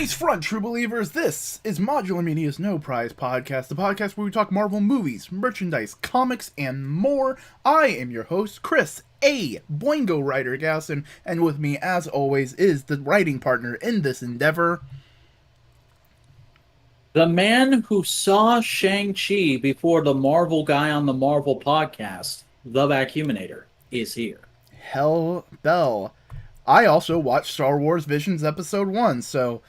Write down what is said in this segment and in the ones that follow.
Face front, true believers. This is Modular Media's No Prize Podcast, the podcast where we talk Marvel movies, merchandise, comics, and more. I am your host, Chris, a Boingo writer Gaston, and with me, as always, is the writing partner in this endeavor. The man who saw Shang-Chi before the Marvel guy on the Marvel podcast, the Vacuuminator, is here. Hell Bell. I also watched Star Wars Visions Episode 1, so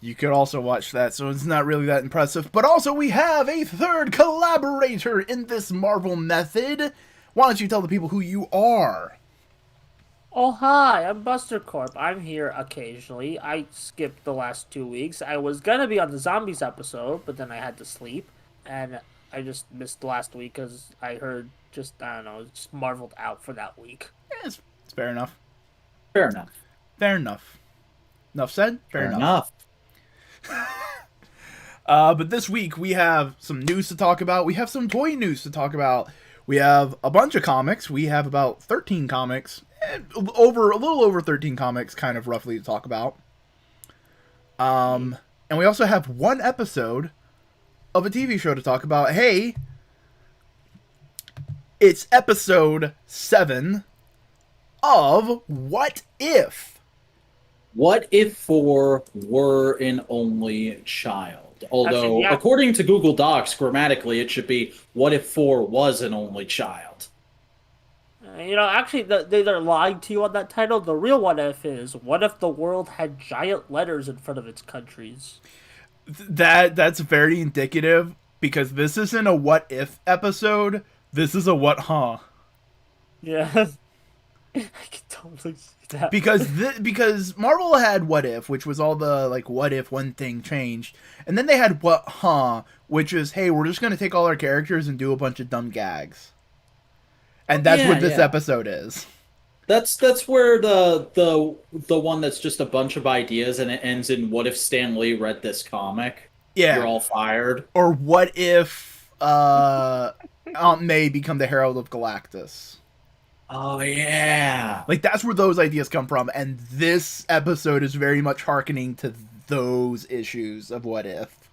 you could also watch that, so it's not really that impressive. But also, we have a third collaborator in this Marvel method. Why don't you tell the people who you are? Oh, hi, I'm Buster Corp. I'm here occasionally. I skipped the last 2 weeks. I was gonna be on the Zombies episode, but then I had to sleep. And I just missed last week because I heard I don't know, just marveled out for that week. It's fair enough. Fair enough. Fair enough. Enough said? Fair enough. But this week we have some news to talk about. We have some toy news to talk about. We have a bunch of comics. We have about 13 comics. A little over 13 comics, kind of roughly, to talk about. And we also have one episode of a TV show to talk about. Hey, it's episode 7 of What If? What if 4 were an only child? Although, Actually, yeah. according to Google Docs, grammatically, it should be, what if 4 was an only child? Actually, they're lying to you on that title. The real what if is, what if the world had giant letters in front of its countries? That's very indicative, because this isn't a what if episode. This is a what huh. Yeah. I can totally see that. Because Marvel had What If, which was all the, like, what if one thing changed. And then they had What Huh, which is, hey, we're just going to take all our characters and do a bunch of dumb gags. And that's what this episode is. That's where the one that's just a bunch of ideas and it ends in, what if Stan Lee read this comic? Yeah. You're all fired. Or what if Aunt May become the Herald of Galactus? Oh, yeah. Like, that's where those ideas come from, and this episode is very much hearkening to those issues of What If.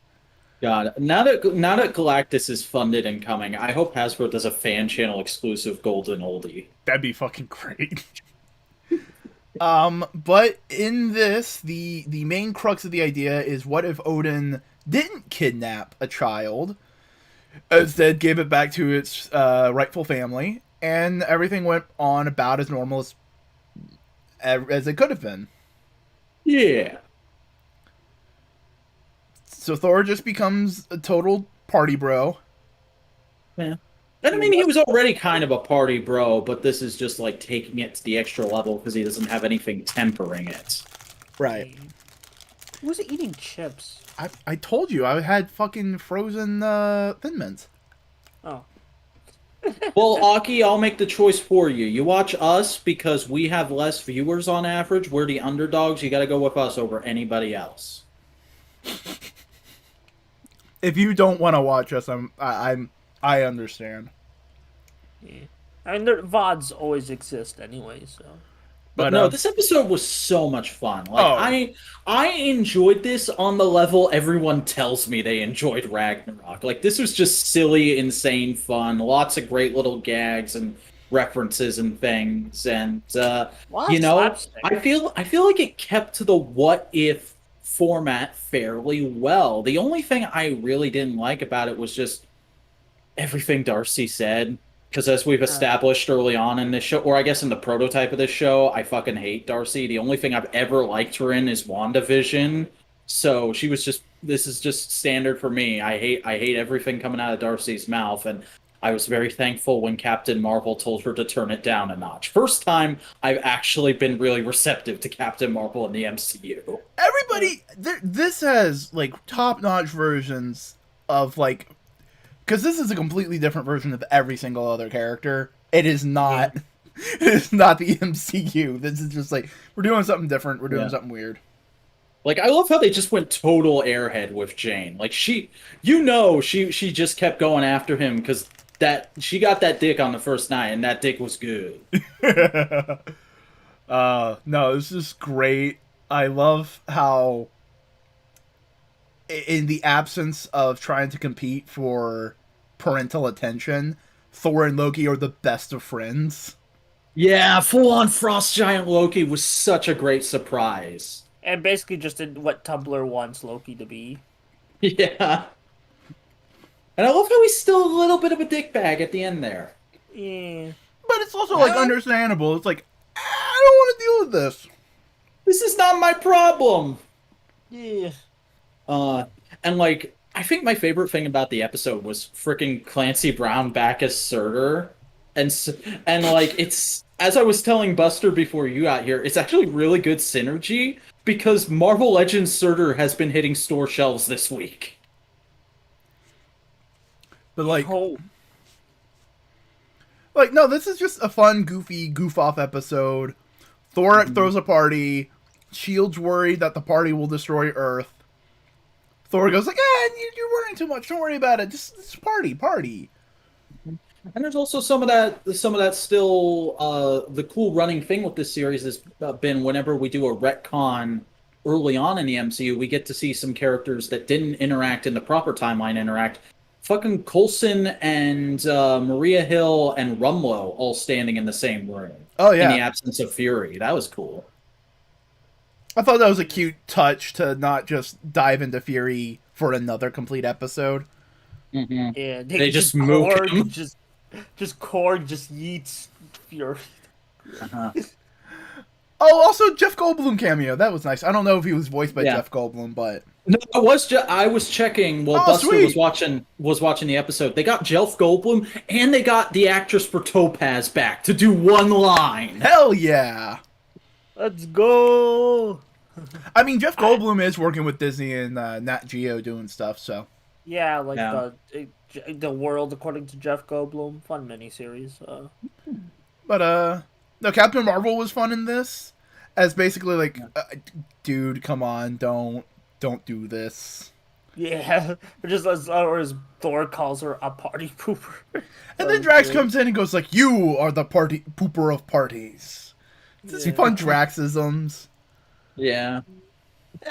God, now that Galactus is funded and coming, I hope Hasbro does a fan channel exclusive Golden Oldie. That'd be fucking great. But in this, the main crux of the idea is, what if Odin didn't kidnap a child, instead gave it back to its rightful family, and everything went on about as normal as it could have been. Yeah. So Thor just becomes a total party bro. Yeah. And I mean, he was already kind of a party bro, but this is just like taking it to the extra level because he doesn't have anything tempering it. Right. Who was eating chips? I told you, I had fucking frozen Thin Mints. Oh. Well, Aki, I'll make the choice for you. You watch us because we have less viewers on average. We're the underdogs. You got to go with us over anybody else. If you don't want to watch us, I understand. Yeah. I mean, VODs always exist anyway, so. But no, this episode was so much fun. Like, I enjoyed this on the level everyone tells me they enjoyed Ragnarok. Like, this was just silly, insane fun. Lots of great little gags and references and things. And I feel like it kept to the what if format fairly well. The only thing I really didn't like about it was just everything Darcy said. Because as we've established early on in this show, or I guess in the prototype of this show, I fucking hate Darcy. The only thing I've ever liked her in is WandaVision. So she was just, this is just standard for me. I hate everything coming out of Darcy's mouth. And I was very thankful when Captain Marvel told her to turn it down a notch. First time I've actually been really receptive to Captain Marvel in the MCU. Everybody, this has, like, top-notch versions of, like, because this is a completely different version of every single other character. It is not. It is not the MCU. This is just like, we're doing something different. We're doing something weird. Like, I love how they just went total airhead with Jane. Like, she just kept going after him because she got that dick on the first night, and that dick was good. No, this is great. I love how in the absence of trying to compete for parental attention, Thor and Loki are the best of friends. Yeah, full-on Frost Giant Loki was such a great surprise. And basically just did what Tumblr wants Loki to be. Yeah. And I love how he's still a little bit of a dickbag at the end there. Yeah. But it's also, like, understandable. It's like, I don't want to deal with this. This is not my problem. Yeah. And, like, I think my favorite thing about the episode was freaking Clancy Brown back as Surtur. And like, it's, as I was telling Buster before you got here, it's actually really good synergy because Marvel Legends Surtur has been hitting store shelves this week. But, like, no, this is just a fun, goofy, goof-off episode. Thor throws a party. Shield's worried that the party will destroy Earth. Thor goes like, you're worrying too much. Don't worry about it. Just party. And there's also some of that still, the cool running thing with this series has been whenever we do a retcon early on in the MCU, we get to see some characters that didn't interact in the proper timeline interact. Fucking Coulson and Maria Hill and Rumlow all standing in the same room. Oh, yeah. In the absence of Fury. That was cool. I thought that was a cute touch to not just dive into Fury for another complete episode. Mm-hmm. Yeah, they just moved him. Just Korg just yeets Fury. Uh-huh. Oh, also Jeff Goldblum cameo. That was nice. I don't know if he was voiced by Jeff Goldblum, but no, I was checking while Buster was watching the episode. They got Jeff Goldblum and they got the actress for Topaz back to do one line. Hell yeah! Let's go. I mean, Jeff Goldblum is working with Disney and Nat Geo doing stuff, so yeah, like the World According to Jeff Goldblum, fun miniseries. But no, Captain Marvel was fun in this, as basically like, dude, come on, don't do this. Yeah, just as Thor calls her a party pooper. And then Drax comes in and goes like, "You are the party pooper of parties." It's just fun Draxisms. Yeah.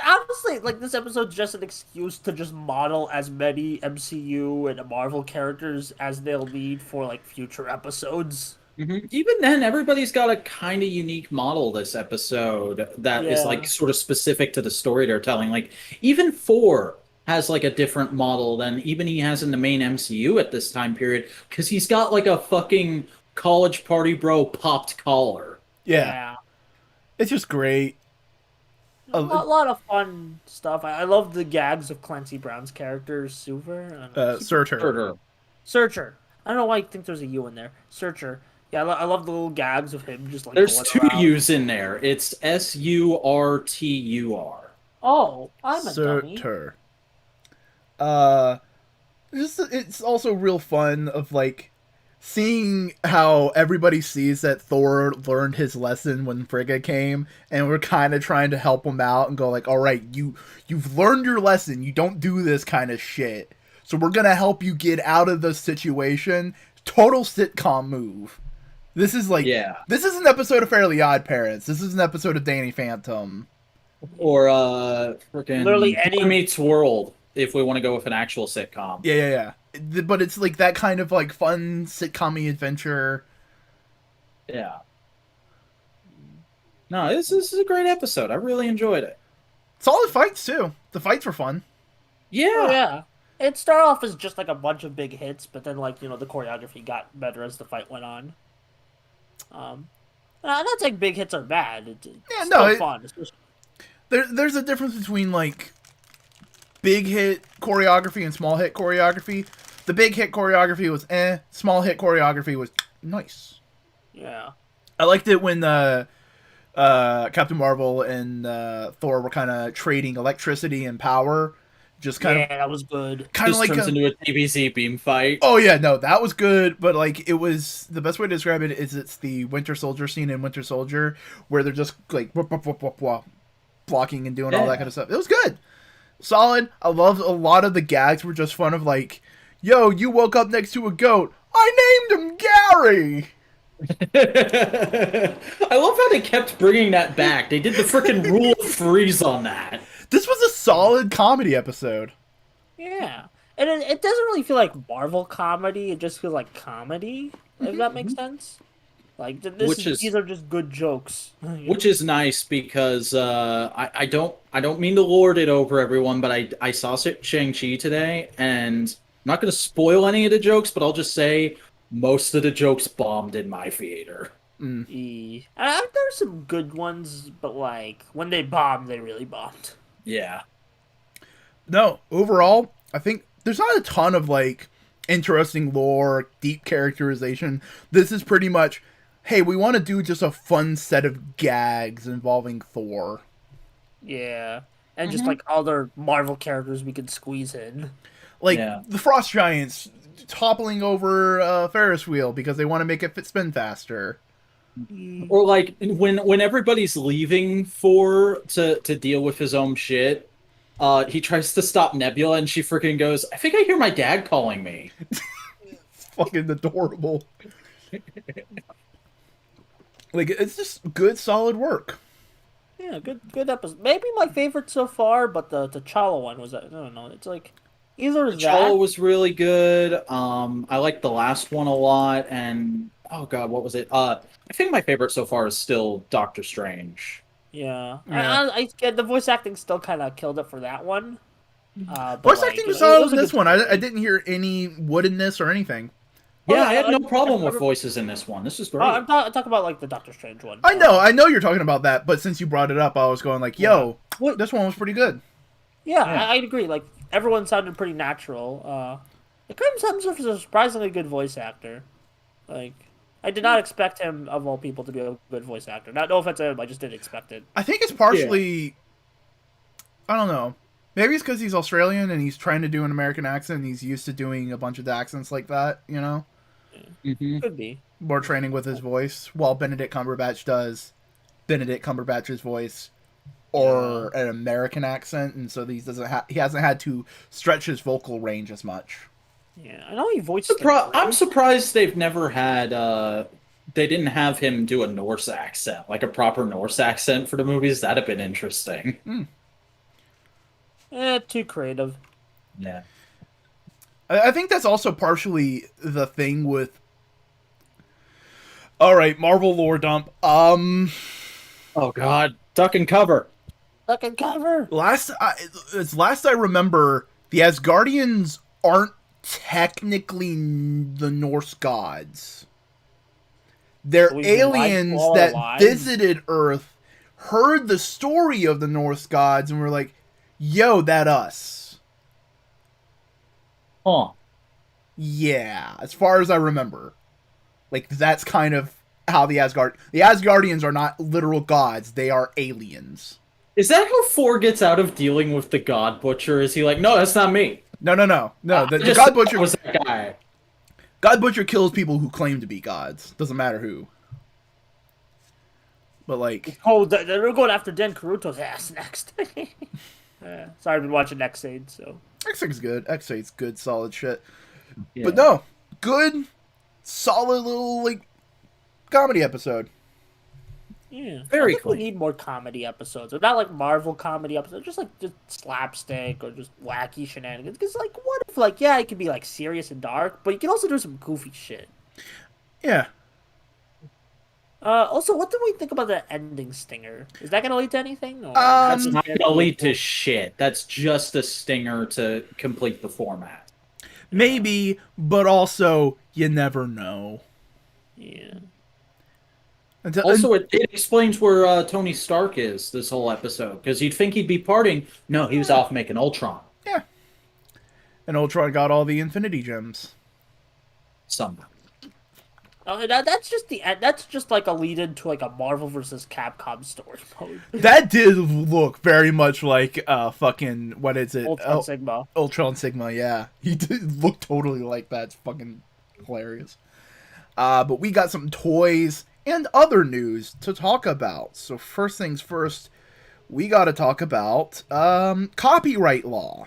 Honestly, like, this episode's just an excuse to just model as many MCU and Marvel characters as they'll need for, like, future episodes. Mm-hmm. Even then, everybody's got a kind of unique model this episode that is, like, sort of specific to the story they're telling. Like, even Thor has, like, a different model than even he has in the main MCU at this time period, because he's got, like, a fucking college party bro popped collar. Yeah. It's just great. A lot of fun stuff. I love the gags of Clancy Brown's character, Surtur. Searcher. I don't know why I think there's a U in there. Searcher. Yeah, I love the little gags of him just like. There's two around. U's in there. It's Surtur. Oh, I'm a Surtur. It's also real fun of like seeing how everybody sees that Thor learned his lesson when Frigga came, and we're kind of trying to help him out and go like, all right, you've learned your lesson. You don't do this kind of shit. So we're going to help you get out of the situation. Total sitcom move. This is like, this is an episode of Fairly Odd Parents. This is an episode of Danny Phantom. Or, freaking literally any Boy Meets World, if we want to go with an actual sitcom. Yeah. But it's like that kind of like fun sitcom-y adventure. Yeah. No, this is a great episode. I really enjoyed it. Solid fights too. The fights were fun. Yeah. Oh, yeah. It started off as just like a bunch of big hits, but then like, the choreography got better as the fight went on. I'm not saying big hits are bad. It's still fun. There's a difference between like big hit choreography and small hit choreography. The big hit choreography was small hit choreography was nice. Yeah. I liked it when Captain Marvel and Thor were kind of trading electricity and power. Just kind of that was good. Kind of like turns into a TVZ beam fight. Oh yeah, no, that was good. But like, it was the best way to describe it is it's the Winter Soldier scene in Winter Soldier where they're just like blocking and doing all that kind of stuff. It was good, solid. I loved a lot of the gags were just fun of like, yo, you woke up next to a goat. I named him Gary. I love how they kept bringing that back. They did the freaking rule of freeze on that. This was a solid comedy episode. Yeah. And it doesn't really feel like Marvel comedy. It just feels like comedy, if that makes sense. Like, these are just good jokes. Which is nice because I don't mean to lord it over everyone, but I saw Shang-Chi today, and I'm not going to spoil any of the jokes, but I'll just say most of the jokes bombed in my theater. There's some good ones, but like when they bombed, they really bombed. Yeah. No, overall, I think there's not a ton of like interesting lore, deep characterization. This is pretty much, hey, we want to do just a fun set of gags involving Thor. Yeah. And just like other Marvel characters we could squeeze in. Like the Frost Giants toppling over a Ferris wheel because they want to make it spin faster. Or like when everybody's leaving to deal with his own shit, he tries to stop Nebula and she freaking goes, I think I hear my dad calling me. It's fucking adorable. Like, it's just good, solid work. Yeah, good episode. Maybe my favorite so far, but the T'Challa one was, I don't know, it's like, either T'Challa was really good. I liked the last one a lot, and, oh god, what was it? I think my favorite so far is still Doctor Strange. Yeah. I the voice acting still kind of killed it for that one. Voice acting was solid in this one. I didn't hear any woodenness or anything. Yeah, I had no problem with voices in this one. This is great. I'm talking about like the Doctor Strange one. I know you're talking about that, but since you brought it up, I was going like, yo, this one was pretty good. Yeah, I'd agree. Like, everyone sounded pretty natural. The Crimson Hemsworth is a surprisingly good voice actor. Like, I did not expect him, of all people, to be a good voice actor. No offense to him, I just didn't expect it. I think it's partially... I don't know. Maybe it's because he's Australian and he's trying to do an American accent and he's used to doing a bunch of accents like that, you know? Could be. More training with his voice, while Benedict Cumberbatch does Benedict Cumberbatch's voice or an American accent, and so he hasn't had to stretch his vocal range as much. Yeah, I know he voiced. I'm surprised they've never had. They didn't have him do a Norse accent, like a proper Norse accent for the movies. That'd have been interesting. Too creative. Yeah. I think that's also partially the thing with... Alright, Marvel lore dump. Oh god. Duck and cover. Duck and cover! Last I remember, the Asgardians aren't technically the Norse gods. They're aliens that visited Earth, heard the story of the Norse gods, and were like, yo, that us. Huh. Yeah, as far as I remember. Like, that's kind of how the Asgardians are not literal gods, they are aliens. Is that how Thor gets out of dealing with the God Butcher? Is he like, no, that's not me? No. The God Butcher was that guy. God Butcher kills people who claim to be gods. Doesn't matter who. But like, they're going after Den Karuto's ass next. Sorry, I've been watching X8, so X8's good. X8's good, solid shit. Yeah. But no, good, solid little like comedy episode. Yeah, very cool. We need more comedy episodes, not like Marvel comedy episodes, just slapstick or just wacky shenanigans. Because like, what if like, yeah, it can be like serious and dark, but you can also do some goofy shit. Yeah. Also, what do we think about the ending stinger? Is that going to lead to anything? Or that's not going to lead to shit. That's just a stinger to complete the format. Maybe, but also, you never know. Yeah. Also, it explains where Tony Stark is this whole episode, because you'd think he'd be partying. No, he was off making Ultron. Yeah. And Ultron got all the Infinity Gems. Somehow. That's just like a lead-in to like a Marvel versus Capcom story mode. That did look very much like fucking, what is it? Ultron Sigma. Ultron Sigma, yeah. He did look totally like that. It's fucking hilarious. But we got some toys and other news to talk about. So first things first, we got to talk about copyright law.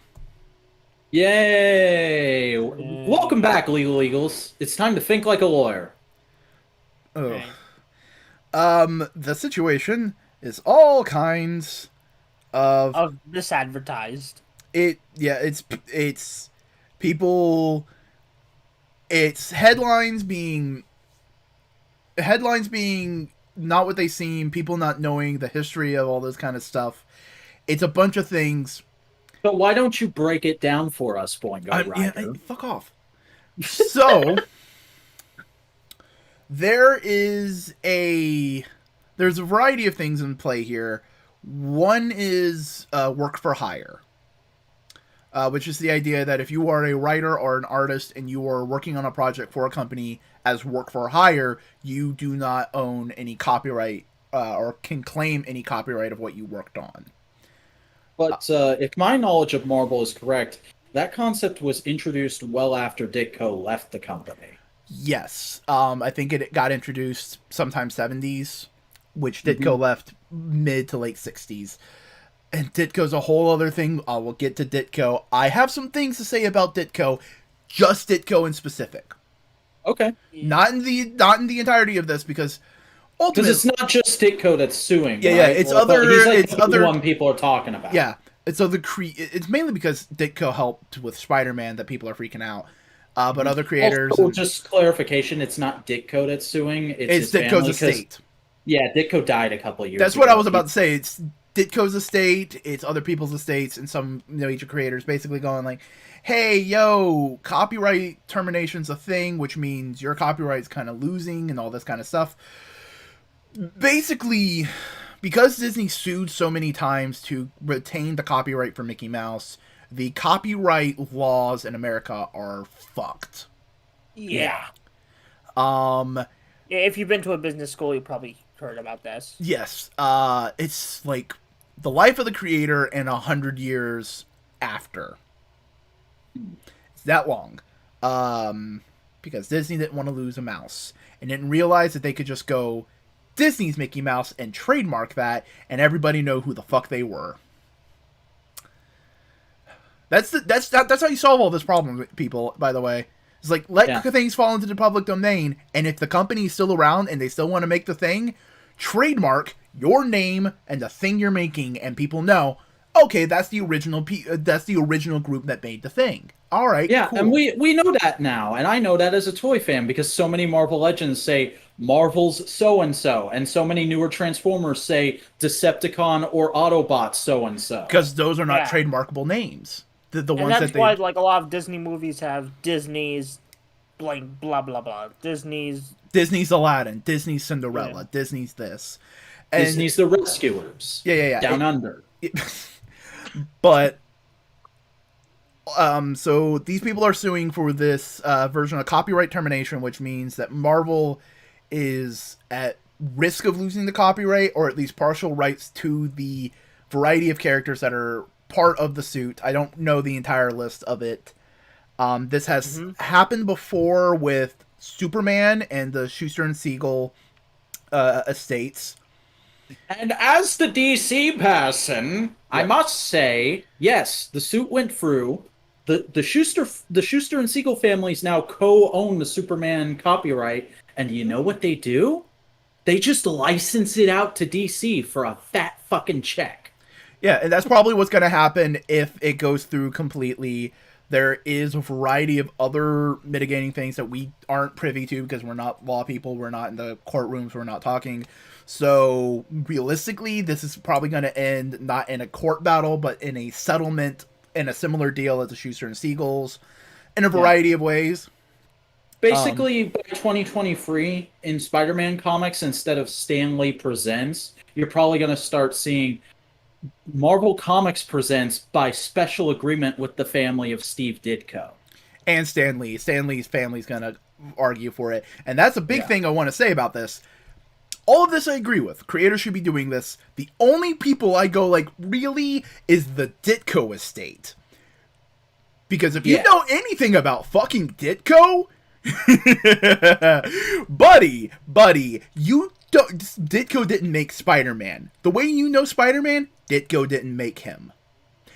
Yay! Welcome back, Legal Eagles. It's time to think like a lawyer. Okay. The situation is all kinds of misadvertised. It's people. It's headlines being not what they seem. People not knowing the history of all this kind of stuff. It's a bunch of things. But why don't you break it down for us, Boingo Rider? Fuck off. So there's a variety of things in play here. One is work for hire, which is the idea that if you are a writer or an artist and you are working on a project for a company as work for hire, you do not own any copyright or can claim any copyright of what you worked on. But if my knowledge of Marvel is correct, that concept was introduced well after Ditko left the company. Yes. I think it got introduced sometime 70s, which Ditko left mid to late 60s. And Ditko's a whole other thing. We'll get to Ditko. I have some things to say about Ditko, just Ditko in specific. Okay. Not in the entirety of this, because ultimately, it's not just Ditko that's suing. Yeah, right? yeah. It's other one people are talking about. Yeah, it's mainly because Ditko helped with Spider-Man that people are freaking out. But other creators. Also, just clarification: it's not Ditko that's suing. It's Ditko's estate. Yeah, Ditko died a couple of years. That's ago. what I was about to say. It's Ditko's estate. It's other people's estates, and some major creators basically going like, "Hey, yo, copyright termination's a thing, which means your copyright's kind of losing and all this kind of stuff." Basically, because Disney sued so many times to retain the copyright for Mickey Mouse, the copyright laws in America are fucked. Yeah. If you've been to a business school, you probably heard about this. Yes. It's like the life of the creator and 100 years after. It's that long. Because Disney didn't want to lose a mouse and didn't realize that they could just go Disney's Mickey Mouse and trademark that, and everybody know who the fuck they were. That's how you solve all this problem, people. By the way, it's like let things fall into the public domain, and if the company's still around and they still want to make the thing, trademark your name and the thing you're making, and people know, okay, that's the original group that made the thing. All right, yeah, cool. And we know that now, and I know that as a toy fan because so many Marvel Legends say Marvel's so-and-so, and so many newer Transformers say Decepticon or Autobots so-and-so. Because those are not trademarkable names. The ones that's why like a lot of Disney movies have Disney's like blah blah blah. Disney's Aladdin, Disney's Cinderella, Disney's this. And Disney's The Rescuers. Yeah. Down Under. But so these people are suing for this version of copyright termination, which means that Marvel is at risk of losing the copyright, or at least partial rights to the variety of characters that are part of the suit. I don't know the entire list of it. This has happened before with Superman and the Schuster and Siegel estates. And as the DC person, I must say, yes, the suit went through. The Schuster and Siegel families now co-own the Superman copyright, and you know what they do? They just license it out to DC for a fat fucking check. Yeah, and that's probably what's going to happen if it goes through completely. There is a variety of other mitigating things that we aren't privy to because we're not law people, we're not in the courtrooms, we're not talking. So realistically, this is probably going to end not in a court battle, but in a settlement in a similar deal as the Schuster and Siegels in a variety of ways. Basically, by 2023, in Spider-Man comics, instead of Stan Lee Presents, you're probably going to start seeing Marvel Comics Presents by special agreement with the family of Steve Ditko. And Stan Lee. Stan Lee's family's going to argue for it. And that's a big thing I want to say about this. All of this I agree with. Creators should be doing this. The only people I go like, really, is the Ditko estate. Because if you know anything about fucking Ditko, buddy, you don't. Ditko didn't make Spider-Man. The way you know Spider-Man, Ditko didn't make him.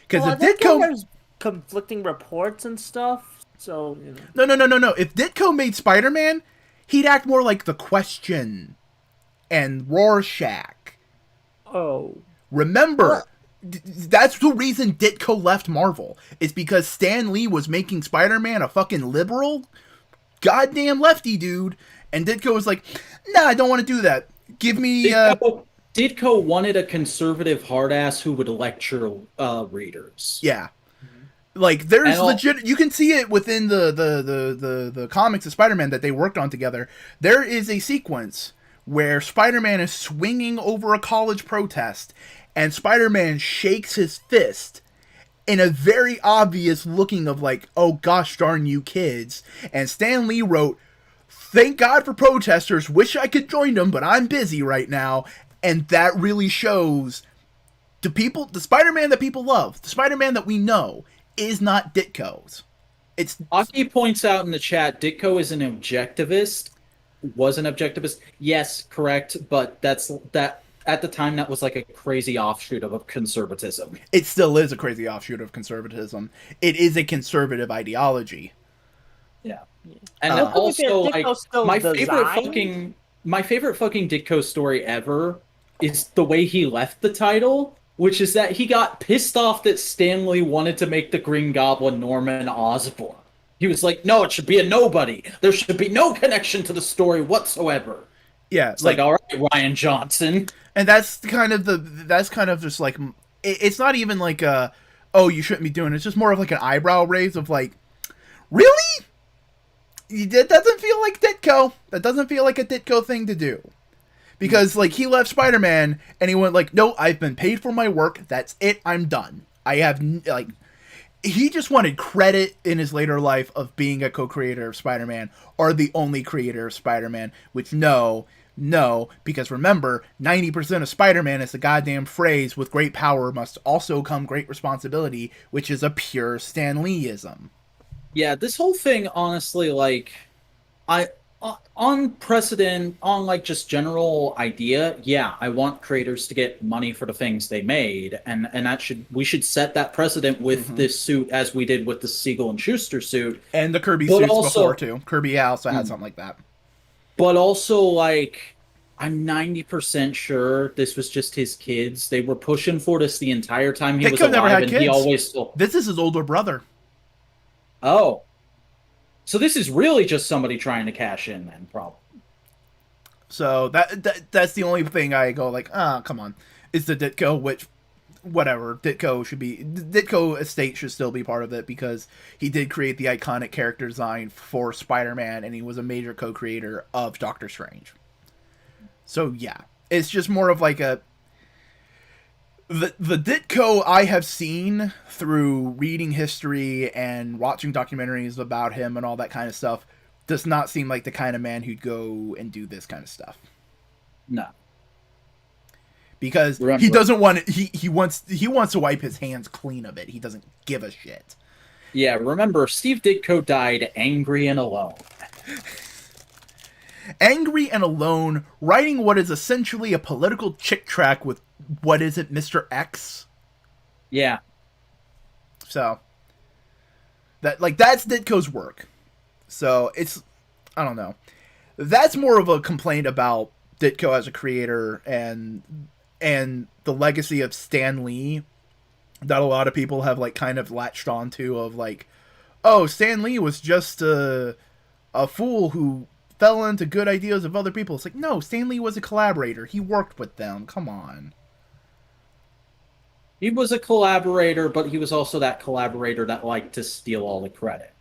Because if Ditko, there's conflicting reports and stuff. So you know. No. If Ditko made Spider-Man, he'd act more like The Question and Rorschach. Oh. Remember, That's the reason Ditko left Marvel. It's because Stan Lee was making Spider-Man a fucking liberal, goddamn lefty dude, and Ditko was like, "Nah, I don't want to do that. Give me." Ditko wanted a conservative hard-ass who would lecture readers. Yeah. Like, there's legit... You can see it within the comics of Spider-Man that they worked on together. There is a sequence where Spider-Man is swinging over a college protest, and Spider-Man shakes his fist in a very obvious looking of like, oh gosh darn you kids. And Stan Lee wrote, "Thank God for protesters. Wish I could join them, but I'm busy right now." And that really shows the Spider-Man that people love, the Spider-Man that we know, is not Ditko's. It's Aki points out in the chat, Ditko is an objectivist. Was an objectivist. Yes, correct, but that at the time that was like a crazy offshoot of conservatism. It still is a crazy offshoot of conservatism. It is a conservative ideology. Yeah. And also like my favorite fucking Ditko story ever is the way he left the title, which is that he got pissed off that Stan Lee wanted to make the Green Goblin Norman Osborn. He was like, "No, it should be a nobody. There should be no connection to the story whatsoever." Yeah, it's like all right, Ryan Johnson. And that's kind of just like, it's not even like oh, you shouldn't be doing it. It's just more of like an eyebrow raise of like, really? That doesn't feel like Ditko. That doesn't feel like a Ditko thing to do. Because, like, he left Spider-Man, and he went like, "No, I've been paid for my work. That's it. I'm done." I have, like... He just wanted credit in his later life of being a co-creator of Spider-Man, or the only creator of Spider-Man, which no, because remember, 90% of Spider-Man is the goddamn phrase, "with great power must also come great responsibility," which is a pure Stan Lee-ism. Yeah, this whole thing, honestly, like, on precedent, on like just general idea, yeah, I want creators to get money for the things they made, and we should set that precedent with this suit as we did with the Siegel and Schuster suit, and the Kirby suits before too. Kirby also had something like that. But also, like, I'm 90% sure this was just his kids. They were pushing for this the entire time he was alive, and he always still. This is his older brother. Oh. So this is really just somebody trying to cash in, then, probably. So that's the only thing I go like, come on. It's the Ditko, which, whatever, Ditko estate should still be part of it, because he did create the iconic character design for Spider-Man, and he was a major co-creator of Doctor Strange. So yeah, it's just more of like a... The Ditko I have seen through reading history and watching documentaries about him and all that kind of stuff does not seem like the kind of man who'd go and do this kind of stuff. No. Because he doesn't want it, he wants to wipe his hands clean of it. He doesn't give a shit. Yeah, remember, Steve Ditko died angry and alone. Angry and alone, writing what is essentially a political chick track with, what is it, Mr. X? Yeah. So, that's Ditko's work. So, it's, I don't know. That's more of a complaint about Ditko as a creator and the legacy of Stan Lee that a lot of people have, like, kind of latched onto of, like, oh, Stan Lee was just a fool who fell into good ideas of other people. It's like, no, Stan Lee was a collaborator. He worked with them. Come on. He was a collaborator, but he was also that collaborator that liked to steal all the credit.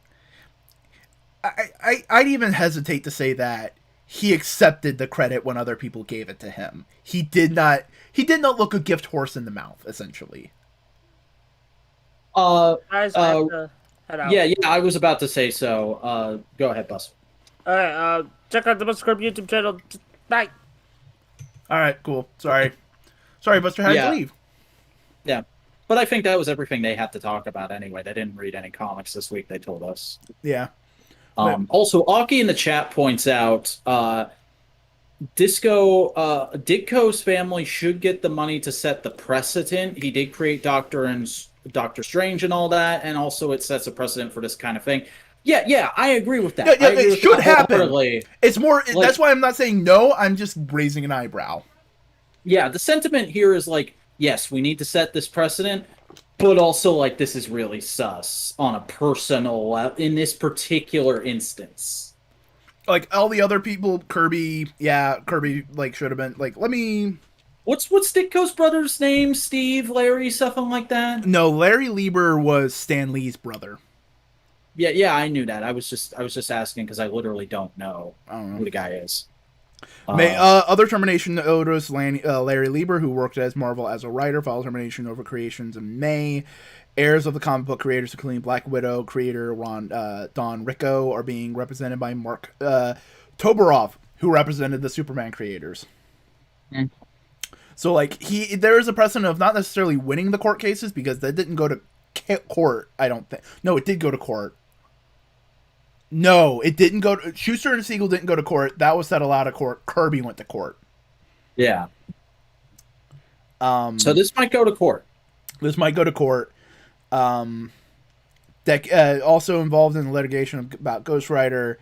I'd even hesitate to say that he accepted the credit when other people gave it to him. He did not look a gift horse in the mouth, essentially. Guys, I have to head out. Yeah, I was about to say so. Go ahead, Buster. Alright, check out the Buster Corp YouTube channel. Bye. Alright, cool. Sorry, Buster had to leave. Yeah. But I think that was everything they had to talk about anyway. They didn't read any comics this week, they told us. Yeah. Also, Aki in the chat points out Ditko's family should get the money to set the precedent. He did create Doctor Strange and all that, and also it sets a precedent for this kind of thing. Yeah, I agree with that. Yeah, it should happen. It's more, that's why I'm not saying no, I'm just raising an eyebrow. Yeah, the sentiment here is like, yes, we need to set this precedent, but also like this is really sus on a personal level in this particular instance. Like all the other people, Kirby, like should have been like. Let me. What's Ditko's brother's name? Steve, Larry, something like that. No, Larry Lieber was Stan Lee's brother. Yeah, I knew that. I was just asking because I literally don't know I don't know who the guy is. Other termination notice: Larry Lieber, who worked as Marvel as a writer, filed termination over creations in May. Heirs of the comic book creators, including Black Widow creator Don Rico, are being represented by Mark Toberoff, who represented the Superman creators. Mm. So, like, there is a precedent of not necessarily winning the court cases because that didn't go to court. I don't think. No, it did go to court. No, it didn't go to... Schuster and Siegel didn't go to court. That was settled out of court. Kirby went to court. Yeah. So this might go to court. This might go to court. Also involved in the litigation about Ghost Rider.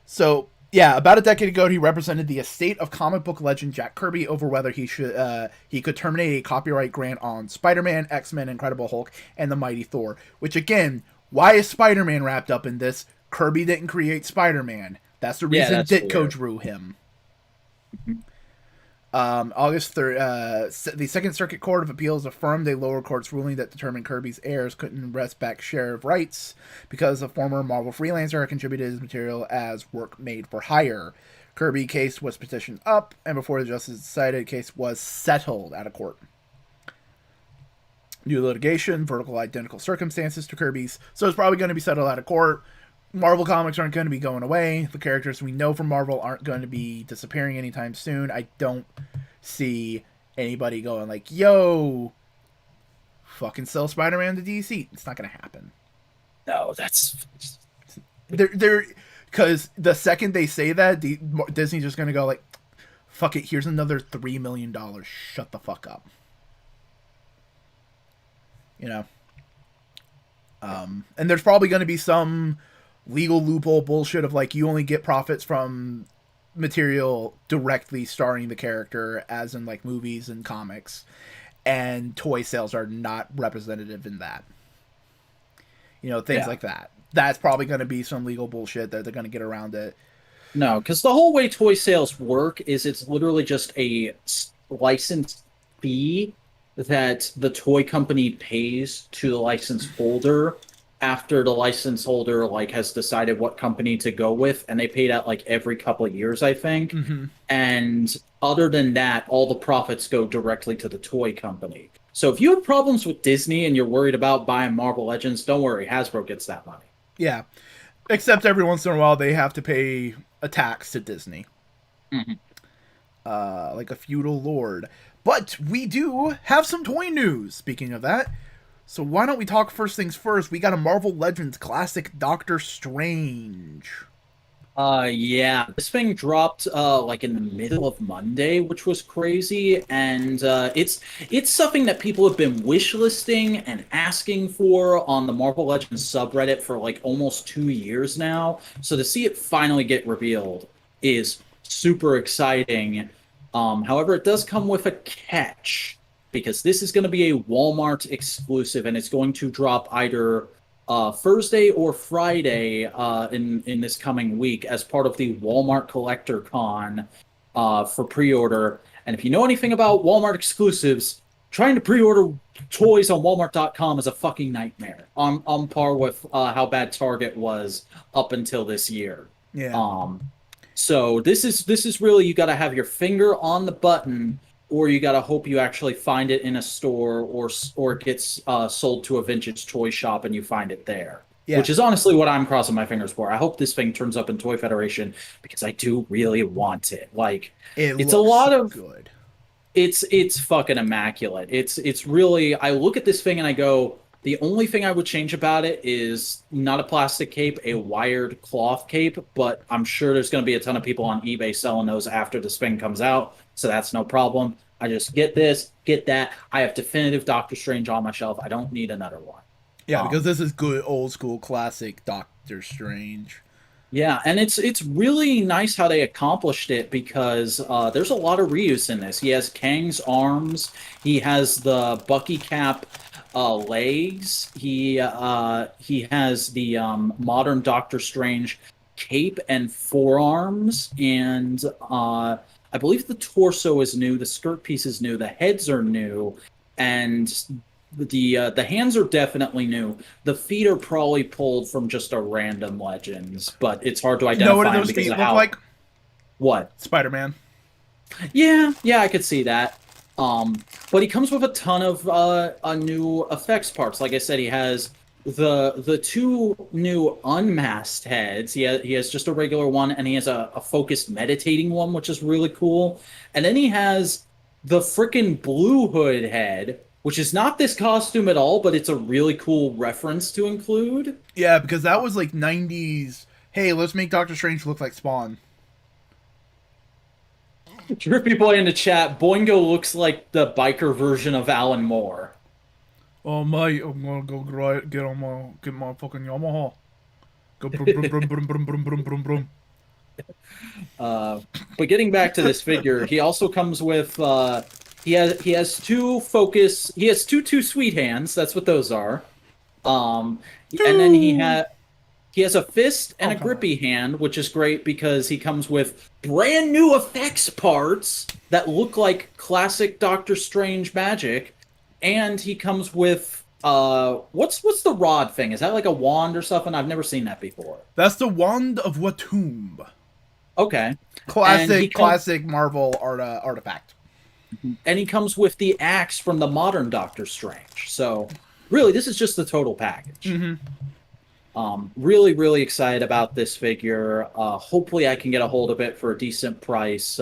So, yeah, about a decade ago, he represented the estate of comic book legend Jack Kirby over whether he could terminate a copyright grant on Spider-Man, X-Men, Incredible Hulk, and the Mighty Thor. Which, again, why is Spider-Man wrapped up in this? Kirby didn't create Spider-Man. That's the reason Ditko drew him. August 3rd, the Second Circuit Court of Appeals affirmed a lower court's ruling that determined Kirby's heirs couldn't wrest back share of rights because a former Marvel freelancer contributed his material as work made for hire. Kirby case was petitioned up, and before the justice decided, the case was settled out of court. New litigation, vertical identical circumstances to Kirby's, so it's probably going to be settled out of court. Marvel comics aren't going to be going away. The characters we know from Marvel aren't going to be disappearing anytime soon. I don't see anybody going like, yo, fucking sell Spider-Man to DC. It's not going to happen. No, that's... They're because the second they say that, Disney's just going to go like, fuck it, here's another $3 million. Shut the fuck up. You know? And there's probably going to be some legal loophole bullshit of like you only get profits from material directly starring the character, as in like movies and comics, and toy sales are not representative in that. You know, things like that. That's probably going to be some legal bullshit that they're going to get around it. No, because the whole way toy sales work is it's literally just a license fee that the toy company pays to the license holder after the license holder like has decided what company to go with, and they pay that like every couple of years, I think. Mm-hmm. And other than that, all the profits go directly to the toy company. So if you have problems with Disney and you're worried about buying Marvel Legends, don't worry, Hasbro gets that money. Yeah, except every once in a while they have to pay a tax to Disney, like a feudal lord. But we do have some toy news. Speaking of that. So why don't we talk first things first? We got a Marvel Legends classic, Doctor Strange. Yeah. This thing dropped like in the middle of Monday, which was crazy, and it's something that people have been wishlisting and asking for on the Marvel Legends subreddit for like almost 2 years now. So to see it finally get revealed is super exciting. However, it does come with a catch, because this is going to be a Walmart exclusive, and it's going to drop either Thursday or Friday in this coming week as part of the Walmart Collector Con for pre-order. And if you know anything about Walmart exclusives, trying to pre-order toys on Walmart.com is a fucking nightmare. On par with how bad Target was up until this year. Yeah. So this is really, you got to have your finger on the button, or you got to hope you actually find it in a store, or it gets sold to a vintage toy shop and you find it there. Yeah. Which is honestly what I'm crossing my fingers for. I hope this thing turns up in Toy Federation, because I do really want it. Like, it's a lot of good. It's fucking immaculate. It's really, I look at this thing and I go, the only thing I would change about it is not a plastic cape, a wired cloth cape, but I'm sure there's going to be a ton of people on eBay selling those after this thing comes out, so that's no problem. I just get this, get that. I have definitive Doctor Strange on my shelf. I don't need another one. Yeah, because this is good old school classic Doctor Strange. Yeah, and it's really nice how they accomplished it because there's a lot of reuse in this. He has Kang's arms, he has the Bucky cap legs, he has the modern Doctor Strange cape and forearms, and I believe the torso is new, the skirt piece is new, the heads are new, and the hands are definitely new. The feet are probably pulled from just a random Legends, but it's hard to You know what do identify them those because feet of look how like? what. Spider-Man. Yeah, I could see that. But he comes with a ton of new effects parts. Like I said, he has the two new unmasked heads. He has just a regular one, and he has a focused meditating one, which is really cool. And then he has the freaking Blue Hood head, which is not this costume at all, but it's a really cool reference to include. Yeah, because that was like 90s. Hey, let's make Doctor Strange look like Spawn. Drippy Boy in the chat, Boingo looks like the biker version of Alan Moore. Oh mate, I'm gonna go get my fucking Yamaha. Go brum brum brum brum brum brum brum brum brum. But getting back to this figure, he also comes with he has two sweet hands. That's what those are. Um, and then he has a fist and a grippy hand, which is great because he comes with brand new effects parts that look like classic Doctor Strange magic, and he comes with what's the rod thing? Is that like a wand or something? I've never seen that before. That's the Wand of Watumb. Okay. Classic Marvel artifact. And he comes with the axe from the modern Doctor Strange. So, really, this is just the total package. Really, really excited about this figure. Hopefully, I can get a hold of it for a decent price.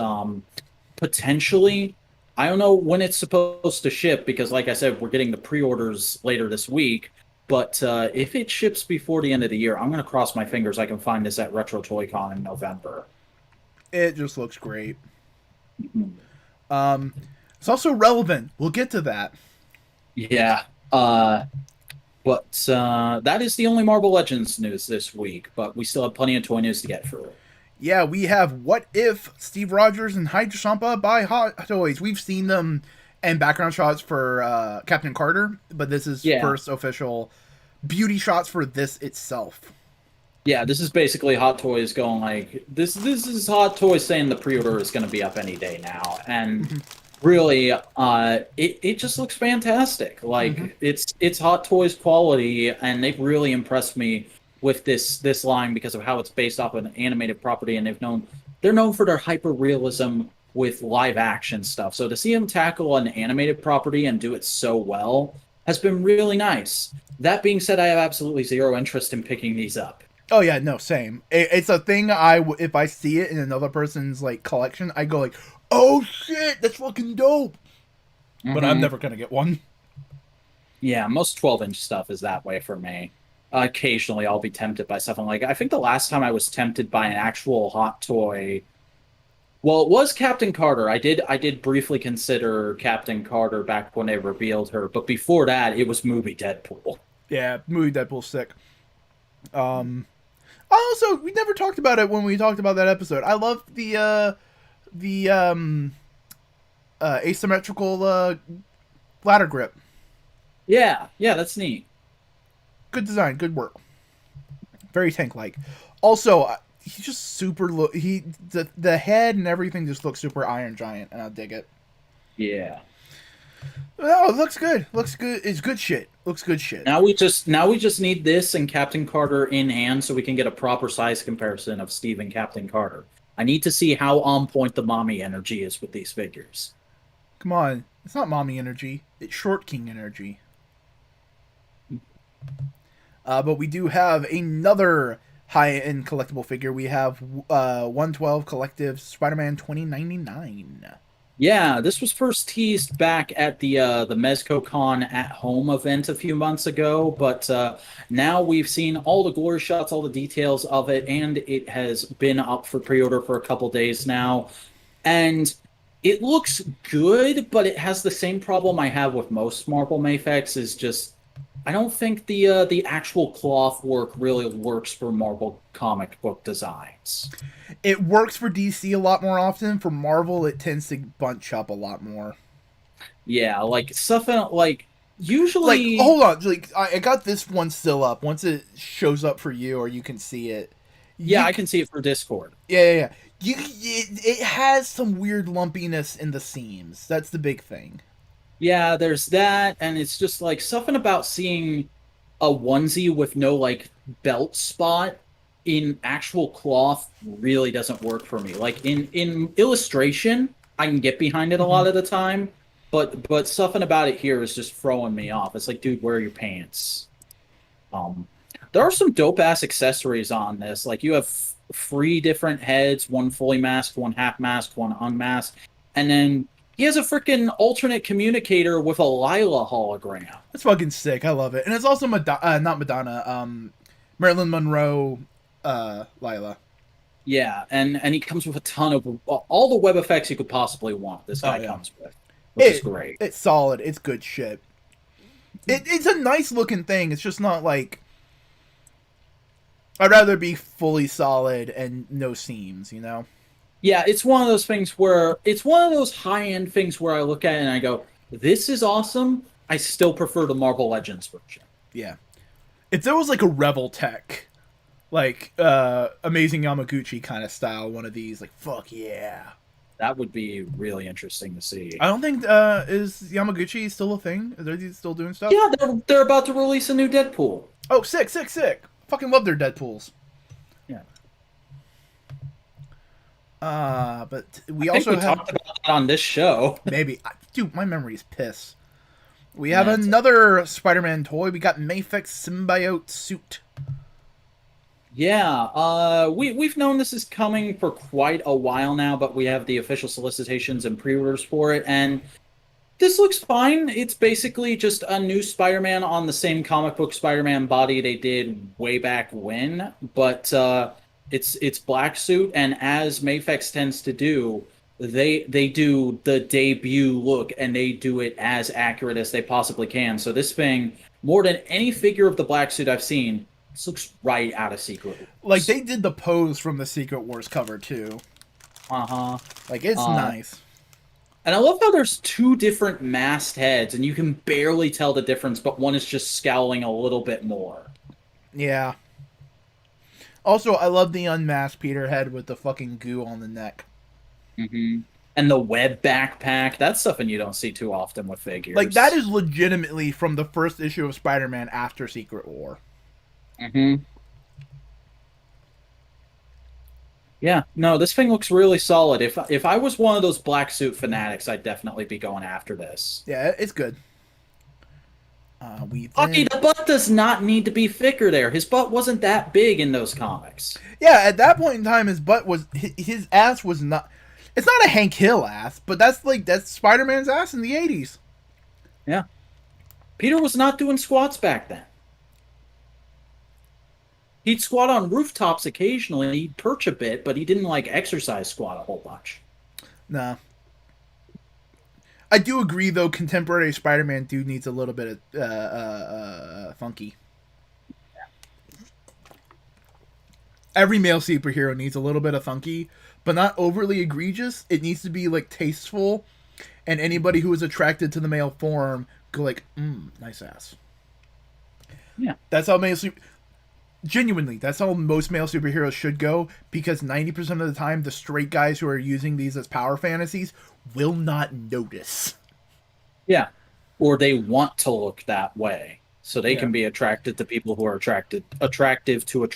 Potentially, I don't know when it's supposed to ship because, like I said, we're getting the pre-orders later this week. But if it ships before the end of the year, I'm going to cross my fingers I can find this at Retro Toy Con in November. It just looks great. It's also relevant. We'll get to that. Yeah. But that is the only Marvel Legends news this week, but we still have plenty of toy news to get through. Yeah, we have What If Steve Rogers and Hydra by Hot Toys. We've seen them in background shots for Captain Carter, but this is first official beauty shots for this itself. Yeah, this is basically Hot Toys going like, this is Hot Toys saying the pre-order is going to be up any day now, and really, it just looks fantastic. Like, it's Hot Toys quality, and they've really impressed me with this line because of how it's based off of an animated property, and they're known for their hyper realism with live action stuff. So to see them tackle an animated property and do it so well has been really nice. That being said, I have absolutely zero interest in picking these up. Oh yeah, no, same. It's a thing if I see it in another person's like collection, I go like, oh shit, that's fucking dope. But I'm never gonna get one. Yeah, most 12-inch stuff is that way for me. Occasionally, I'll be tempted by something like. I think the last time I was tempted by an actual Hot Toy, well, it was Captain Carter. I did briefly consider Captain Carter back when they revealed her, but before that, it was movie Deadpool. Yeah, movie Deadpool's sick. Also, we never talked about it when we talked about that episode. I love the asymmetrical ladder grip. Yeah, that's neat. Good design, good work. Very tank-like. Also, he's just super. The head and everything just looks super Iron Giant, and I dig it. Yeah. Oh, it looks good. Looks good. It's good shit. Looks good shit. Now we just need this and Captain Carter in hand so we can get a proper size comparison of Steve and Captain Carter. I need to see how on point the mommy energy is with these figures. Come on. It's not mommy energy. It's Short King energy. But we do have another high-end collectible figure. We have 112 Collective Spider-Man 2099. Yeah, this was first teased back at the MezcoCon at Home event a few months ago, but now we've seen all the glory shots, all the details of it, and it has been up for pre-order for a couple days now. And it looks good, but it has the same problem I have with most Marvel MAFEX, is just I don't think the actual cloth work really works for Marvel comic book designs. It works for DC a lot more often. For Marvel, it tends to bunch up a lot more. Yeah, like stuff like Like, usually. hold on, like I got this one still up. Once it shows up for you, or you can see it. Yeah, You, I can see it for Discord. yeah. It has some weird lumpiness in the seams. That's the big thing. Yeah, there's that, and it's just like something about seeing a onesie with no like belt spot in actual cloth really doesn't work for me. Like in illustration, I can get behind it a Mm-hmm. lot of the time, but something about it here is just throwing me off. It's like, dude, where are your pants? Um, there are some dope ass accessories on this. Like you have three different heads, one fully masked, one half masked, one unmasked, and then he has a freaking alternate communicator with a Lila hologram. That's fucking sick. I love it, and it's also not Madonna. Marilyn Monroe, Lila. Yeah, and he comes with a ton of all the web effects you could possibly want. This Oh guy yeah, comes with, which is great. it's solid. It's good shit. It's a nice looking thing. It's just not like I'd rather be fully solid and no seams. You know. Yeah, it's one of those things where it's one of those high end things where I look at it and I go, "This is awesome." I still prefer the Marvel Legends version. Yeah. If there was like a Rebel Tech, like Amazing Yamaguchi kind of style, one of these, like fuck yeah. That would be really interesting to see. I don't think is Yamaguchi still a thing? Are they still doing stuff? Yeah, they're about to release a new Deadpool. Oh, sick. Fucking love their Deadpools. Yeah. But we I think also we have talked about that on this show. maybe dude, my memory is piss. We have That's another Spider-Man toy. We got Mafex Symbiote suit. Yeah, we've known this is coming for quite a while now, but we have the official solicitations and pre-orders for it, and this looks fine. It's basically just a new Spider-Man on the same comic book Spider-Man body they did way back when, but it's black suit, and as Mafex tends to do, they do the debut look, and they do it as accurate as they possibly can. So this thing, more than any figure of the black suit I've seen, this looks right out of Secret Wars. Like they did the pose from the Secret Wars cover too. Uh-huh. Like it's nice. And I love how there's two different masked heads, and you can barely tell the difference, but one is just scowling a little bit more. Yeah. Also, I love the unmasked Peter head with the fucking goo on the neck. Mm-hmm. And the web backpack, that's something you don't see too often with figures. Like that is legitimately from the first issue of Spider-Man after Secret War. Mm-hmm. Yeah, no, this thing looks really solid. If I was one of those black suit fanatics, I'd definitely be going after this. Yeah, it's good. Okay, the butt does not need to be thicker there. His butt wasn't that big in those comics. Yeah, at that point in time, his butt was his ass was not. It's not a Hank Hill ass, but that's Spider-Man's ass in the '80s. Yeah, Peter was not doing squats back then. He'd squat on rooftops occasionally. He'd perch a bit, but he didn't like exercise squat a whole bunch. No. I do agree, though. Contemporary Spider-Man dude needs a little bit of funky. Every male superhero needs a little bit of funky, but not overly egregious. It needs to be like tasteful, and anybody who is attracted to the male form go like, nice ass. Yeah, that's how genuinely, that's how most male superheroes should go, because 90% of the time, the straight guys who are using these as power fantasies will not notice. Yeah. Or they want to look that way. So they can be attracted to people who are attractive to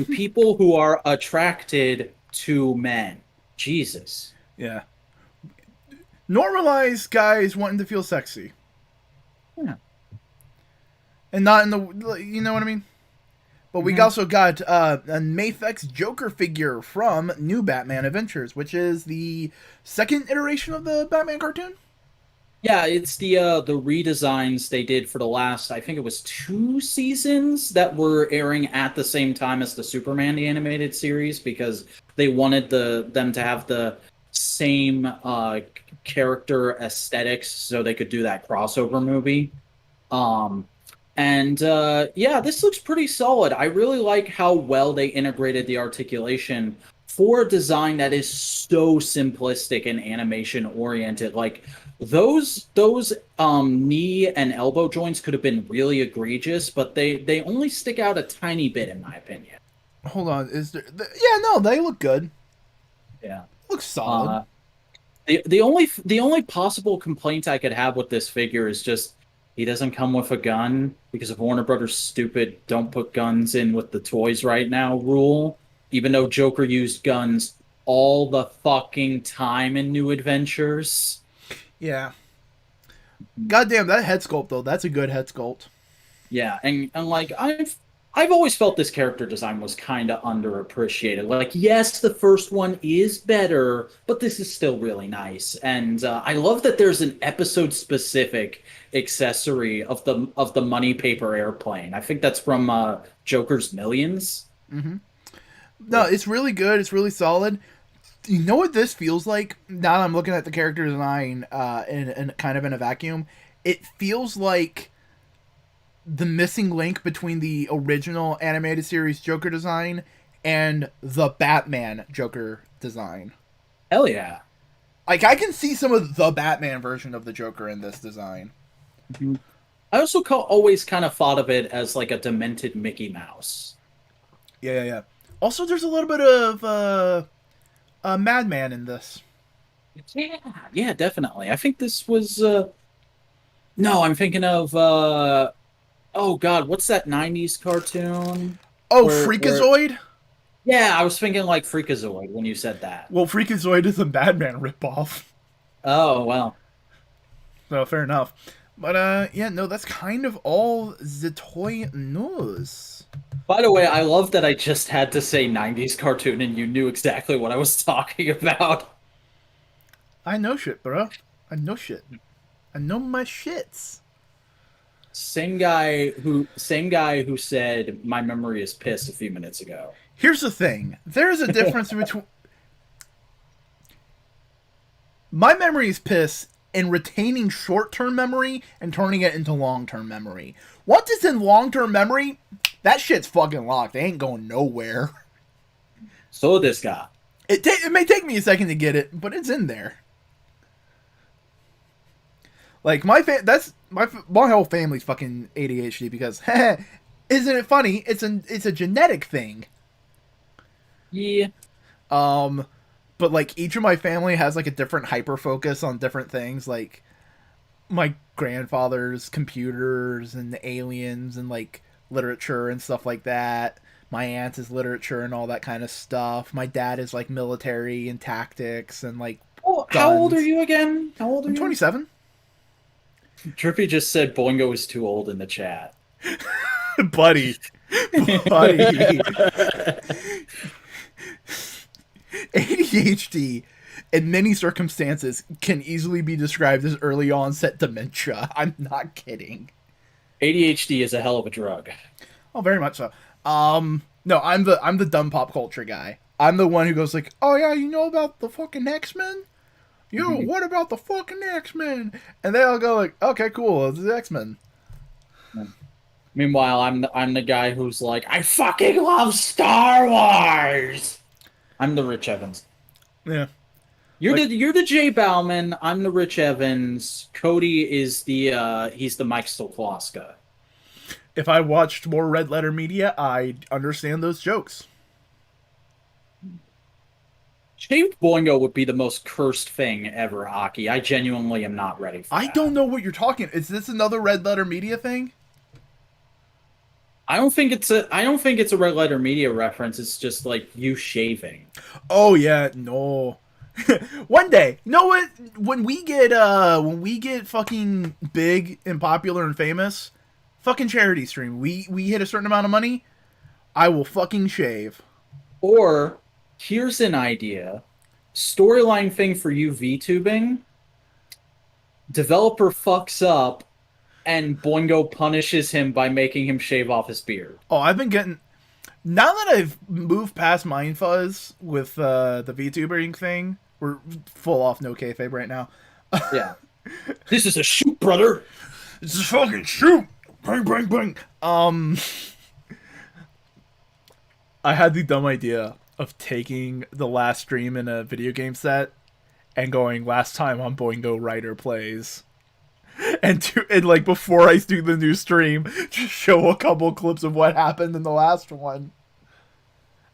people who are attracted to men. Jesus. Yeah. Normalize guys wanting to feel sexy. Yeah. And not in the, you know what I mean? But we also got a Mafex Joker figure from New Batman Adventures, which is the second iteration of the Batman cartoon. Yeah, it's the redesigns they did for the last, I think it was 2 seasons that were airing at the same time as the Superman the animated series, because they wanted them to have the same character aesthetics, so they could do that crossover movie. Um, and yeah, this looks pretty solid. I really like how well they integrated the articulation for a design that is so simplistic and animation oriented. Like those knee and elbow joints could have been really egregious, but they only stick out a tiny bit in my opinion. Hold on, is there? Yeah, no, they look good. Yeah. Looks solid. The only possible complaint I could have with this figure is just he doesn't come with a gun because of Warner Brothers' stupid "don't put guns in with the toys right now" rule. Even though Joker used guns all the fucking time in New Adventures. Yeah. Goddamn, that head sculpt though. That's a good head sculpt. Yeah, and like I've always felt this character design was kind of underappreciated. Like, yes, the first one is better, but this is still really nice. And I love that there's an episode specific accessory of the money paper airplane. I think that's from Joker's Millions. Mm-hmm. No, it's really good. It's really solid. You know what this feels like? Now that I'm looking at the character design in kind of in a vacuum, it feels like the missing link between the original animated series Joker design and the Batman Joker design. Hell yeah. Like, I can see some of the Batman version of the Joker in this design. Mm-hmm. I also always kind of thought of it as like a demented Mickey Mouse. Yeah. Also, there's a little bit of Madman in this. Yeah, definitely. I think this was... No, I'm thinking of... Oh god, what's that 90s cartoon? Oh, Freakazoid? Yeah, I was thinking like Freakazoid when you said that. Well, Freakazoid is a Batman ripoff. Oh, well. So, fair enough. But, yeah, no, that's kind of all the toy news. By the way, I love that I just had to say 90s cartoon and you knew exactly what I was talking about. I know shit, bro. I know shit. I know my shits. Same guy who said my memory is pissed a few minutes ago. Here's the thing. There's a difference between my memory is pissed in retaining short-term memory and turning it into long-term memory. Once it's in long-term memory, that shit's fucking locked. It ain't going nowhere. So this guy. It may take me a second to get it, but it's in there. Like, my whole family's fucking ADHD because, isn't it funny? It's a genetic thing. Yeah. But, like, each of my family has, like, a different hyper-focus on different things. Like, my grandfather's computers and the aliens and, like, literature and stuff like that. My aunt is literature and all that kind of stuff. My dad is, like, military and tactics and, like, Oh, how old are you again? How old are you? I'm 27. Trippy just said Boingo is too old in the chat. Buddy. ADHD, in many circumstances, can easily be described as early onset dementia. I'm not kidding. ADHD is a hell of a drug. Oh, very much so. No, I'm the dumb pop culture guy. I'm the one who goes like, oh yeah, you know about the fucking X-Men? Yo, what about the fucking X-Men? And they all go like, okay, cool, it's the X-Men. Meanwhile, I'm the guy who's like, I fucking love Star Wars. I'm the Rich Evans. Yeah. You're the Jay Bauman. I'm the Rich Evans. Cody is he's the Mike Stokloska. If I watched more Red Letter Media, I'd understand those jokes. Shaved Boingo would be the most cursed thing ever, Aki. I genuinely am not ready for that. I don't know what you're talking. Is this another Red Letter Media thing? I don't think it's a Red Letter Media reference. It's just like you shaving. Oh yeah, no. One day, you know what? When we get fucking big and popular and famous, fucking charity stream. We hit a certain amount of money, I will fucking shave. Or here's an idea. Storyline thing for you VTubing. Developer fucks up and Boingo punishes him by making him shave off his beard. Oh, I've been getting... Now that I've moved past Mind Fuzz with the VTubering thing, We're full off no kayfabe right now. Yeah. This is a shoot, brother. This is fucking shoot. Bang, bang, bang. I had the dumb idea of taking the last stream in a video game set and going last time on Boingo Writer Plays. And like before I do the new stream, just show a couple clips of what happened in the last one.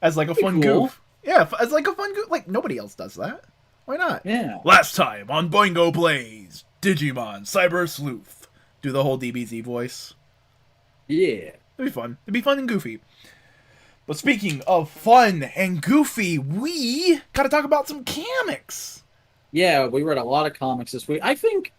As like a fun goof. Yeah, as like a fun goof. Like, nobody else does that. Why not? Yeah. Last time on Boingo Plays, Digimon, Cyber Sleuth. Do the whole DBZ voice. Yeah. It'd be fun. It'd be fun and goofy. But speaking of fun and goofy, we gotta talk about some comics. Yeah, we read a lot of comics this week. I think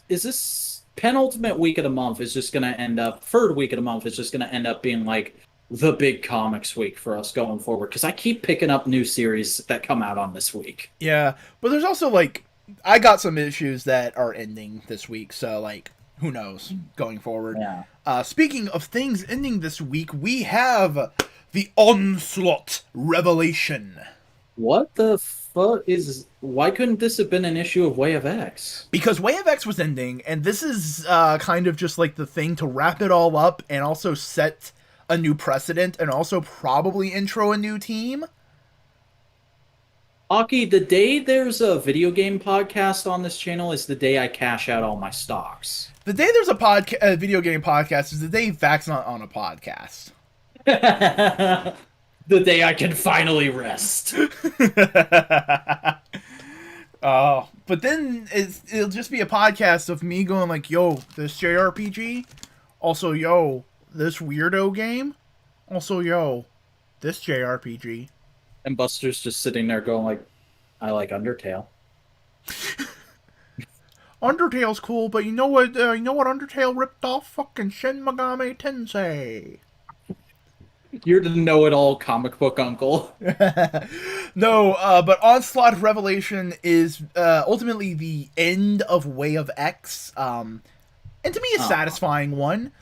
this penultimate week of the month is just gonna end up, third week of the month is just gonna end up being like the big comics week for us going forward, because I keep picking up new series that come out on this week. Yeah, but there's also like, I got some issues that are ending this week, so like, who knows going forward. Yeah. Speaking of things ending this week, we have the Onslaught Revelation. What the fuck is... Why couldn't this have been an issue of Way of X? Because Way of X was ending, and this is kind of just like the thing to wrap it all up and also set a new precedent and also probably intro a new team. Aki, the day there's a video game podcast on this channel is the day I cash out all my stocks. The day there's a video game podcast is the day Vac's not on a podcast. The day I can finally rest. But then it'll just be a podcast of me going like, yo, this JRPG. Also, yo, this weirdo game. Also, yo, this JRPG. And Buster's just sitting there going like, I like Undertale. Undertale's cool, but you know what Undertale ripped off? Fucking Shin Megami Tensei. You're the know-it-all comic book uncle. No, but Onslaught Revelation is ultimately the end of Way of X, and to me a satisfying one.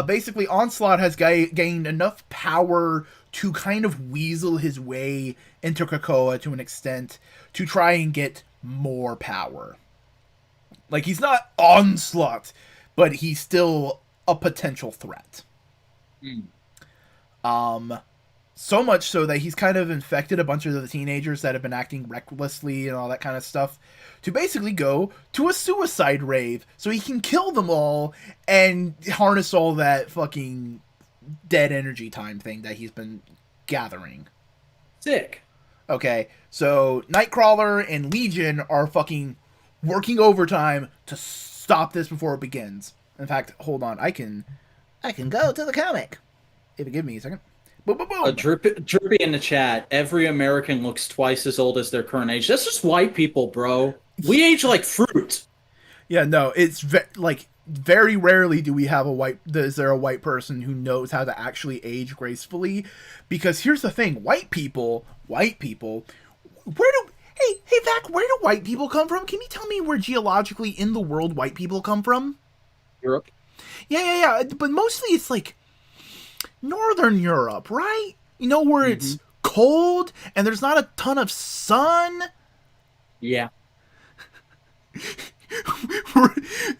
Basically, Onslaught has gained enough power to kind of weasel his way into Krakoa to an extent to try and get more power. Like, he's not Onslaught, but he's still a potential threat. So much so that he's kind of infected a bunch of the teenagers that have been acting recklessly and all that kind of stuff to basically go to a suicide rave so he can kill them all and harness all that fucking dead energy time thing that he's been gathering. Sick. Okay, so Nightcrawler and Legion are fucking working overtime to stop this before it begins. In fact, hold on, I can go to the comic. If you give me a second. Boom, boom, boom. Drippy in the chat. Every American looks twice as old as their current age. That's just white people, bro. We age like fruit. Yeah, no, it's very rarely do we have is there a white person who knows how to actually age gracefully? Because here's the thing, white people, hey Vac, where do white people come from? Can you tell me where geologically in the world white people come from? Europe. Yeah, but mostly it's like Northern Europe, right? You know, where it's cold and there's not a ton of sun. Yeah.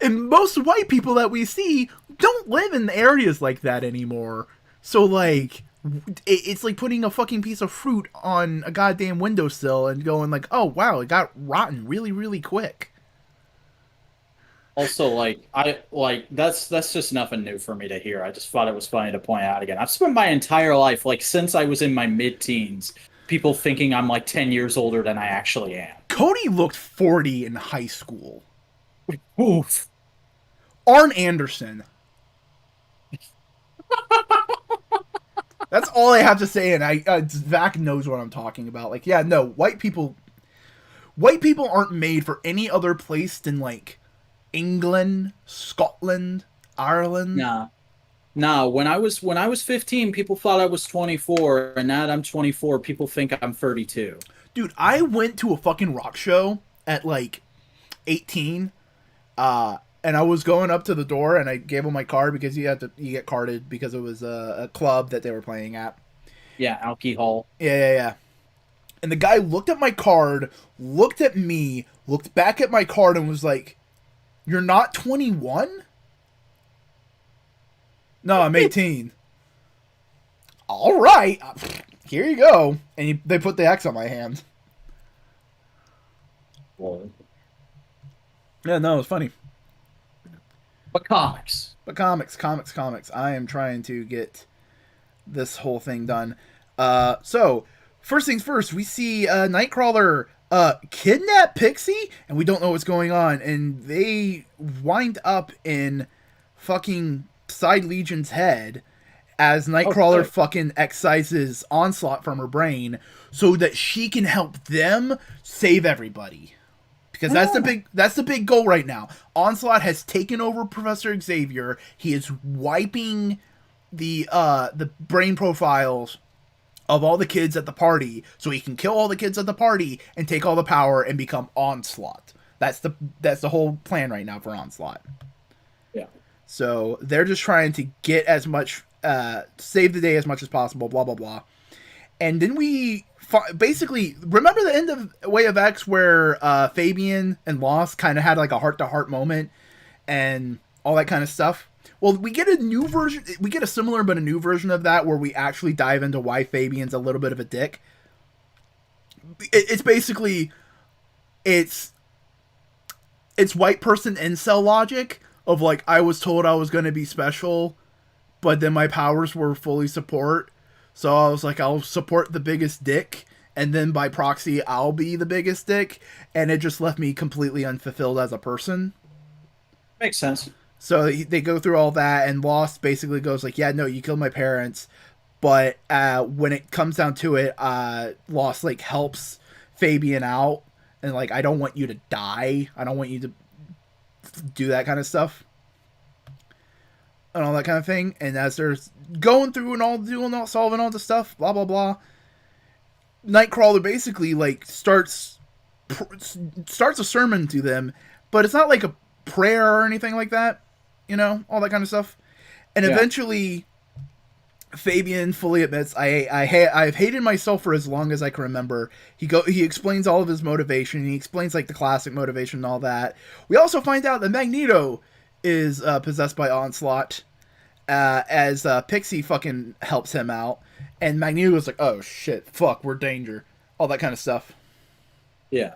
And most white people that we see don't live in areas like that anymore. So, like, it's like putting a fucking piece of fruit on a goddamn windowsill and going like, oh, wow, it got rotten really, really quick. Also, that's just nothing new for me to hear. I just thought it was funny to point out again. I've spent my entire life, like, since I was in my mid-teens, people thinking I'm, like, 10 years older than I actually am. Cody looked 40 in high school. Oof. Arn Anderson. That's all I have to say, and Vac knows what I'm talking about. Like, yeah, no, white people aren't made for any other place than, like, England, Scotland, Ireland. Nah. When I was 15, people thought I was 24, and now that I'm 24, people think I'm 32. Dude, I went to a fucking rock show at like 18, and I was going up to the door, and I gave him my card because you get carded because it was a club that they were playing at. Yeah, alcohol. Yeah. And the guy looked at my card, looked at me, looked back at my card, and was like, "You're not 21?" "No, I'm 18." "All right, here you go." And they put the X on my hand. Well, Yeah, no, it was funny. but comics. But comics. I am trying to get this whole thing done. So, first things first, we see Nightcrawler kidnap Pixie, and we don't know what's going on. And they wind up in fucking Side Legion's head as Nightcrawler fucking excises Onslaught from her brain so that she can help them save everybody. Because that's the big goal right now. Onslaught has taken over Professor Xavier. He is wiping the brain profiles of all the kids at the party so he can kill all the kids at the party and take all the power and become Onslaught. That's the whole plan right now for Onslaught. Yeah. So they're just trying to get as much save the day as much as possible, blah blah blah. And then we basically remember the end of Way of X where Fabian and Lost kind of had like a heart-to-heart moment and all that kind of stuff. Well, we get a new version. We get a similar but a new version of that where we actually dive into why Fabian's a little bit of a dick. It's basically it's white person incel logic of like, I was told I was going to be special, but then my powers were fully support. So I was like, I'll support the biggest dick, and then by proxy, I'll be the biggest dick. And it just left me completely unfulfilled as a person. Makes sense. So they go through all that, and Lost basically goes like, yeah, no, you killed my parents. But when it comes down to it, Lost like helps Fabian out. And like, I don't want you to die. I don't want you to do that kind of stuff. And all that kind of thing. And as they're going through and all doing all solving all the stuff, blah blah blah, Nightcrawler basically like starts a sermon to them, but it's not like a prayer or anything like that, you know, all that kind of stuff. And eventually Fabian fully admits, I've hated myself for as long as I can remember. He explains all of his motivation. He explains like the classic motivation and all that. We also find out that Magneto is possessed by Onslaught, as Pixie fucking helps him out, and Magneto is like, oh shit, fuck, we're danger, all that kind of stuff. Yeah.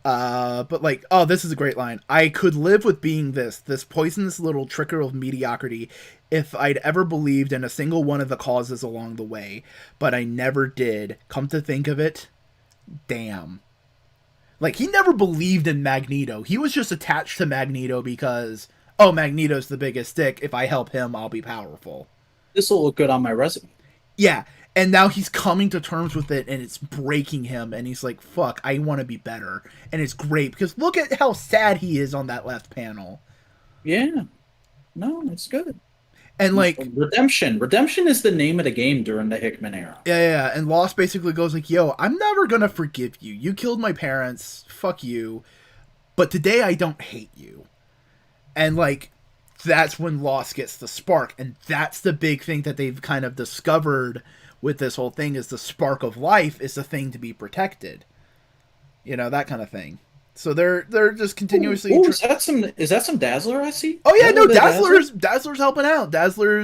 But like, oh, this is a great line. I could live with being this poisonous little trickle of mediocrity if I'd ever believed in a single one of the causes along the way, but I never did. Come to think of it, damn. Like, he never believed in Magneto. He was just attached to Magneto because, oh, Magneto's the biggest dick. If I help him, I'll be powerful. This will look good on my resume. Yeah, and now he's coming to terms with it, and it's breaking him, and he's like, fuck, I want to be better. And it's great, because look at how sad he is on that left panel. Yeah. No, it's good. And like, Redemption is the name of the game during the Hickman era. Yeah, and Lost basically goes like, yo, I'm never gonna forgive you. You killed my parents, fuck you. But today I don't hate you. And like, that's when Lost gets the spark, and that's the big thing that they've kind of discovered with this whole thing, is the spark of life is the thing to be protected. You know, that kind of thing. So they're just continuously. Ooh, is that some Dazzler I see? Oh yeah, no, Dazzler's helping out. Dazzler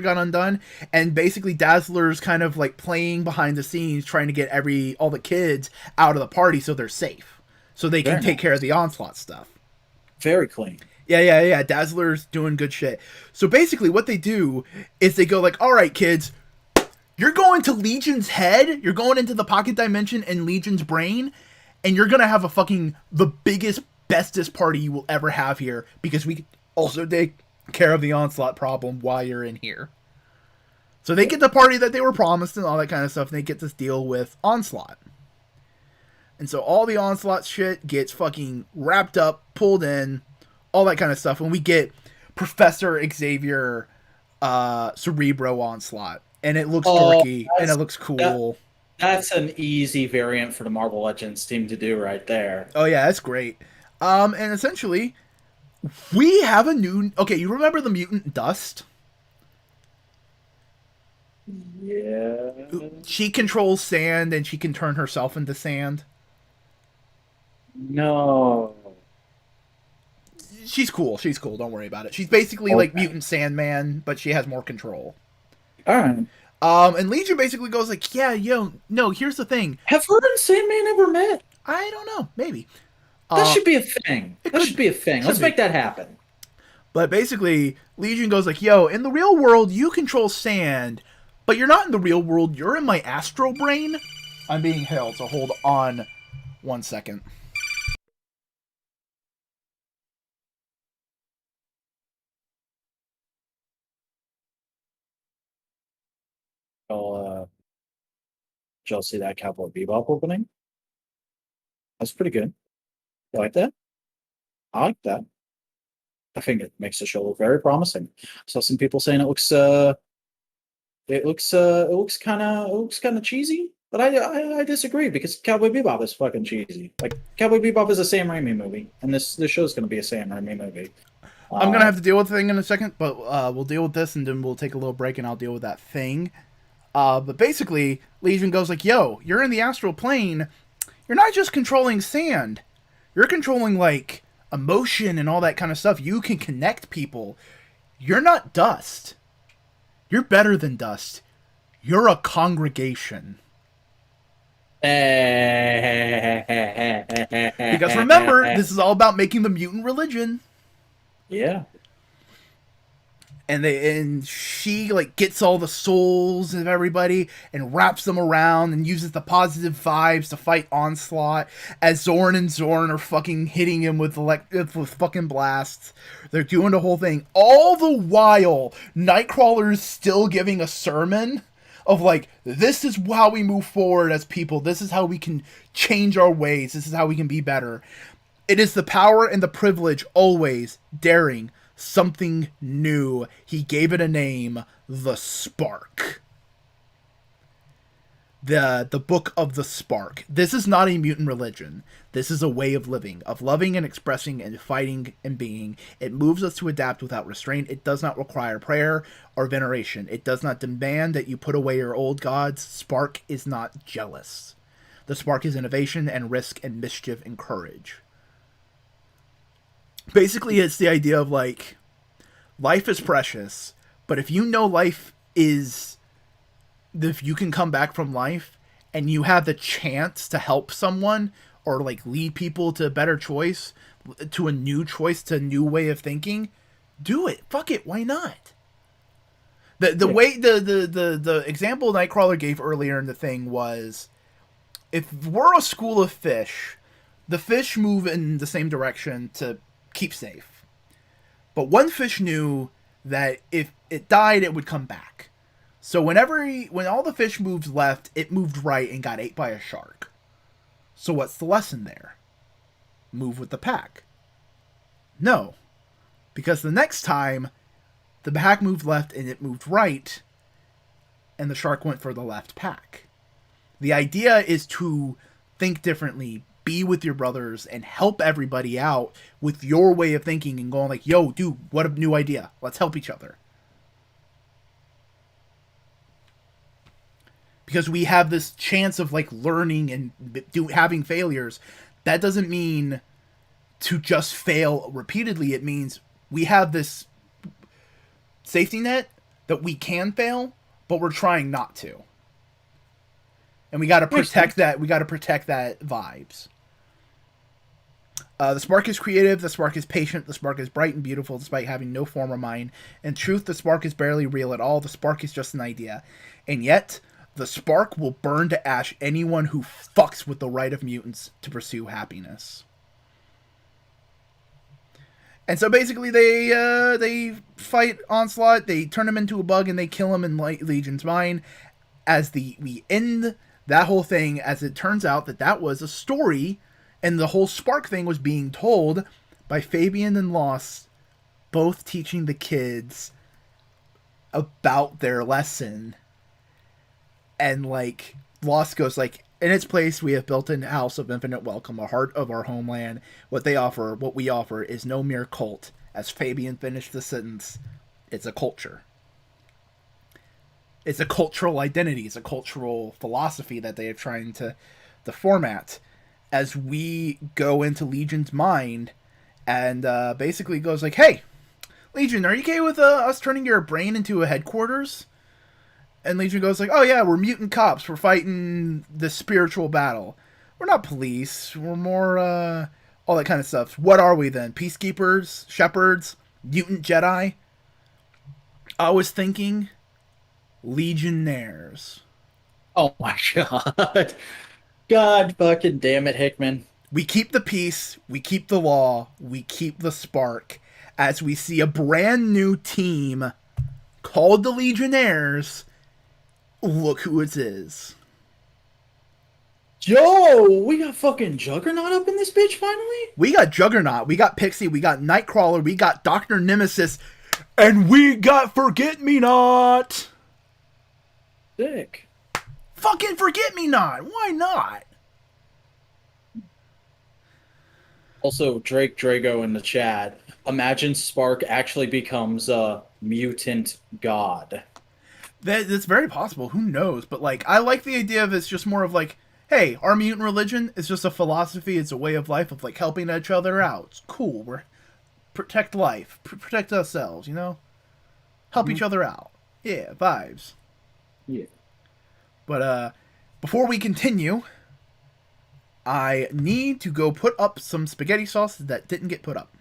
got undone, and basically Dazzler's kind of like playing behind the scenes, trying to get all the kids out of the party so they're safe, so they can take care of the Onslaught stuff. Very clean. Yeah. Dazzler's doing good shit. So basically, what they do is they go like, "All right, kids, you're going to Legion's head. You're going into the pocket dimension and Legion's brain." And you're going to have the biggest, bestest party you will ever have here, because we also take care of the Onslaught problem while you're in here. So they get the party that they were promised and all that kind of stuff, and they get to deal with Onslaught. And so all the Onslaught shit gets fucking wrapped up, pulled in, all that kind of stuff. And we get Professor Xavier Cerebro Onslaught. And it looks dorky, and it looks cool. That's an easy variant for the Marvel Legends team to do right there. Oh yeah, that's great. And essentially, we have a new... Okay, you remember the mutant Dust? Yeah. She controls sand and she can turn herself into sand. No. She's cool. She's cool. Don't worry about it. She's basically like Okay. Mutant Sandman, but she has more control. All right. And Legion basically goes like, yeah, yo, no, here's the thing. Have her and Sandman ever met? I don't know. Maybe. That should be a thing. It That could should be a thing. Let's be. make that happen. But basically, Legion goes like, yo, in the real world, you control sand, but you're not in the real world. You're in my astral brain. I'm being held, so hold on 1 second. Oh, did y'all see that Cowboy Bebop opening? That's pretty good. You like that? I like that. I think it makes the show look very promising. Saw some people saying it looks kind of cheesy, but I disagree because Cowboy Bebop is fucking cheesy. Like Cowboy Bebop is a Sam Raimi movie, and this show's gonna be a Sam Raimi movie. I'm gonna have to deal with the thing in a second, but we'll deal with this and then we'll take a little break and I'll deal with that thing. But basically, Legion goes like, yo, you're in the astral plane. You're not just controlling sand. You're controlling, like, emotion and all that kind of stuff. You can connect people. You're not dust. You're better than dust. You're a congregation. Because remember, this is all about making the mutant religion. Yeah. And she like gets all the souls of everybody and wraps them around and uses the positive vibes to fight Onslaught as Zorn and Zorn are fucking hitting him with fucking blasts. They're doing the whole thing. All the while, Nightcrawler's still giving a sermon of like, this is how we move forward as people. This is how we can change our ways. This is how we can be better. It is the power and the privilege always daring something new. He gave it a name, the Spark. The Book of the Spark. This is not a mutant religion. This is a way of living, of loving and expressing and fighting and being. It moves us to adapt without restraint. It does not require prayer or veneration. It does not demand that you put away your old gods. Spark is not jealous. The Spark is innovation and risk and mischief and courage. Basically, it's the idea of like, life is precious, but if you know life is, if you can come back from life and you have the chance to help someone or like lead people to a better choice, to a new choice, to a new way of thinking, do it. Fuck it. Why not? Way the example Nightcrawler gave earlier in the thing was, if we're a school of fish, the fish move in the same direction to keep safe. But one fish knew that if it died, it would come back. So when all the fish moved left, it moved right and got ate by a shark. So what's the lesson there? Move with the pack. No. Because the next time, the pack moved left and it moved right, and the shark went for the left pack. The idea is to think differently, be with your brothers, and help everybody out with your way of thinking and going like, yo, dude, what a new idea. Let's help each other. Because we have this chance of like learning and having failures. That doesn't mean to just fail repeatedly. It means we have this safety net that we can fail, but we're trying not to. And we got to protect that. We got to protect that vibes. The Spark is creative, the Spark is patient, the Spark is bright and beautiful despite having no form or mind. In truth, the Spark is barely real at all, the Spark is just an idea. And yet, the Spark will burn to ash anyone who fucks with the right of mutants to pursue happiness. And so basically they fight Onslaught, they turn him into a bug, and they kill him in Legion's mind. We end that whole thing, as it turns out that was a story. And the whole Spark thing was being told by Fabian and Lost, both teaching the kids about their lesson. And like, Lost goes like, in its place we have built a house of infinite welcome, a heart of our homeland. What we offer is no mere cult. As Fabian finished the sentence, it's a culture. It's a cultural identity. It's a cultural philosophy that they are trying to format as we go into Legion's mind, and basically goes like, "Hey, Legion, are you okay with us turning your brain into a headquarters?" And Legion goes like, "Oh yeah, we're mutant cops. We're fighting the spiritual battle. We're not police. We're more all that kind of stuff. What are we then? Peacekeepers, shepherds, mutant Jedi?" I was thinking Legionnaires. Oh my god. God fucking damn it, Hickman. We keep the peace, we keep the law, we keep the spark as we see a brand new team called the Legionnaires. Look who it is. Yo, we got fucking Juggernaut up in this bitch finally? We got Juggernaut, we got Pixie, we got Nightcrawler, we got Dr. Nemesis, and we got Forget-Me-Not. Sick. Fucking Forget-Me-Not. Why not? Also, Drake Drago in the chat. Imagine Spark actually becomes a mutant god. That's very possible. Who knows? But like, I like the idea of it's just more of like, hey, our mutant religion is just a philosophy. It's a way of life of like helping each other out. It's cool. We're protect life, protect ourselves. You know, help each other out. Yeah, vibes. Yeah. But before we continue, I need to go put up some spaghetti sauce that didn't get put up.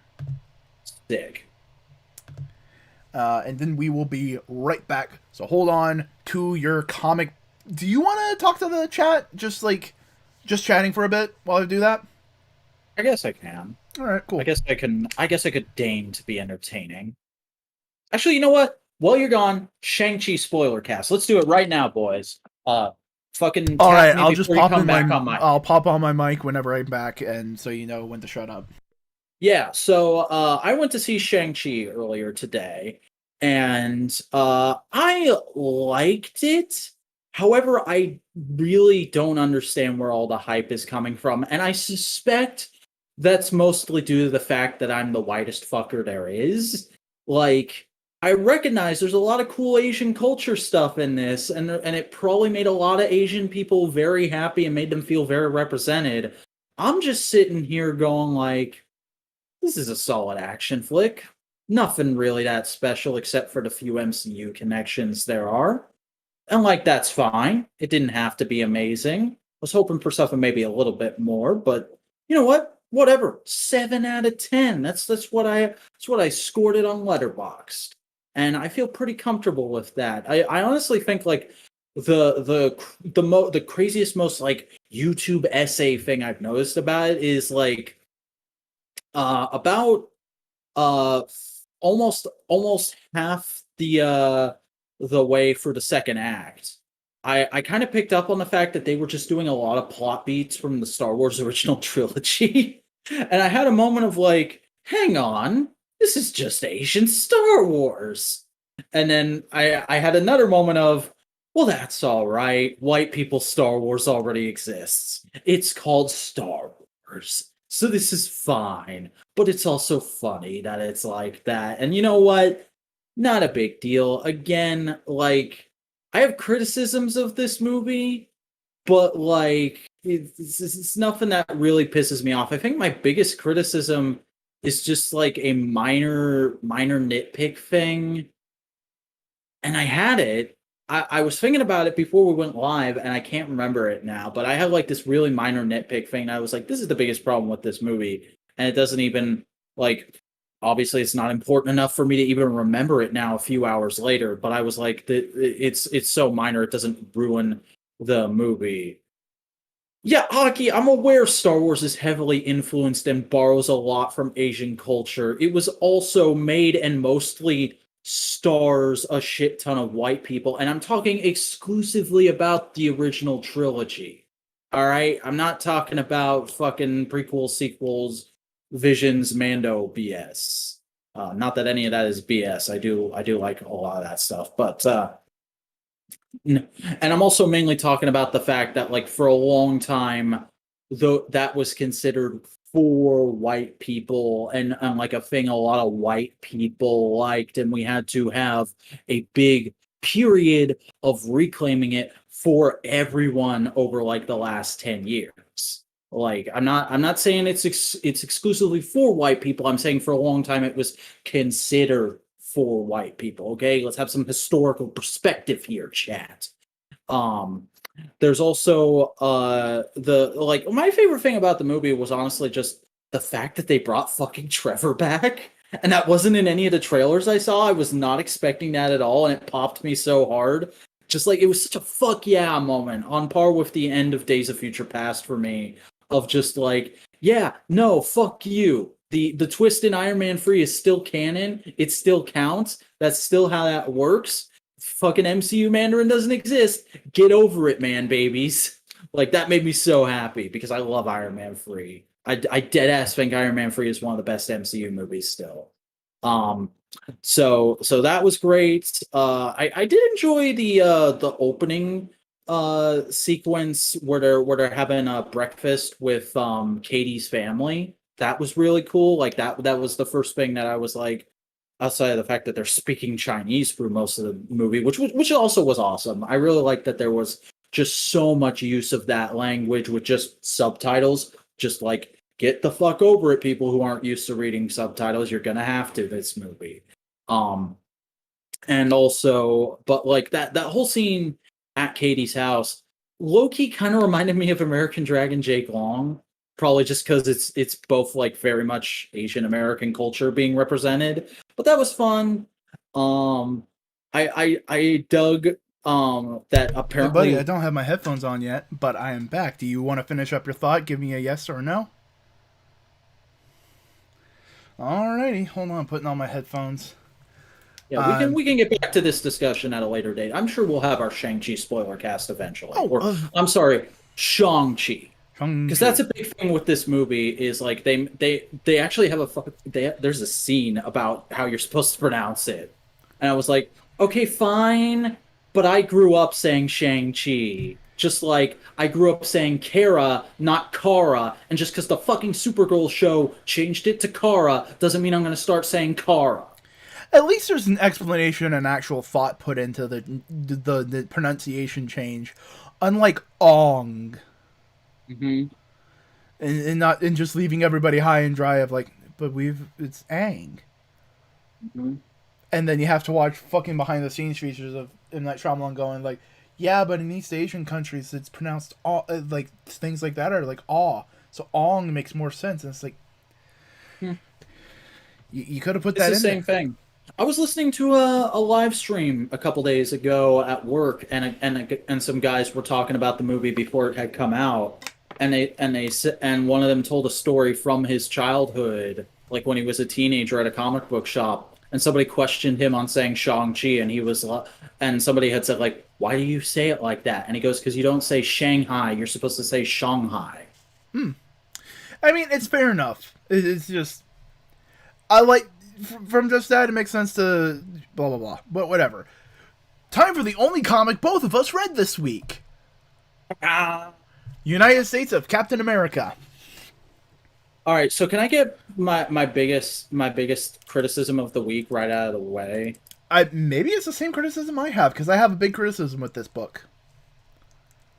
Sick. And then we will be right back. So hold on to your comic. Do you want to talk to the chat? Just chatting for a bit while I do that? I guess I can. All right, cool. I guess I could deign to be entertaining. Actually, you know what? While you're gone, Shang-Chi spoiler cast. Let's do it right now, boys. Fucking. All right, I'll just pop I'll pop on my mic whenever I'm back, and so you know when to shut up. Yeah, so I went to see Shang-Chi earlier today, and I liked it. However, I really don't understand where all the hype is coming from, and I suspect that's mostly due to the fact that I'm the whitest fucker there is. Like, I recognize there's a lot of cool Asian culture stuff in this, and it probably made a lot of Asian people very happy and made them feel very represented. I'm just sitting here going like, this is a solid action flick. Nothing really that special except for the few MCU connections there are. And like, that's fine. It didn't have to be amazing. I was hoping for something maybe a little bit more, but you know what? Whatever. 7 out of 10. That's what I scored it on Letterboxd. And I feel pretty comfortable with that. I honestly think like the craziest, most like YouTube essay thing I've noticed about it is like about almost half the way for the second act. I kind of picked up on the fact that they were just doing a lot of plot beats from the Star Wars original trilogy. And I had a moment of like, hang on, this is just Asian Star Wars. And then I had another moment of, well, that's all right. White people Star Wars already exists. It's called Star Wars. So this is fine, but it's also funny that it's like that. And you know what? Not a big deal. Again, like, I have criticisms of this movie, but like, it's nothing that really pisses me off. I think my biggest criticism is just like a minor nitpick thing. And I had it. I was thinking about it before we went live, and I can't remember it now, but I have like this really minor nitpick thing. And I was like, this is the biggest problem with this movie. And it doesn't even, like, obviously it's not important enough for me to even remember it now a few hours later, but I was like, it's so minor, it doesn't ruin the movie. Yeah, Aki, I'm aware Star Wars is heavily influenced and borrows a lot from Asian culture. It was also made and mostly stars a shit ton of white people, and I'm talking exclusively about the original trilogy. All right, I'm not talking about fucking prequels, sequels, Visions, Mando BS. Not that any of that is BS. I do like a lot of that stuff, but and I'm also mainly talking about the fact that like for a long time, though that was considered for white people and like a thing a lot of white people liked, and we had to have a big period of reclaiming it for everyone over like the last 10 years. Like I'm not saying it's exclusively for white people. I'm saying for a long time it was considered for white people. Okay, let's have some historical perspective here, chat. There's also my favorite thing about the movie was honestly just the fact that they brought fucking Trevor back. And that wasn't in any of the trailers I saw. I was not expecting that at all, and it popped me so hard. Just like, it was such a fuck yeah moment, on par with the end of Days of Future Past for me, of just like, yeah, no, fuck you. The twist in Iron Man 3 is still canon. It still counts. That's still how that works. Fucking MCU Mandarin doesn't exist. Get over it, man, babies. Like, that made me so happy, because I love Iron Man 3. I dead ass think Iron Man 3 is one of the best MCU movies still. So that was great. I did enjoy the opening sequence where they're having a breakfast with Katie's family. That was really cool. Like that was the first thing that I was like, outside of the fact that they're speaking Chinese through most of the movie, which also was awesome. I really liked that there was just so much use of that language with just subtitles. Just like, get the fuck over it, people who aren't used to reading subtitles. You're gonna have to this movie. And also, but like that whole scene at Katie's house, low-key kind of reminded me of American Dragon Jake Long. Probably just because it's both like very much Asian American culture being represented. But that was fun. I dug that apparently. Hey buddy, I don't have my headphones on yet, but I am back. Do you want to finish up your thought? Give me a yes or no. Alrighty, hold on, putting on my headphones. Yeah, we can get back to this discussion at a later date. I'm sure we'll have our Shang-Chi spoiler cast eventually. I'm sorry, Shang-Chi. Because that's a big thing with this movie is like they actually have there's a scene about how you're supposed to pronounce it. And I was like, okay, fine, but I grew up saying Shang-Chi. Just like I grew up saying Kara, not Kara, and just because the fucking Supergirl show changed it to Kara doesn't mean I'm going to start saying Kara. At least there's an explanation and actual thought put into the pronunciation change, unlike Ong. Mm-hmm. And just leaving everybody high and dry of like, but it's Aang. Mm-hmm. And then you have to watch fucking behind the scenes features of M. Night Shyamalan going like, yeah, but in East Asian countries, it's pronounced like things like that are like aw. So Ong makes more sense. And it's like, you could have put that in. It's the same thing. I was listening to a live stream a couple days ago at work, and some guys were talking about the movie before it had come out, and one of them told a story from his childhood, like when he was a teenager at a comic book shop. And somebody questioned him on saying Shang-Chi, and he was, and somebody had said, like, why do you say it like that? And he goes, because you don't say Shanghai, you're supposed to say Shanghai. I mean, it's fair enough. It's just, I like, from just that, it makes sense to blah, blah, blah. But whatever. Time for the only comic both of us read this week. United States of Captain America. All right, so can I get my biggest criticism of the week right out of the way? Maybe it's the same criticism I have, because I have a big criticism with this book.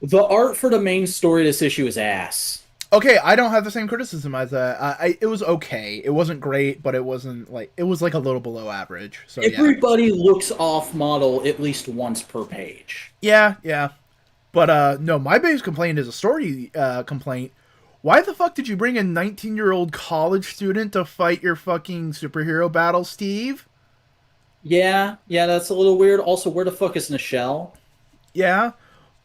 The art for the main story of this issue is ass. Okay, I don't have the same criticism as that. It was okay. It wasn't great, but it wasn't like, it was like a little below average. So everybody looks off model at least once per page. Yeah. But no, my biggest complaint is a story complaint. Why the fuck did you bring a 19-year-old college student to fight your fucking superhero battle, Steve? Yeah, that's a little weird. Also, where the fuck is Nichelle? Yeah.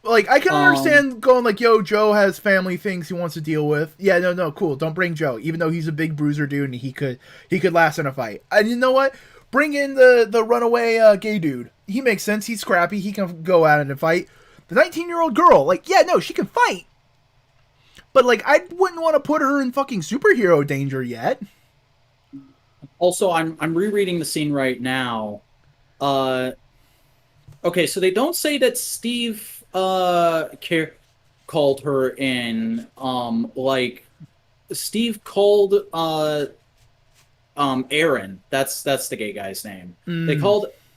Like, I can understand going like, yo, Joe has family things he wants to deal with. Yeah, no, cool. Don't bring Joe, even though he's a big bruiser dude and he could last in a fight. And you know what? Bring in the runaway gay dude. He makes sense. He's scrappy. He can go at it and fight. The 19-year-old girl, like, yeah, no, she can fight. But, like, I wouldn't want to put her in fucking superhero danger yet. Also, I'm rereading the scene right now. Okay, so they don't say that Steve called her in. Like, Steve called Aaron. That's the gay guy's name.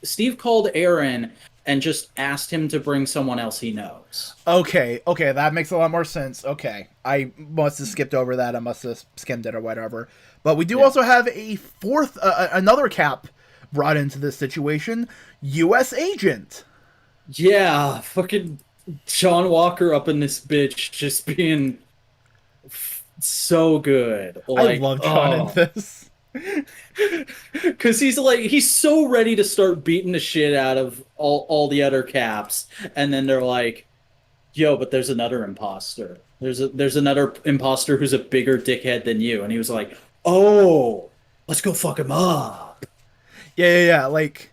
Steve called Aaron, and just asked him to bring someone else he knows. Okay, that makes a lot more sense. Okay, I must have skipped over that. I must have skimmed it or whatever. But we do also have a fourth, another Cap brought into this situation, U.S. Agent. Yeah, fucking John Walker up in this bitch just being so good. Like, I love John in this. Because he's so ready to start beating the shit out of all the other Caps, and then they're like, yo, but there's another imposter. There's another imposter who's a bigger dickhead than you. And he was like, oh, let's go fuck him up. Yeah. Like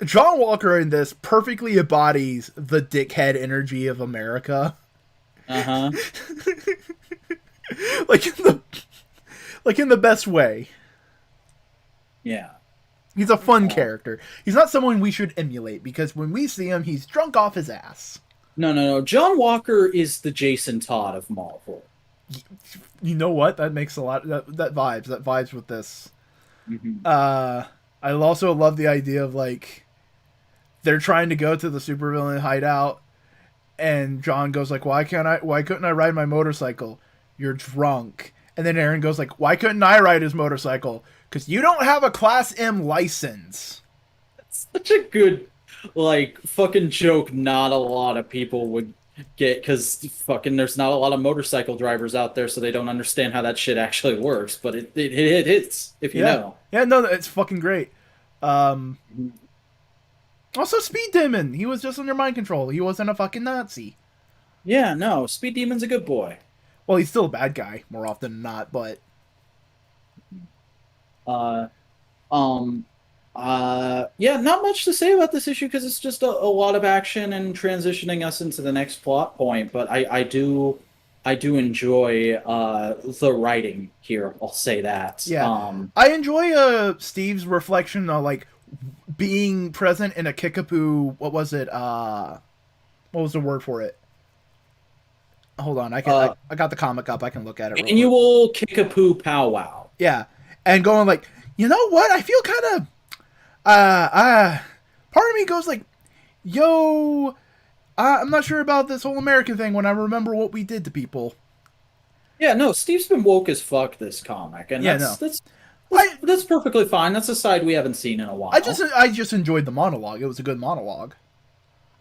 John Walker in this perfectly embodies the dickhead energy of America. Uh-huh. like in the best way. Yeah. He's a fun character. He's not someone we should emulate, because when we see him, he's drunk off his ass. No. John Walker is the Jason Todd of Marvel. You know what? That makes a lot... That vibes with this. Mm-hmm. I also love the idea of, like, they're trying to go to the supervillain hideout, and John goes like, why couldn't I ride my motorcycle? You're drunk. And then Aaron goes like, why couldn't I ride his motorcycle? Because you don't have a Class M license. That's such a good, like, fucking joke not a lot of people would get, because fucking there's not a lot of motorcycle drivers out there, so they don't understand how that shit actually works. But it hits, if you know. Yeah, no, it's fucking great. Also, Speed Demon. He was just under mind control. He wasn't a fucking Nazi. Yeah, no, Speed Demon's a good boy. Well, he's still a bad guy, more often than not, but... Yeah, not much to say about this issue, because it's just a lot of action and transitioning us into the next plot point, but I do enjoy the writing here, I'll say that. Yeah. I enjoy Steve's reflection on, like, being present in a Kickapoo... What was it? What was the word for it? Hold on, I got the comic up. I can look at it. Annual Kickapoo powwow. Yeah, and going like, you know what? I feel kind of, part of me goes like, yo, I'm not sure about this whole American thing when I remember what we did to people. Yeah, no, Steve's been woke as fuck this comic, and that's perfectly fine. That's a side we haven't seen in a while. I just enjoyed the monologue. It was a good monologue.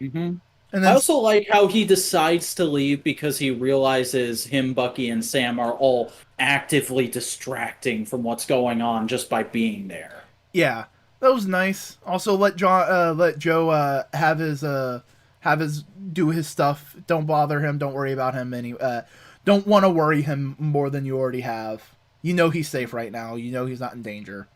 Mm-hmm. And I also like how he decides to leave because he realizes him, Bucky, and Sam are all actively distracting from what's going on just by being there. Yeah, that was nice. Also, let Joe have his do his stuff. Don't bother him. Don't worry about him. Don't want to worry him more than you already have. You know he's safe right now. You know he's not in danger.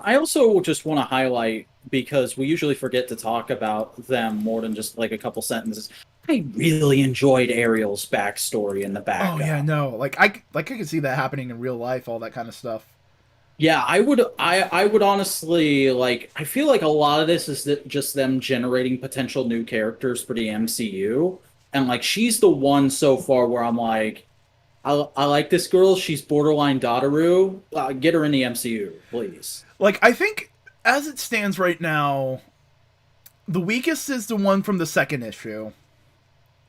I also just want to highlight, because we usually forget to talk about them more than just like a couple sentences. I really enjoyed Ariel's backstory in the back. Oh yeah, no, I could see that happening in real life, all that kind of stuff. Yeah, I would honestly, like, I feel like a lot of this is just them generating potential new characters for the MCU, and like she's the one so far where I'm like, I like this girl. She's borderline Dadaru. Get her in the MCU, please. Like, I think, as it stands right now, the weakest is the one from the second issue.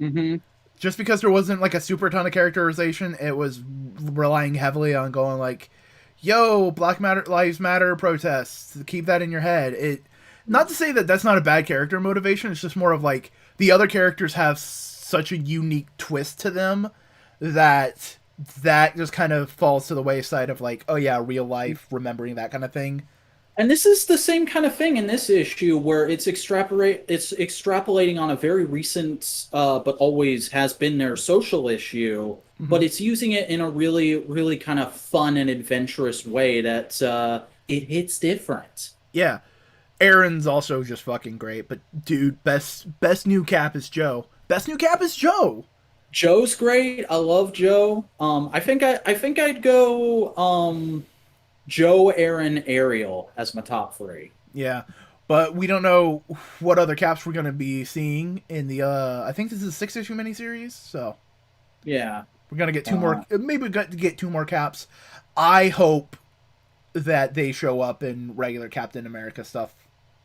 Mm-hmm. Just because there wasn't, like, a super ton of characterization, it was relying heavily on going, like, yo, Black Lives Matter protests, keep that in your head. Not to say that that's not a bad character motivation, it's just more of, like, the other characters have such a unique twist to them that just kind of falls to the wayside of, like, oh yeah, real life, remembering that kind of thing. And this is the same kind of thing in this issue, where it's extrapolating on a very recent, but always has been their social issue, but it's using it in a really, really kind of fun and adventurous way that it hits different. Yeah. Aaron's also just fucking great, but dude, best new Cap is Joe. Best new Cap is Joe. Joe's great. I love Joe. I think I'd go Joe, Aaron, Ariel as my top three. Yeah, but we don't know what other Caps we're gonna be seeing in the. I think this is a 6-issue miniseries, so yeah, we're gonna get two more. Maybe we got to get 2 more Caps. I hope that they show up in regular Captain America stuff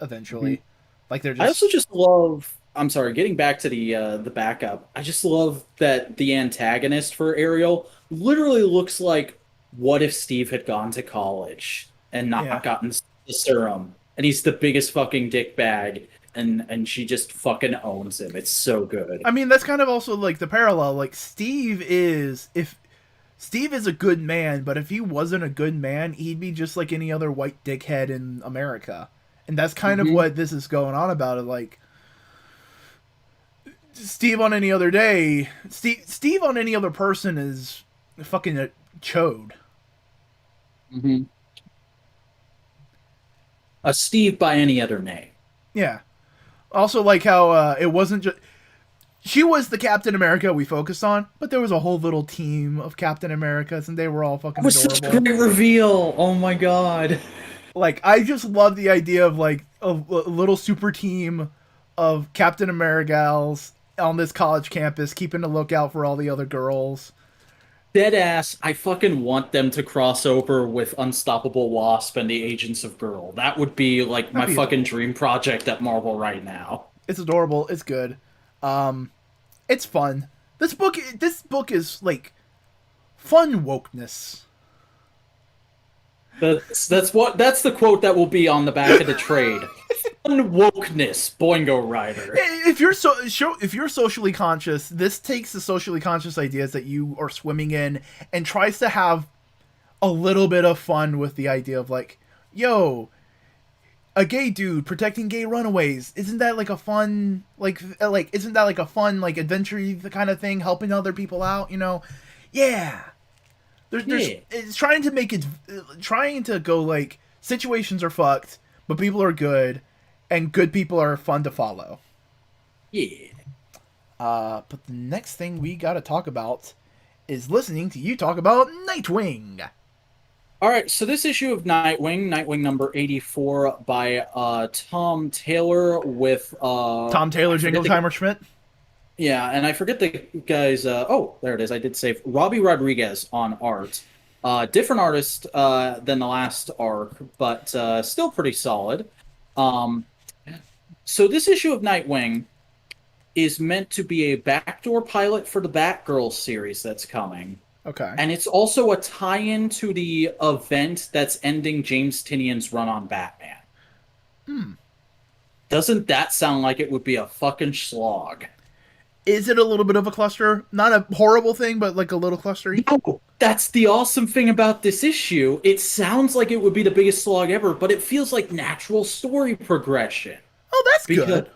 eventually. Like they're just. I also just love. I'm sorry, getting back to the backup. I just love that the antagonist for Ariel literally looks like what if Steve had gone to college and not gotten the serum, and he's the biggest fucking dickbag, and she just fucking owns him. It's so good. I mean, that's kind of also like the parallel. Like Steve is a good man, but if he wasn't a good man, he'd be just like any other white dickhead in America. And that's kind of what this is going on about. It like Steve on any other day, Steve on any other person is fucking a chode. A Steve by any other name. Yeah. Also, like how it wasn't just. She was the Captain America we focused on, but there was a whole little team of Captain Americas, and they were all fucking adorable. It was such a great reveal! Oh my god. Like, I just love the idea of, like, a little super team of Captain Americals on this college campus, keeping a lookout for all the other girls. Deadass, I fucking want them to cross over with Unstoppable Wasp and the Agents of Girl. That would be, like, my fucking dream project at Marvel right now. It's adorable. It's good. It's fun. This book is like fun wokeness. That's the quote that will be on the back of the trade. Fun wokeness, Boingo Rider. If you're socially conscious, this takes the socially conscious ideas that you are swimming in and tries to have a little bit of fun with the idea of like, yo, a gay dude protecting gay runaways. Isn't that like a fun isn't that like a fun like adventure kind of thing, helping other people out, you know? Yeah. There's it's trying to make it trying to go like situations are fucked, but people are good and good people are fun to follow. Yeah. But the next thing we got to talk about is listening to you talk about Nightwing. All right, so this issue of Nightwing number 84 by Tom Taylor with Tom Taylor, Jingleheimer Schmidt. Yeah, and I forget the guy's. Oh, there it is. I did save Robbie Rodriguez on art. Different artist than the last arc, but still pretty solid. So this issue of Nightwing is meant to be a backdoor pilot for the Batgirl series that's coming. Okay. And it's also a tie-in to the event that's ending James Tynion's run on Batman. Doesn't that sound like it would be a fucking slog? Is it a little bit of a cluster? Not a horrible thing, but like a little clustery? No, that's the awesome thing about this issue. It sounds like it would be the biggest slog ever, but it feels like natural story progression. Oh, that's good.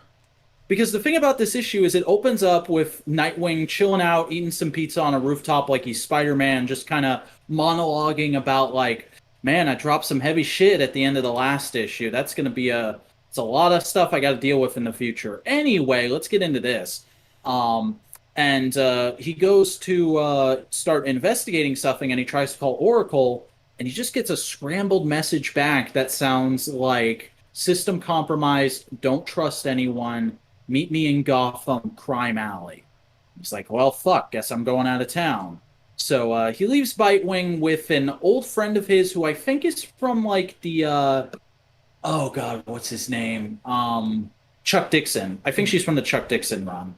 Because the thing about this issue is it opens up with Nightwing chilling out, eating some pizza on a rooftop like he's Spider-Man, just kind of monologuing about like, man, I dropped some heavy shit at the end of the last issue. That's going to be it's a lot of stuff I got to deal with in the future. Anyway, let's get into this. And he goes to start investigating something, and he tries to call Oracle, and he just gets a scrambled message back that sounds like, system compromised, don't trust anyone, meet me in Gotham Crime Alley. He's like, well, fuck, guess I'm going out of town. So he leaves Bitewing with an old friend of his who I think is from like the, oh god, what's his name? Chuck Dixon. I think she's from the Chuck Dixon run.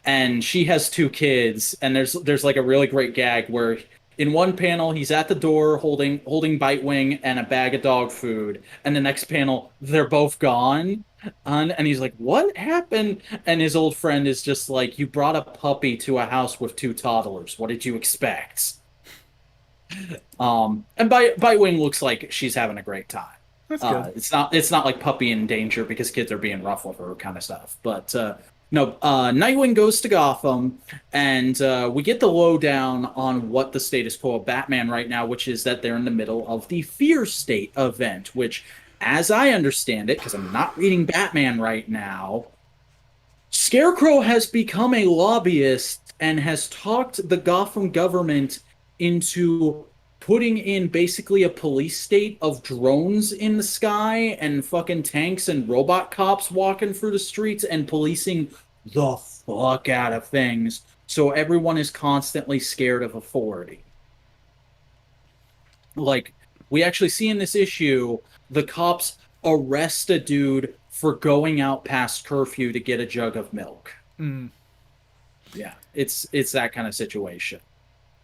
And she has 2 kids, and there's like a really great gag where in one panel he's at the door holding Bitewing and a bag of dog food, and the next panel they're both gone, and he's like, what happened? And his old friend is just like, you brought a puppy to a house with 2 toddlers, what did you expect? And Bitewing looks like she's having a great time. That's good. It's not like puppy in danger because kids are being rough with her kind of stuff, but no, Nightwing goes to Gotham, and we get the lowdown on what the status quo of Batman right now, which is that they're in the middle of the Fear State event, which, as I understand it, because I'm not reading Batman right now, Scarecrow has become a lobbyist and has talked the Gotham government into putting in basically a police state of drones in the sky and fucking tanks and robot cops walking through the streets and policing the fuck out of things, so everyone is constantly scared of authority. Like we actually see in this issue the cops arrest a dude for going out past curfew to get a jug of milk. Mm. Yeah, it's that kind of situation.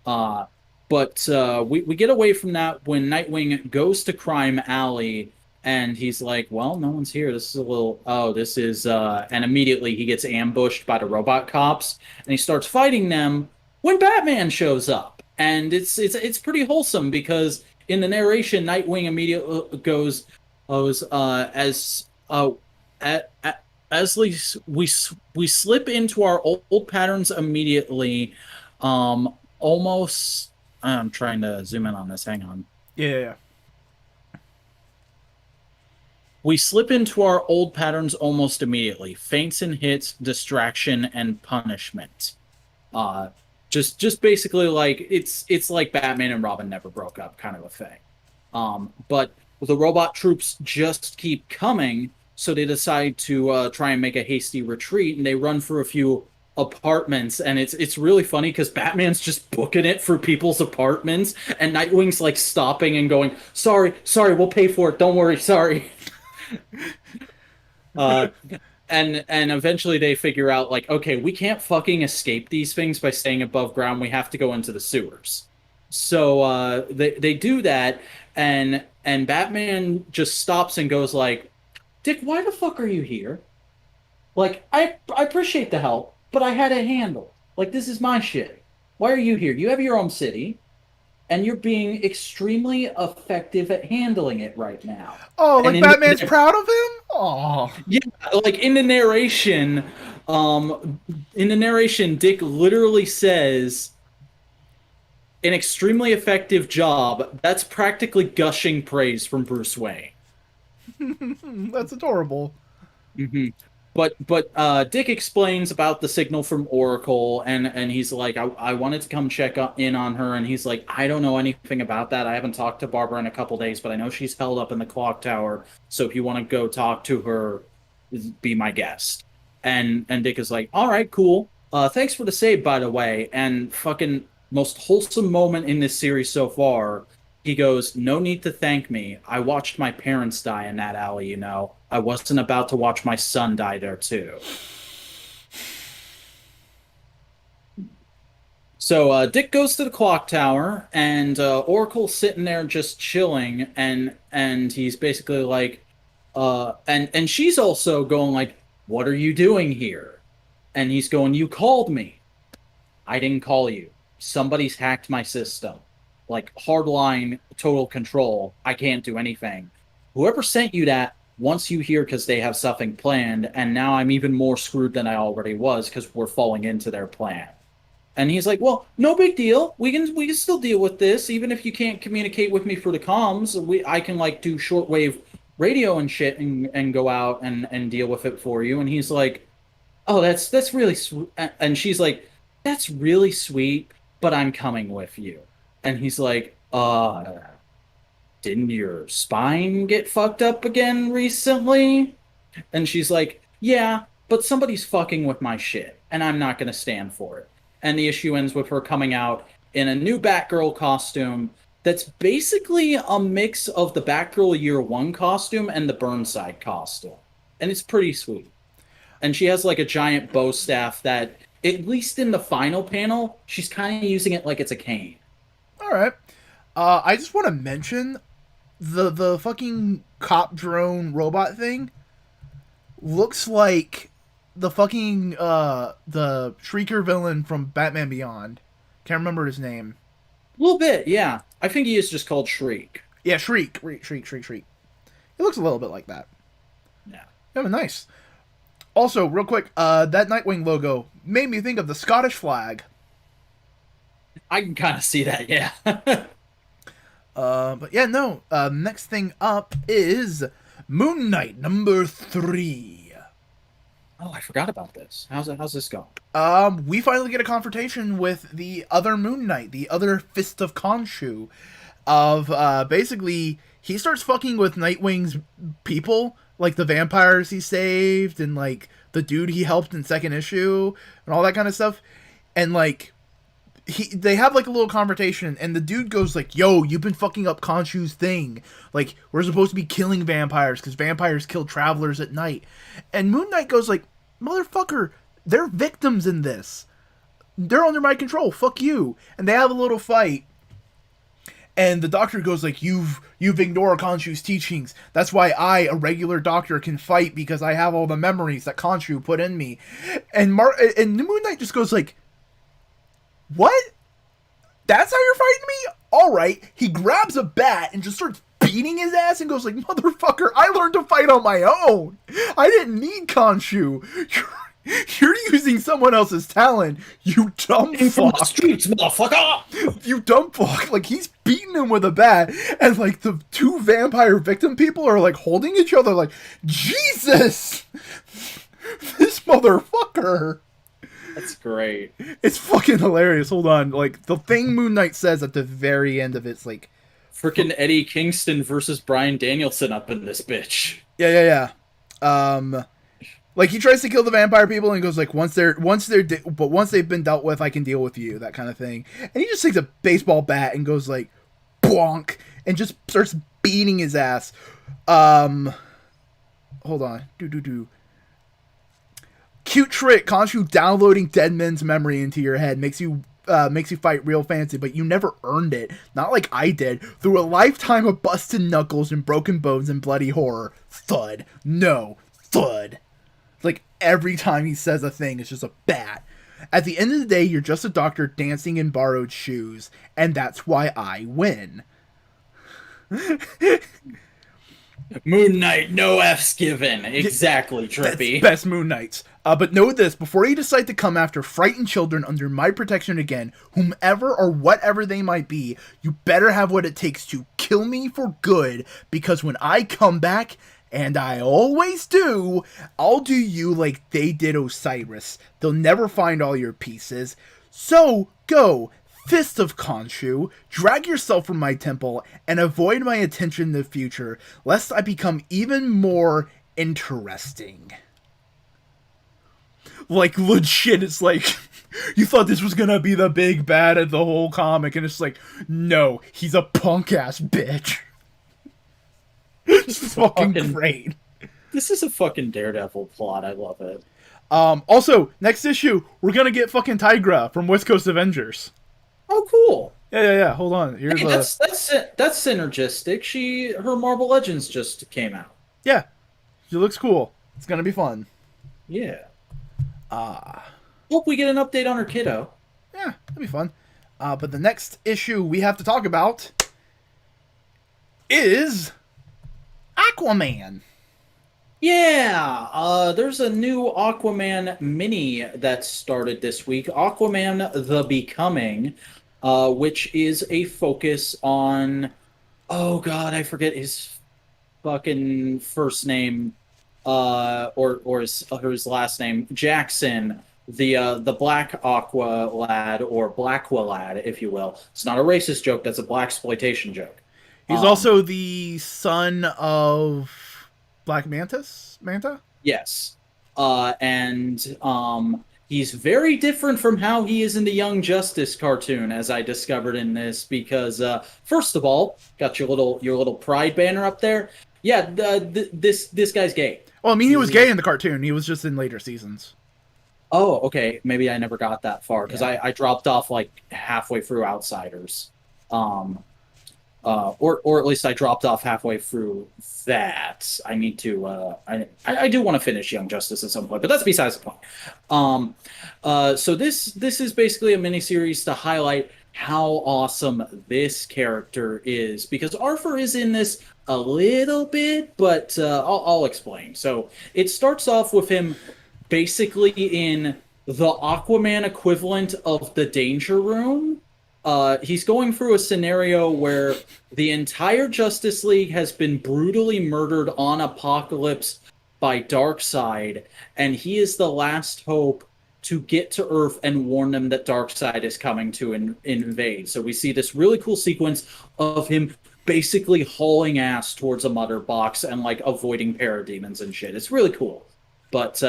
But we get away from that when Nightwing goes to Crime Alley, and he's like, well, no one's here. This is a little... Oh, this is... And immediately he gets ambushed by the robot cops, and he starts fighting them when Batman shows up. And it's pretty wholesome, because in the narration, Nightwing immediately goes as we slip into our old patterns immediately. Almost... I'm trying to zoom in on this. Hang on. Yeah. We slip into our old patterns almost immediately. Feints and hits, distraction, and punishment. Just basically like it's like Batman and Robin never broke up kind of a thing. But the robot troops just keep coming, so they decide to try and make a hasty retreat, and they run for a few apartments, and it's really funny because Batman's just booking it for people's apartments, and Nightwing's like stopping and going, sorry, we'll pay for it, don't worry, sorry. And eventually they figure out, like, okay, we can't fucking escape these things by staying above ground, we have to go into the sewers. So they do that, and Batman just stops and goes like, Dick, why the fuck are you here? Like, I appreciate the help, but I had a handle. Like, this is my shit. Why are you here? You have your own city, and you're being extremely effective at handling it right now. Oh, like Batman's proud of him? Oh. Yeah, like in the narration, Dick literally says, an extremely effective job. That's practically gushing praise from Bruce Wayne. That's adorable. Mm-hmm. But Dick explains about the signal from Oracle, and he's like, I wanted to come check in on her, and he's like, I don't know anything about that. I haven't talked to Barbara in a couple days, but I know she's held up in the clock tower, so if you want to go talk to her, be my guest. And Dick is like, all right, cool. Thanks for the save, by the way. And fucking most wholesome moment in this series so far, he goes, no need to thank me. I watched my parents die in that alley, you know. I wasn't about to watch my son die there, too. So Dick goes to the clock tower, and Oracle's sitting there just chilling, and he's basically like, and she's also going like, what are you doing here? And he's going, you called me. I didn't call you. Somebody's hacked my system. Like, hardline, total control. I can't do anything. Whoever sent you that wants you here because they have something planned, and now I'm even more screwed than I already was because we're falling into their plan. And he's like, well, no big deal. We can still deal with this, even if you can't communicate with me for the comms. I can, like, do shortwave radio and shit and go out and deal with it for you. And he's like, oh, that's really sweet. And she's like, that's really sweet, but I'm coming with you. And he's like, didn't your spine get fucked up again recently? And she's like, yeah, but somebody's fucking with my shit, and I'm not going to stand for it. And the issue ends with her coming out in a new Batgirl costume that's basically a mix of the Batgirl Year One costume and the Burnside costume. And it's pretty sweet. And she has like a giant bow staff that, at least in the final panel, she's kind of using it like it's a cane. All right. I just want to mention the fucking cop drone robot thing looks like the fucking the Shrieker villain from Batman Beyond. Can't remember his name. A little bit, yeah. I think he is just called Shriek. Yeah, Shriek. Shriek. He looks a little bit like that. Yeah. Yeah, nice. Also, real quick, that Nightwing logo made me think of the Scottish flag. I can kind of see that, yeah. But yeah, no. Next thing up is Moon Knight number 3. Oh, I forgot about this. How's this going? We finally get a confrontation with the other Moon Knight, the other Fist of Khonshu. Basically, he starts fucking with Nightwing's people, like the vampires he saved, and like the dude he helped in second issue, and all that kind of stuff. And like, they have like a little conversation, and the dude goes like, "Yo, you've been fucking up Khonshu's thing. Like, we're supposed to be killing vampires because vampires kill travelers at night." And Moon Knight goes like, "Motherfucker, they're victims in this. They're under my control. Fuck you." And they have a little fight. And the doctor goes like, "You've ignored Khonshu's teachings. That's why I, a regular doctor, can fight because I have all the memories that Khonshu put in me." And Moon Knight just goes like, "What? That's how you're fighting me? All right." He grabs a bat and just starts beating his ass and goes like, "Motherfucker, I learned to fight on my own. I didn't need Khonshu. You're using someone else's talent, you dumb fuck." From the streets, motherfucker! You dumb fuck. Like, he's beating him with a bat, and like the two vampire victim people are like holding each other like, Jesus! This motherfucker. That's great. It's fucking hilarious. Hold on. Like, the thing Moon Knight says at the very end of it's like, Frickin' Eddie Kingston versus Bryan Danielson up in this bitch. Yeah. Like, he tries to kill the vampire people and goes like, once they've been dealt with, I can deal with you, that kind of thing. And he just takes a baseball bat and goes like, bonk, and just starts beating his ass. Hold on. Cute trick. Khonshu downloading dead men's memory into your head makes you fight real fancy, but you never earned it. Not like I did. Through a lifetime of busted knuckles and broken bones and bloody horror. Thud. No. Thud. Like, every time he says a thing, it's just a bat. At the end of the day, you're just a doctor dancing in borrowed shoes, and that's why I win. Moon Knight, no F's given. Exactly, Trippy. That's best Moon Knights. But know this, before you decide to come after frightened children under my protection again, whomever or whatever they might be, you better have what it takes to kill me for good, because when I come back, and I always do, I'll do you like they did Osiris. They'll never find all your pieces. So, go, Fist of Khonshu, drag yourself from my temple, and avoid my attention in the future, lest I become even more interesting. Like, legit, it's like, you thought this was gonna be the big bad of the whole comic, and it's like, no, he's a punk-ass bitch. It's fucking great. This is a fucking Daredevil plot. I love it. Also, next issue, we're gonna get fucking Tigra from West Coast Avengers. Oh, cool. Yeah. Hold on. Here's that's synergistic. Her Marvel Legends just came out. Yeah, she looks cool. It's gonna be fun. Yeah. Hope we get an update on her kiddo. Yeah, that'd be fun. But the next issue we have to talk about is Aquaman. Yeah, there's a new Aquaman mini that started this week. Aquaman The Becoming, which is a focus on, oh god, I forget his fucking first name, or his last name, Jackson, the Black Aqua lad, or Blackwa lad, if you will. It's not a racist joke, that's a blaxploitation joke. He's also the son of Black Manta? Yes. And he's very different from how he is in the Young Justice cartoon, as I discovered in this, because first of all, got your little pride banner up there. Yeah, this guy's gay. Well, I mean, he was gay in the cartoon. He was just in later seasons. Oh, okay. Maybe I never got that far, because Yeah. I dropped off like halfway through Outsiders. Or at least I dropped off halfway through that. I need to. I do want to finish Young Justice at some point, but that's besides the point. So this is basically a miniseries to highlight how awesome this character is, because Arthur is in this a little bit, but I'll explain. So it starts off with him basically in the Aquaman equivalent of the Danger Room. He's going through a scenario where the entire Justice League has been brutally murdered on Apocalypse by Darkseid, and he is the last hope to get to Earth and warn them that Darkseid is coming to invade. So we see this really cool sequence of him basically hauling ass towards a mother box and like avoiding parademons and shit. It's really cool. But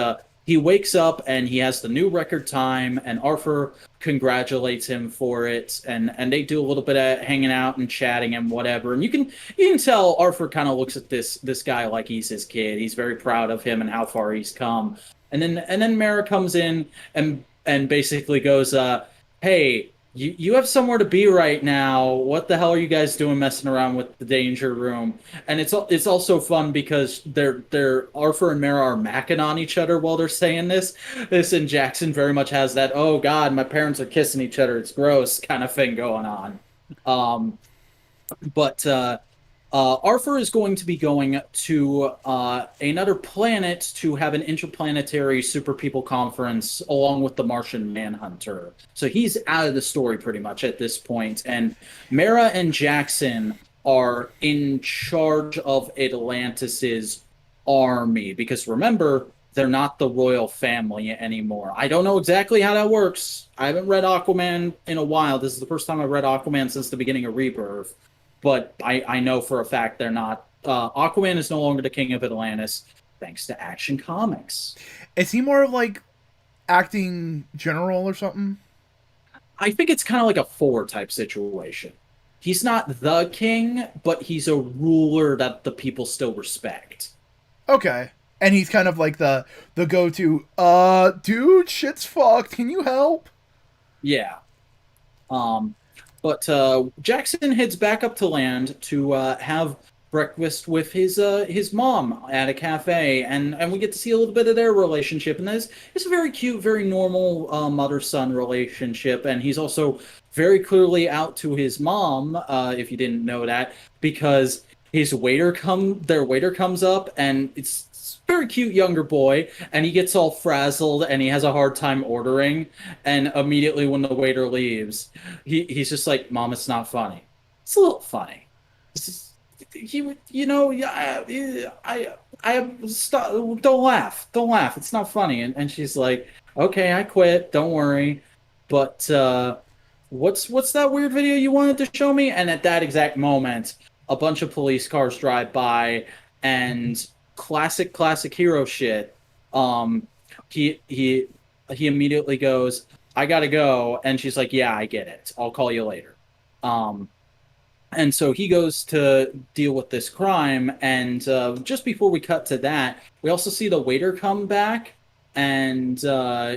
he wakes up and he has the new record time, and Arthur congratulates him for it, and they do a little bit of hanging out and chatting and whatever. And you can tell Arthur kind of looks at this guy like he's his kid. He's very proud of him and how far he's come. And then Mara comes in and basically goes, "Hey, you have somewhere to be right now. What the hell are you guys doing messing around with the danger room?" And it's also fun because they're Arthur and Mara are macking on each other while they're saying this. And Jackson very much has that, "Oh God, my parents are kissing each other. It's gross" kind of thing going on. But Arthur is going to be going to another planet to have an interplanetary super people conference along with the Martian Manhunter. So he's out of the story pretty much at this point. And Mara and Jackson are in charge of Atlantis's army. Because remember, they're not the royal family anymore. I don't know exactly how that works. I haven't read Aquaman in a while. This is the first time I've read Aquaman since the beginning of Rebirth. But I know for a fact they're not. Aquaman is no longer the king of Atlantis, thanks to Action Comics. Is he more of like acting general or something? I think it's kind of like a Thor type situation. He's not the king, but he's a ruler that the people still respect. Okay. And he's kind of like the go-to, dude, shit's fucked. Can you help? Yeah. But Jackson heads back up to land to have breakfast with his mom at a cafe, and we get to see a little bit of their relationship. And it's a very cute, very normal mother-son relationship. And he's also very clearly out to his mom, if you didn't know that, because their waiter comes up, and it's very cute younger boy, and he gets all frazzled and he has a hard time ordering, and immediately when the waiter leaves, he's just like, "Mom, it's not funny." It's a little funny. Don't laugh, it's not funny. And she's like, "Okay, I quit, don't worry." But what's that weird video you wanted to show me? And at that exact moment, a bunch of police cars drive by, and classic hero shit. He immediately goes, "I gotta go," and she's like, "Yeah, I get it. I'll call you later." And so he goes to deal with this crime, and just before we cut to that, we also see the waiter come back, and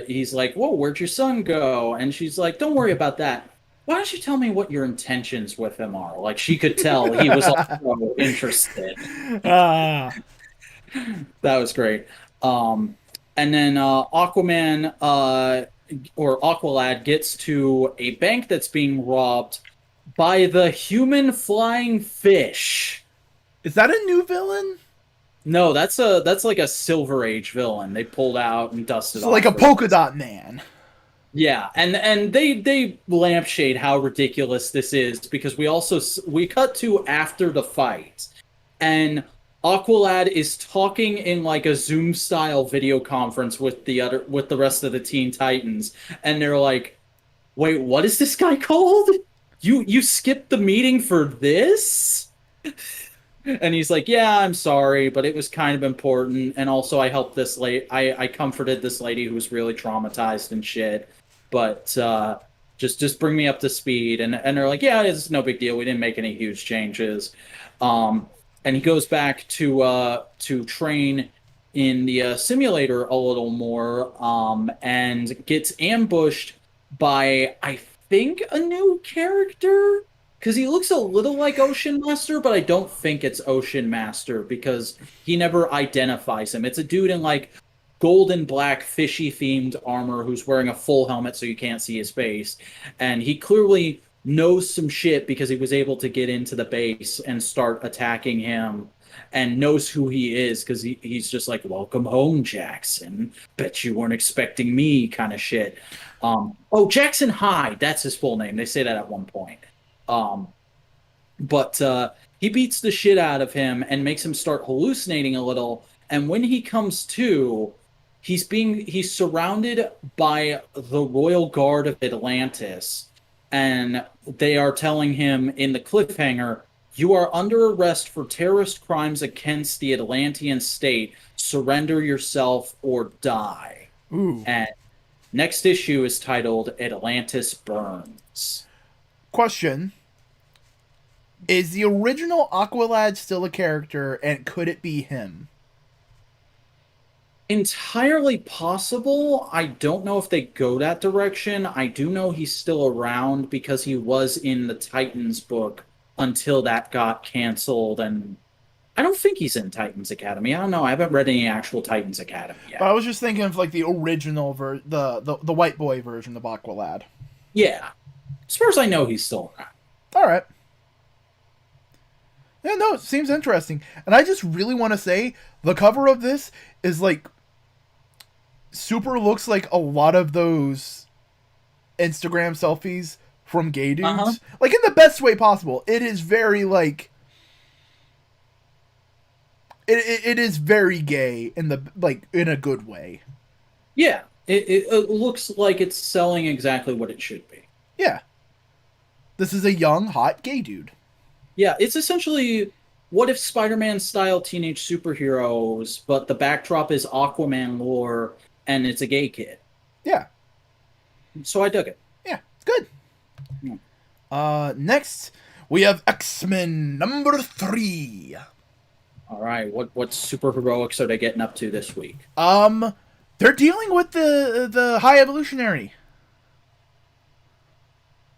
he's like, "Whoa, where'd your son go?" And she's like, "Don't worry about that. Why don't you tell me what your intentions with him are?" Like, she could tell he was also interested. That was great. And then Aquaman or Aqualad gets to a bank that's being robbed by the human flying fish. Is that a new villain? No, that's like a Silver Age villain. They pulled out and dusted off. Like a polka dot man. Yeah, and they lampshade how ridiculous this is, because we cut to after the fight, and Aqualad is talking in like a Zoom style video conference with the rest of the Teen Titans, and they're like, "Wait, what is this guy called? You skipped the meeting for this?" And he's like, "Yeah, I'm sorry, but it was kind of important, and also I helped this lady. I comforted this lady who was really traumatized and shit. But just bring me up to speed." And they're like, "Yeah, it's no big deal. We didn't make any huge changes." And he goes back to train in the simulator a little more, and gets ambushed by, I think, a new character, because he looks a little like Ocean Master, but I don't think it's Ocean Master because he never identifies him. It's a dude in like gold and black fishy themed armor who's wearing a full helmet so you can't see his face, and he clearly knows some shit because he was able to get into the base and start attacking him, and knows who he is because he's just like, "Welcome home, Jackson. Bet you weren't expecting me," kind of shit. Oh, Jackson Hyde, that's his full name. They say that at one point. But he beats the shit out of him and makes him start hallucinating a little, and when he comes to, he's surrounded by the Royal Guard of Atlantis, and they are telling him in the cliffhanger, "You are under arrest for terrorist crimes against the Atlantean state. Surrender yourself or die." Ooh. And next issue is titled Atlantis Burns. Question. Is the original Aqualad still a character, and could it be him? Entirely possible. I don't know if they go that direction. I do know he's still around because he was in the Titans book until that got canceled, and I don't think he's in Titans Academy. I don't know. I haven't read any actual Titans Academy yet. But I was just thinking of like the original the white boy version of Aqualad. Yeah. As far as I know, he's still around. All right. Yeah, no, it seems interesting. And I just really want to say the cover of this is like super looks like a lot of those Instagram selfies from gay dudes. Like in the best way possible. It is very like it is very gay in the like in a good way. Yeah. It looks like it's selling exactly what it should be. Yeah. This is a young, hot gay dude. Yeah, it's essentially what if Spider-Man style teenage superheroes, but the backdrop is Aquaman lore and it's a gay kid. Yeah. So I dug it. Yeah, it's good. Yeah. Next we have X-Men number 3. All right, what super heroics are they getting up to this week? They're dealing with the High Evolutionary.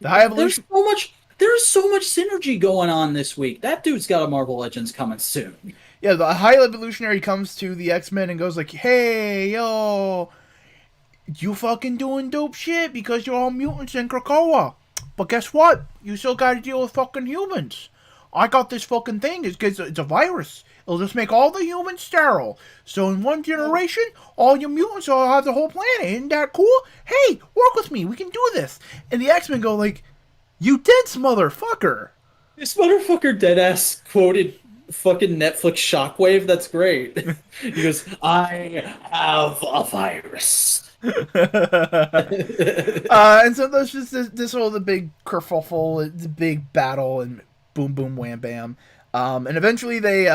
The High Evolution. There's so much synergy going on this week. That dude's got a Marvel Legends coming soon. Yeah, the High Evolutionary comes to the X-Men and goes like, "Hey, yo, you fucking doing dope shit because you're all mutants in Krakoa. But guess what? You still gotta deal with fucking humans. I got this fucking thing. It's a virus. It'll just make all the humans sterile. So in one generation, all your mutants will have the whole planet. Isn't that cool? Hey, work with me. We can do this." And the X-Men go like, "You dense motherfucker." This motherfucker deadass quoted fucking Netflix Shockwave. That's great. He goes, "I have a virus." And so there's just this whole the big kerfuffle, the big battle, and boom, boom, wham, bam. And eventually they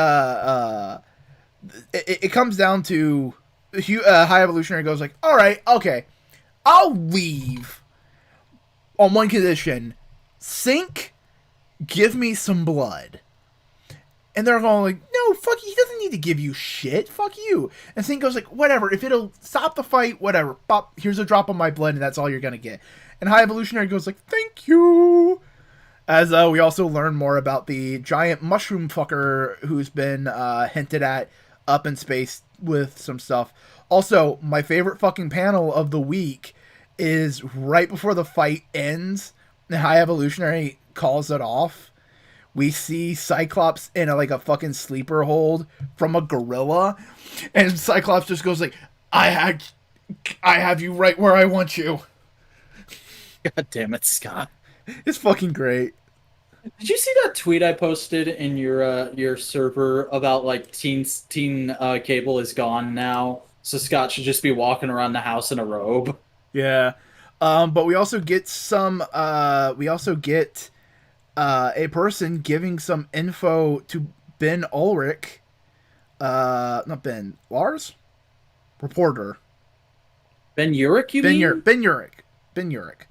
it comes down to High Evolutionary goes like, "All right, okay, I'll leave on one condition: Sync, give me some blood." And they're all like, "No, fuck, he doesn't need to give you shit. Fuck you." And Sync goes like, "Whatever, if it'll stop the fight, whatever. Pop, here's a drop of my blood, and that's all you're gonna get." And High Evolutionary goes like, "Thank you." As we also learn more about the giant mushroom fucker who's been hinted at up in space with some stuff. Also, my favorite fucking panel of the week is right before the fight ends, and High Evolutionary calls it off. We see Cyclops in a fucking sleeper hold from a gorilla, and Cyclops just goes like, I have you right where I want you." God damn it, Scott. It's fucking great. Did you see that tweet I posted in your server about like Teen Cable is gone now, so Scott should just be walking around the house in a robe? Yeah. But we also get some a person giving some info to Ben Ulrich. Not Ben. Lars? Reporter. Ben Urich, you mean? Ben Urich.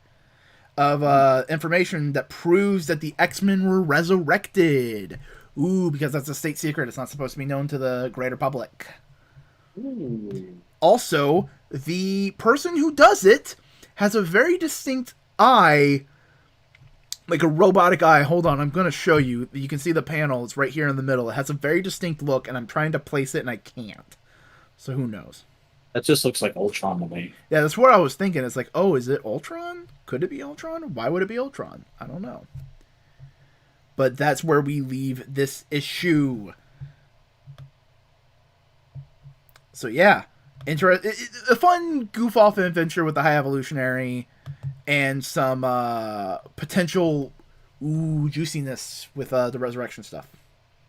Of information that proves that the X-Men were resurrected. Ooh, because that's a state secret. It's not supposed to be known to the greater public. Ooh. Also, the person who does it has a very distinct eye, like a robotic eye. Hold on, I'm going to show you. You can see the panel. It's right here in the middle. It has a very distinct look, and I'm trying to place it, and I can't. So who knows? That just looks like Ultron to me. Yeah, that's what I was thinking. It's like, oh, is it Ultron? Could it be Ultron? Why would it be Ultron? I don't know. But that's where we leave this issue. So yeah, a fun goof-off adventure with the High Evolutionary and some potential juiciness with the resurrection stuff.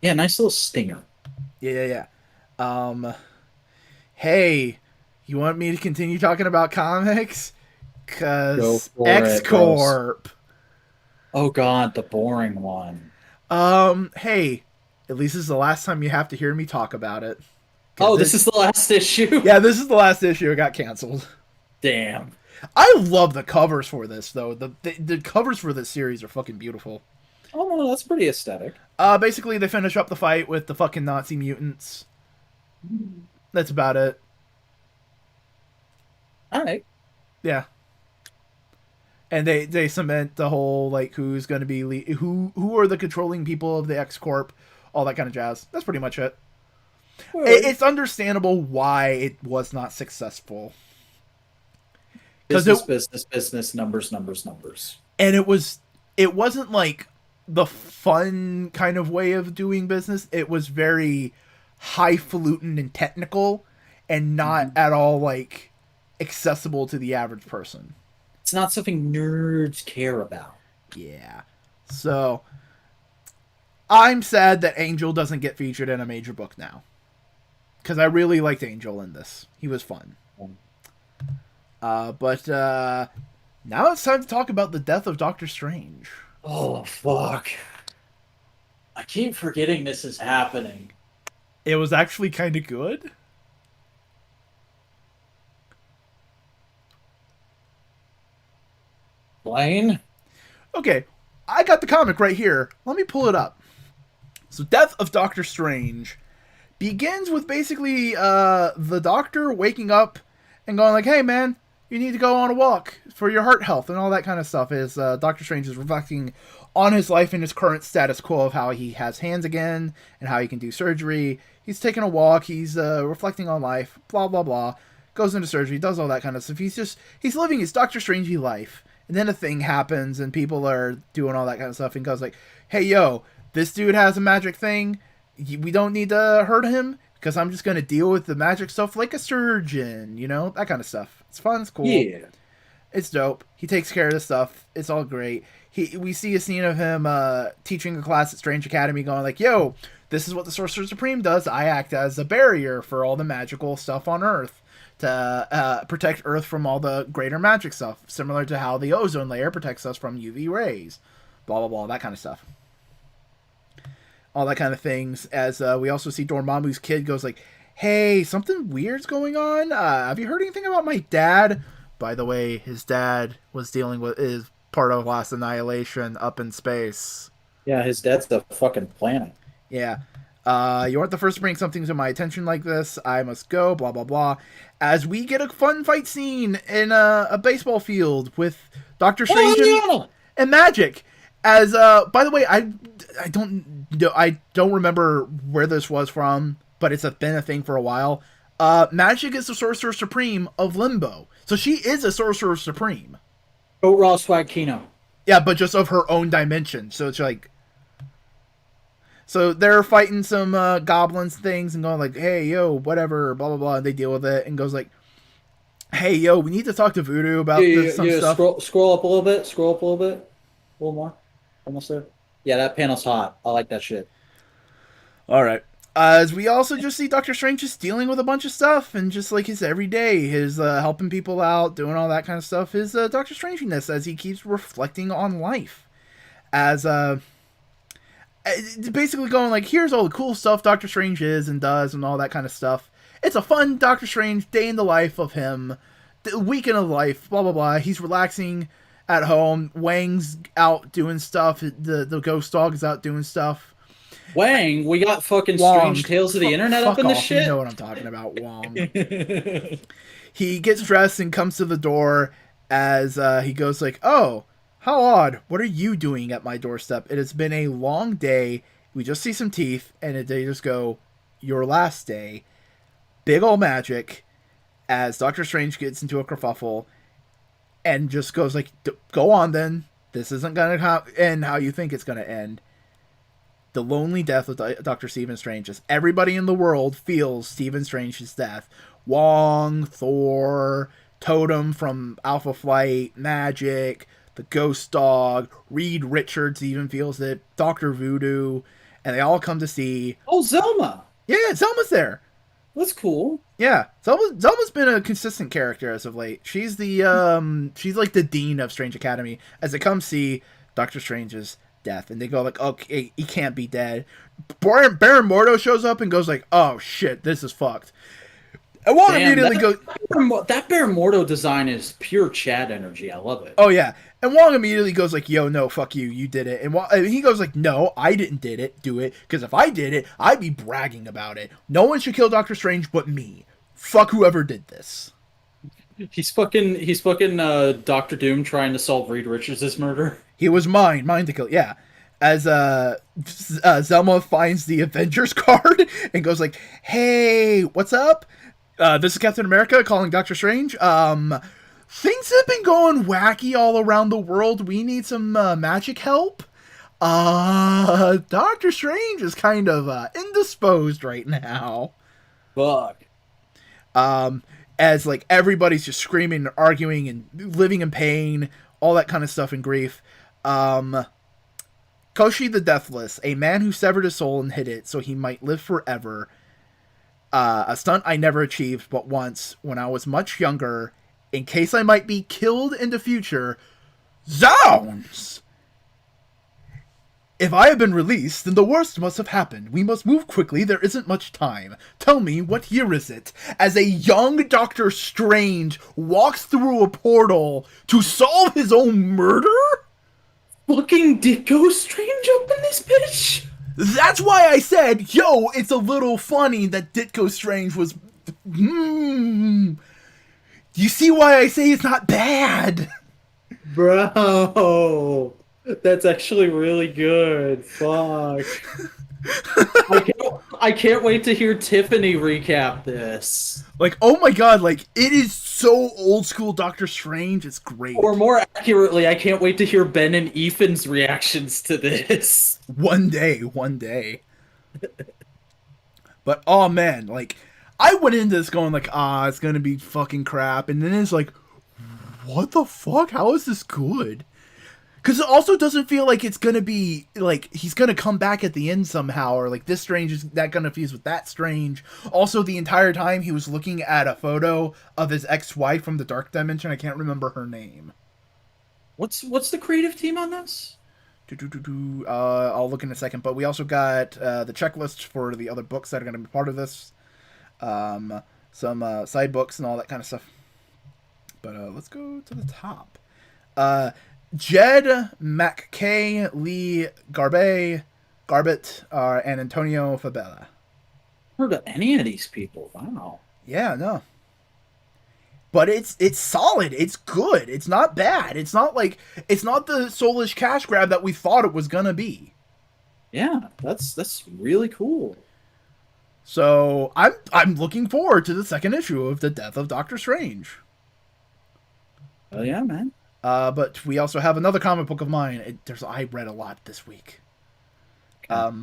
Yeah, nice little stinger. Yeah. Hey, you want me to continue talking about comics? Because X-Corp. Oh god, the boring one. Hey, at least this is the last time you have to hear me talk about it. Oh, this is the last issue? Yeah, this is the last issue. It got canceled. Damn. I love the covers for this, though. The covers for this series are fucking beautiful. Oh, no, that's pretty aesthetic. Basically, they finish up the fight with the fucking Nazi mutants. That's about it. Alright. Yeah. And they cement the whole, like, who's going to be... who are the controlling people of the X-Corp, all that kind of jazz. That's pretty much it. It's understandable why it was not successful. Business, numbers. And it wasn't like the fun kind of way of doing business. It was very highfalutin and technical and not at all like accessible to the average person. It's not something nerds care about. Yeah. So I'm sad that Angel doesn't get featured in a major book now. Because I really liked Angel in this. He was fun. But now it's time to talk about the death of Doctor Strange. Oh, fuck. I keep forgetting this is happening. It was actually kind of good. Blaine? Okay, I got the comic right here. Let me pull it up. So, Death of Doctor Strange begins with basically the Doctor waking up and going like, hey, man, you need to go on a walk for your heart health and all that kind of stuff. Is Doctor Strange is reflecting on his life and his current status quo of how he has hands again and how he can do surgery. He's taking a walk. He's reflecting on life, blah, blah, blah. Goes into surgery, does all that kind of stuff. He's living his Doctor Strangey life. And then a thing happens and people are doing all that kind of stuff and goes like, hey, yo, this dude has a magic thing. We don't need to hurt him because I'm just going to deal with the magic stuff like a surgeon, you know, that kind of stuff. It's fun. It's cool. Yeah. It's dope. He takes care of this stuff. It's all great. We see a scene of him teaching a class at Strange Academy going like, yo, this is what the Sorcerer Supreme does. I act as a barrier for all the magical stuff on Earth to protect Earth from all the greater magic stuff, similar to how the ozone layer protects us from UV rays, blah, blah, blah, that kind of stuff. All that kind of things. As we also see Dormammu's kid goes like, hey, something weird's going on. Have you heard anything about my dad? By the way, his dad was dealing with is part of Last Annihilation up in space. Yeah, his dad's the fucking planet. Yeah. You aren't the first to bring something to my attention like this. I must go, blah, blah, blah. As we get a fun fight scene in a baseball field with Doctor Strange and Magic. As, by the way, I don't remember where this was from, but it's been a thing for a while. Magic is the Sorcerer Supreme of Limbo. So she is a Sorcerer Supreme. Oh, Raw Swag Kino. Yeah, but just of her own dimension. So it's like... So they're fighting some goblins things and going like, hey, yo, whatever, blah, blah, blah. And they deal with it and goes like, hey, yo, we need to talk to Voodoo about some stuff. Scroll up a little bit. A little more. Almost there. Yeah, that panel's hot. I like that shit. All right. As we also just see Doctor Strange just dealing with a bunch of stuff and just like his everyday, his helping people out, doing all that kind of stuff, his Doctor Strangeness as he keeps reflecting on life. As basically going like, here's all the cool stuff Doctor Strange is and does and all that kind of stuff. It's a fun Doctor Strange day in the life of him, the weekend of life, blah, blah, blah. He's relaxing at home. Wang's out doing stuff. The ghost dog is out doing stuff. Wang, we got fucking Wong. Strange Tales of the Internet up in this shit. You know what I'm talking about, Wong. He gets dressed and comes to the door as he goes like, oh, how odd. What are you doing at my doorstep? It has been a long day. We just see some teeth, and they just go, your last day. Big ol' magic. As Doctor Strange gets into a kerfuffle and just goes like, go on then. This isn't going to end how you think it's going to end. The lonely death of Dr. Stephen Strange. As everybody in the world feels Stephen Strange's death. Wong, Thor, Totem from Alpha Flight, Magic, the Ghost Dog, Reed Richards even feels it, Dr. Voodoo, and they all come to see... Oh, Zelma! Yeah, Zelma's there. That's cool. Yeah, Zelma's been a consistent character as of late. She's the she's like the dean of Strange Academy as they come see Doctor Strange's death, and they go like, okay, he can't be dead. Baron Mordo shows up and goes like, oh shit, this is fucked. And Wong immediately goes, that Baron Mordo design is pure Chad energy. I love it. oh yeah. And Wong immediately goes like, yo, no, fuck you, you did it. And he goes like, no, I didn't do it, because if I did it, I'd be bragging about it. No one should kill Doctor Strange but me. Fuck whoever did this. He's fucking Doctor Doom trying to solve Reed Richards' murder. He was mine to kill, yeah. As Zelma finds the Avengers card and goes like, hey, what's up? This is Captain America calling Doctor Strange. Things have been going wacky all around the world. We need some magic help. Doctor Strange is kind of indisposed right now. Fuck. As like everybody's just screaming and arguing and living in pain, all that kind of stuff and grief. Koshi the Deathless, a man who severed his soul and hid it so he might live forever. A stunt I never achieved but once when I was much younger, in case I might be killed in the future. Zounds! If I have been released, then the worst must have happened. We must move quickly, there isn't much time. Tell me, what year is it? As a young Doctor Strange walks through a portal to solve his own murder? Fucking Ditko Strange up in this bitch? That's why I said, yo, it's a little funny that Ditko Strange was... You see why I say it's not bad? Bro, that's actually really good. Fuck. I can't wait to hear Tiffany recap this. Like, oh my god, like, it is so old school Doctor Strange, it's great. Or more accurately, I can't wait to hear Ben and Ethan's reactions to this. One day. But, oh man, like, I went into this going like, it's gonna be fucking crap, and then it's like, what the fuck? How is this good? Because it also doesn't feel like it's gonna be, like, he's gonna come back at the end somehow, or like this Strange is that gonna fuse with that Strange. Also, the entire time he was looking at a photo of his ex-wife from the Dark Dimension. I can't remember her name. What's the creative team on this? I'll look in a second, but we also got the checklist for the other books that are gonna be part of this. Some side books and all that kind of stuff. But let's go to the top. Jed McKay, Lee Garbett, and Antonio Fabella. Heard of any of these people? Wow. Yeah, no. But it's solid. It's good. It's not bad. It's not the soulish cash grab that we thought it was gonna be. Yeah, that's really cool. So I'm looking forward to the second issue of The Death of Doctor Strange. Oh yeah, man. But we also have another comic book of mine. I read a lot this week. Okay.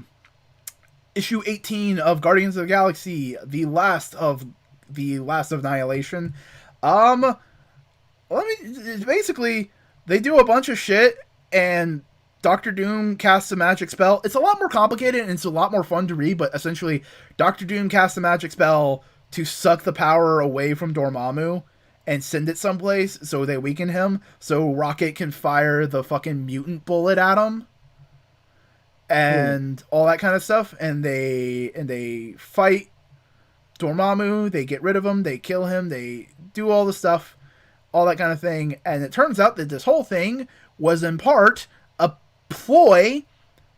Issue 18 of Guardians of the Galaxy, the last of Annihilation. Basically, they do a bunch of shit, and Doctor Doom casts a magic spell. It's a lot more complicated, and it's a lot more fun to read, but essentially, Doctor Doom casts a magic spell to suck the power away from Dormammu and send it someplace so they weaken him, so Rocket can fire the fucking mutant bullet at him. And all that kind of stuff. And they fight Dormammu, they get rid of him, they kill him, they do all the stuff, all that kind of thing. And it turns out that this whole thing was in part a ploy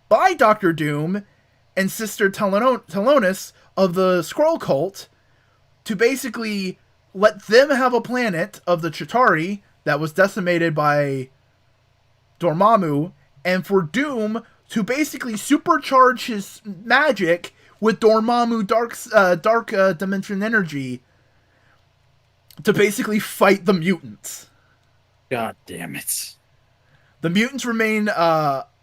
by Doctor Doom and Sister Telonis of the Skrull cult to basically let them have a planet of the Chitauri that was decimated by Dormammu, and for Doom to basically supercharge his magic with Dormammu dark dimension energy to basically fight the mutants. God damn it. The mutants remain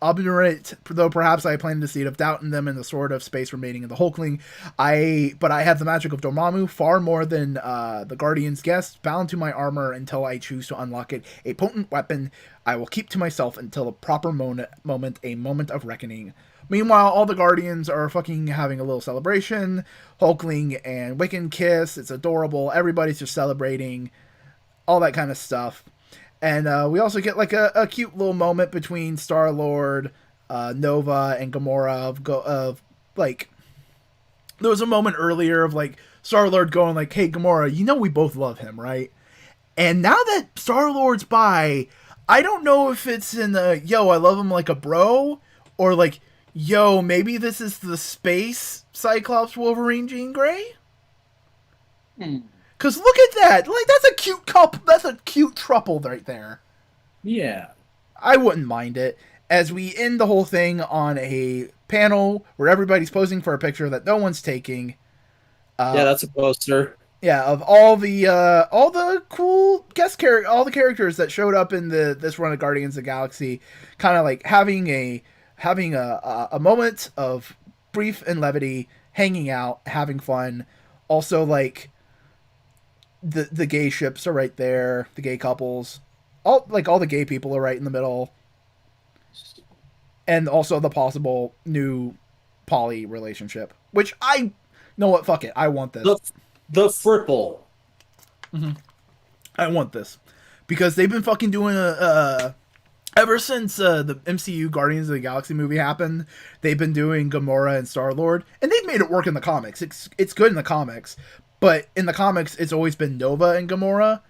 obdurate, though perhaps I planted the seed of doubt in them and the sword of space remaining in the Hulkling. But I have the magic of Dormammu far more than the Guardian's guest, bound to my armor until I choose to unlock it. A potent weapon I will keep to myself until a proper moment, a moment of reckoning. Meanwhile, all the Guardians are fucking having a little celebration. Hulkling and Wiccan kiss. It's adorable. Everybody's just celebrating. All that kind of stuff. And we also get like a cute little moment between Star-Lord, Nova and Gamora of like, there was a moment earlier of like Star-Lord going like, "Hey Gamora, you know we both love him, right?" And now that Star-Lord's by, I don't know if it's in the yo, I love him like a bro, or like, yo, maybe this is the space Cyclops Wolverine Jean Grey. Cause look at that, like that's a cute couple, that's a cute throuple right there. Yeah, I wouldn't mind it. As we end the whole thing on a panel where everybody's posing for a picture that no one's taking. Yeah, that's a poster. Yeah, of all the cool all the characters that showed up in this run of Guardians of the Galaxy, kind of like having a moment of brief and levity, hanging out, having fun. Also, like the gay ships are right there, the gay couples, all the gay people are right in the middle, and also the possible new poly relationship, which I know what, fuck it, I want this. The Fripple. Mm-hmm. I want this because they've been fucking doing ever since the MCU Guardians of the Galaxy movie happened. They've been doing Gamora and Star-Lord, and they've made it work in the comics. It's good in the comics, but in the comics it's always been Nova and Gamora,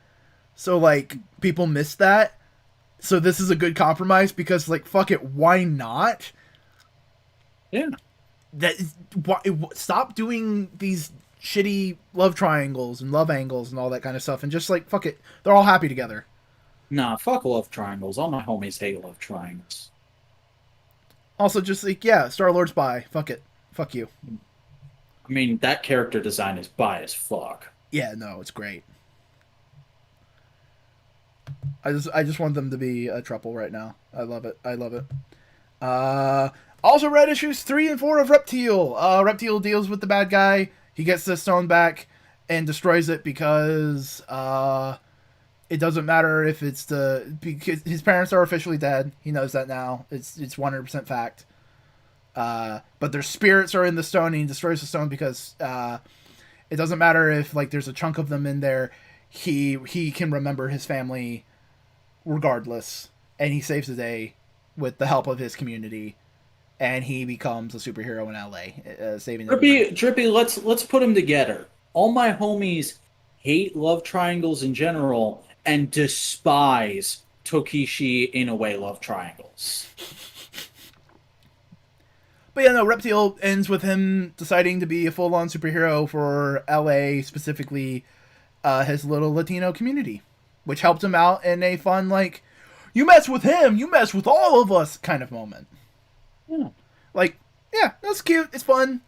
so like people miss that. So this is a good compromise because like fuck it, why not? Yeah. Stop doing these shitty love triangles and love angles and all that kind of stuff, and just like fuck it, they're all happy together. Nah, fuck love triangles. All my homies hate love triangles. Also, just like, yeah, Star-Lord's bi. Fuck it. Fuck you. I mean, that character design is bi as fuck. Yeah, no, it's great. I just want them to be a throuple right now. I love it. I love it. Also read issues 3 and 4 of Reptile. Reptile deals with the bad guy. He gets the stone back and destroys it because it doesn't matter if it's because his parents are officially dead. He knows that now. It's 100% fact. But their spirits are in the stone, and he destroys the stone because it doesn't matter if like there's a chunk of them in there. He can remember his family regardless, and he saves the day with the help of his community, and he becomes a superhero in LA, saving Drippy, let's put them together. All my homies hate love triangles in general and despise Tokishi Inoue love triangles. But yeah, no, Reptile ends with him deciding to be a full-on superhero for LA, specifically his little Latino community, which helped him out in a fun, like, you mess with him, you mess with all of us kind of moment. Yeah. Like, yeah, that's cute, it's fun.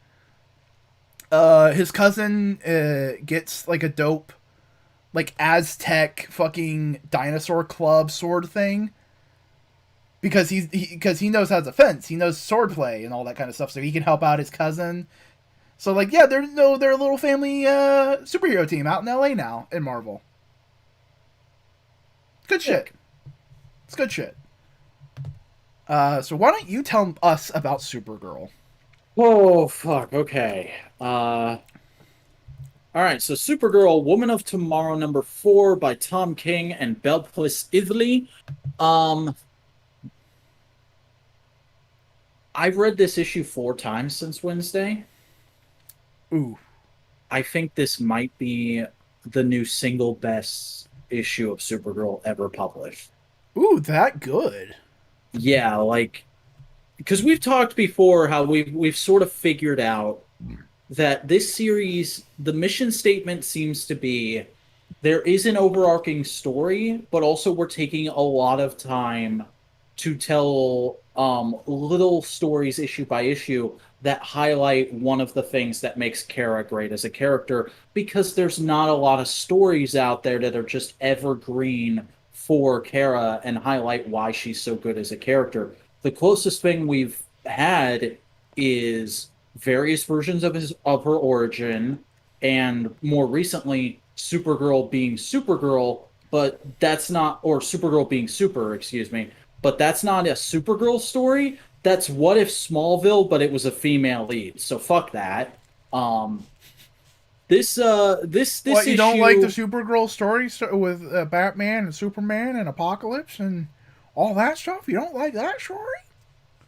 His cousin gets, like, a dope, like, Aztec fucking dinosaur club sword thing. Because he knows how to fence, he knows swordplay and all that kind of stuff, so he can help out his cousin. So like, yeah, they're a little family superhero team out in LA now in Marvel. Good shit. It's good shit. So why don't you tell us about Supergirl? Oh fuck. Okay. All right. So Supergirl, Woman of Tomorrow, number 4 by Tom King and Belplis Ithley. I've read this issue 4 times since Wednesday. Ooh. I think this might be the new single best issue of Supergirl ever published. Ooh, that good. Yeah, like, because we've talked before how we've sort of figured out that this series, the mission statement seems to be there is an overarching story, but also we're taking a lot of time to tell little stories issue by issue that highlight one of the things that makes Kara great as a character, because there's not a lot of stories out there that are just evergreen for Kara and highlight why she's so good as a character. The closest thing we've had is various versions of her origin, and more recently Supergirl being Supergirl, but that's not, or Supergirl being Super, excuse me. But that's not a Supergirl story. That's What If Smallville, but it was a female lead. So fuck that. This what, issue... you don't like the Supergirl story with Batman and Superman and Apocalypse and all that stuff? You don't like that story?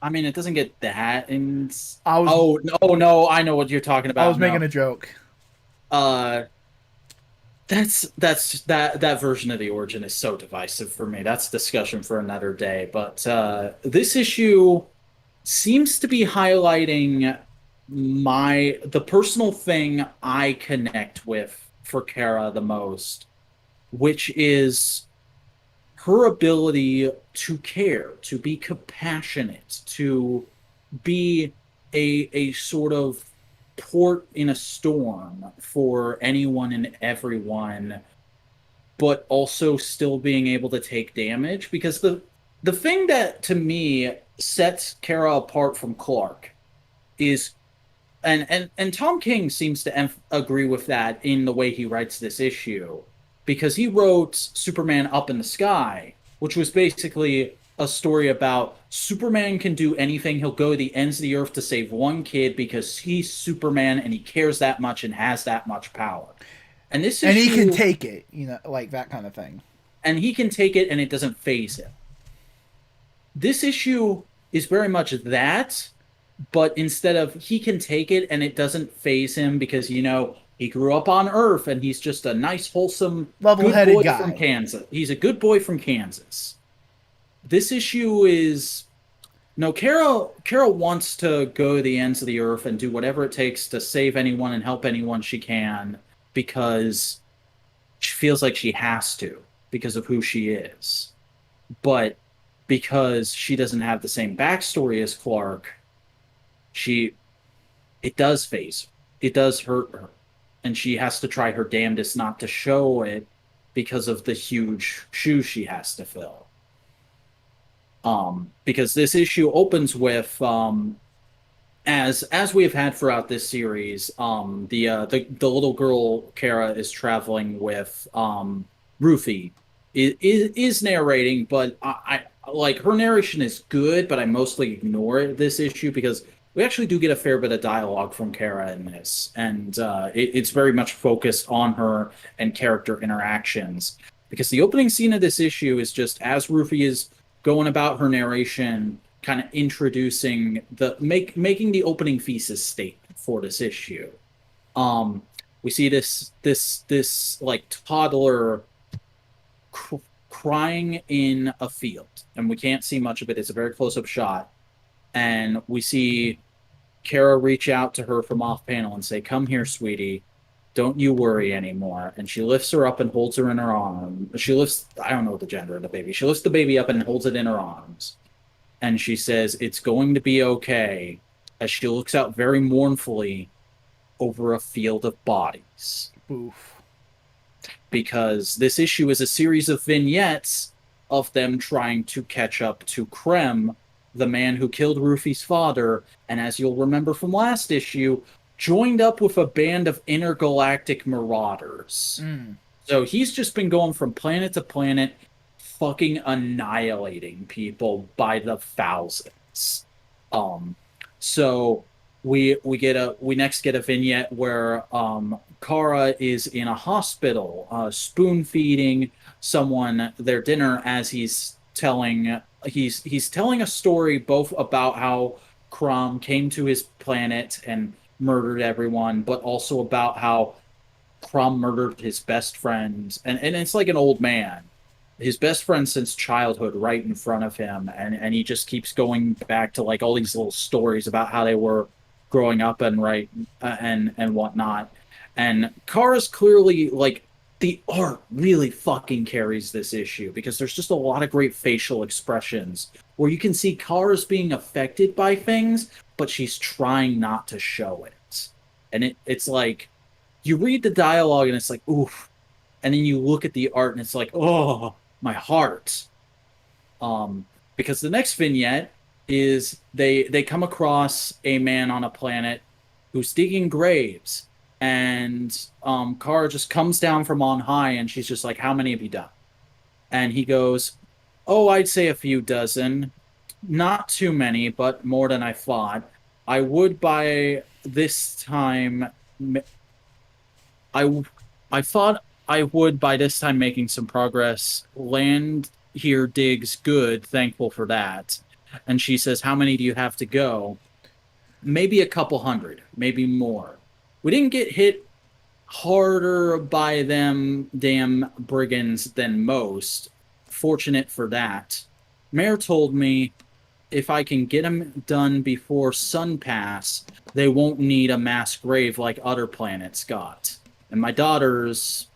I mean, it doesn't get that in. I was Oh no, I know what you're talking I about. was making No, a joke. uh, that version of the origin is so divisive for me. That's discussion for another day. But this issue seems to be highlighting the personal thing I connect with for Kara the most, which is her ability to care, to be compassionate, to be a sort of port in a storm for anyone and everyone, but also still being able to take damage. Because the thing that to me sets Kara apart from Clark is and Tom King seems to agree with that in the way he writes this issue, because he wrote Superman Up in the Sky, which was basically a story about Superman can do anything. He'll go to the ends of the earth to save one kid because he's Superman and he cares that much and has that much power. And this And he can issue, take it, you know, like that kind of thing. and he can take it and it doesn't phase him. This issue is very much that, but instead of he can take it and it doesn't phase him because, you know, he grew up on Earth and he's just a nice, wholesome, good Level-headed boy guy from Kansas. He's a good boy from Kansas. This issue is no, Carol wants to go to the ends of the earth and do whatever it takes to save anyone and help anyone she can because she feels like she has to because of who she is. But because she doesn't have the same backstory as Clark, it does phase her. It does hurt her. And she has to try her damnedest not to show it because of the huge shoes she has to fill. Because this issue opens with as we have had throughout this series, the little girl Kara is traveling with Ruthie is narrating, but I like her narration is good, but I mostly ignore this issue because we actually do get a fair bit of dialogue from Kara in this, and it's very much focused on her and character interactions. Because the opening scene of this issue is just as Ruthie is going about her narration, kind of introducing making the opening thesis statement for this issue. We see this like toddler crying in a field, and we can't see much of it. It's a very close up shot, and we see Kara reach out to her from off panel and say, "Come here, sweetie. Don't you worry anymore." And she lifts her up and holds her in her arms. She lifts, I don't know the gender of the baby. She lifts the baby up and holds it in her arms. And she says, "It's going to be okay," as she looks out very mournfully over a field of bodies. Oof. Because this issue is a series of vignettes of them trying to catch up to Krem, the man who killed Rufy's father, and as you'll remember from last issue, joined up with a band of intergalactic marauders. So he's just been going from planet to planet, fucking annihilating people by the thousands. So we next get a vignette where Kara is in a hospital, spoon feeding someone their dinner as he's telling a story both about how Crom came to his planet and murdered everyone, but also about how Crom murdered his best friend, and it's like an old man, his best friend since childhood, right in front of him, and he just keeps going back to like all these little stories about how they were growing up and and whatnot. And Kara's clearly like the art really fucking carries this issue because there's just a lot of great facial expressions where you can see Kara's being affected by things, but she's trying not to show it. And it's like you read the dialogue and it's like, oof. And then you look at the art and it's like, oh, my heart. Because the next vignette is they come across a man on a planet who's digging graves. And Kara just comes down from on high and she's just like, "How many have you done?" And he goes, "Oh, I'd say a few dozen. Not too many, but more than I thought. I would by this time... I thought I would by this time making some progress. Land here digs good, thankful for that. And she says, how many do you have to go? Maybe a couple hundred, maybe more. We didn't get hit harder by them damn brigands than most. Fortunate for that. Mare told me if I can get them done before sun pass, they won't need a mass grave like other planets got. And my daughter's,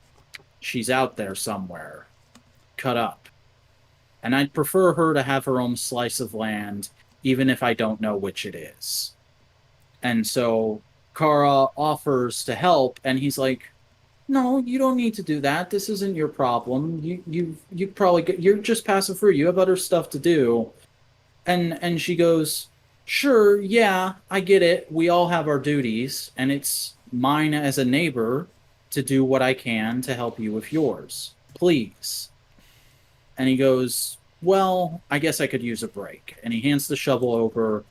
she's out there somewhere, cut up. And I'd prefer her to have her own slice of land, even if I don't know which it is. And so Kara offers to help, and he's like, "No, you don't need to do that. This isn't your problem. You probably you're just passing through. You have other stuff to do." And she goes, "Sure, yeah, I get it. We all have our duties, and it's mine as a neighbor to do what I can to help you with yours. Please." And he goes, "Well, I guess I could use a break." And he hands the shovel over,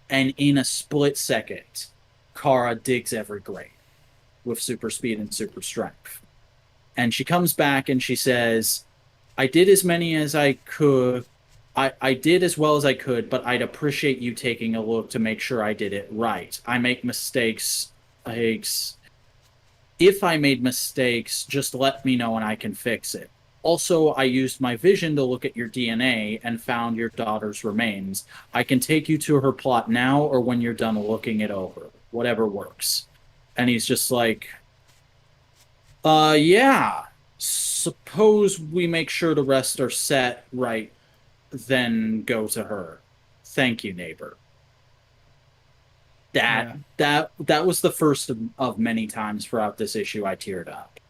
and in a split second, Kara digs every grave with super speed and super strength. And she comes back and she says, "I did as many as I could. I did as well as I could, but I'd appreciate you taking a look to make sure I did it right. I make mistakes. If I made mistakes, just let me know and I can fix it. Also, I used my vision to look at your DNA and found your daughter's remains. I can take you to her plot now or when you're done looking it over. Whatever works." And he's just like, yeah. Suppose we make sure the rest are set right, then go to her. Thank you, neighbor. That was the first of many times throughout this issue I teared up.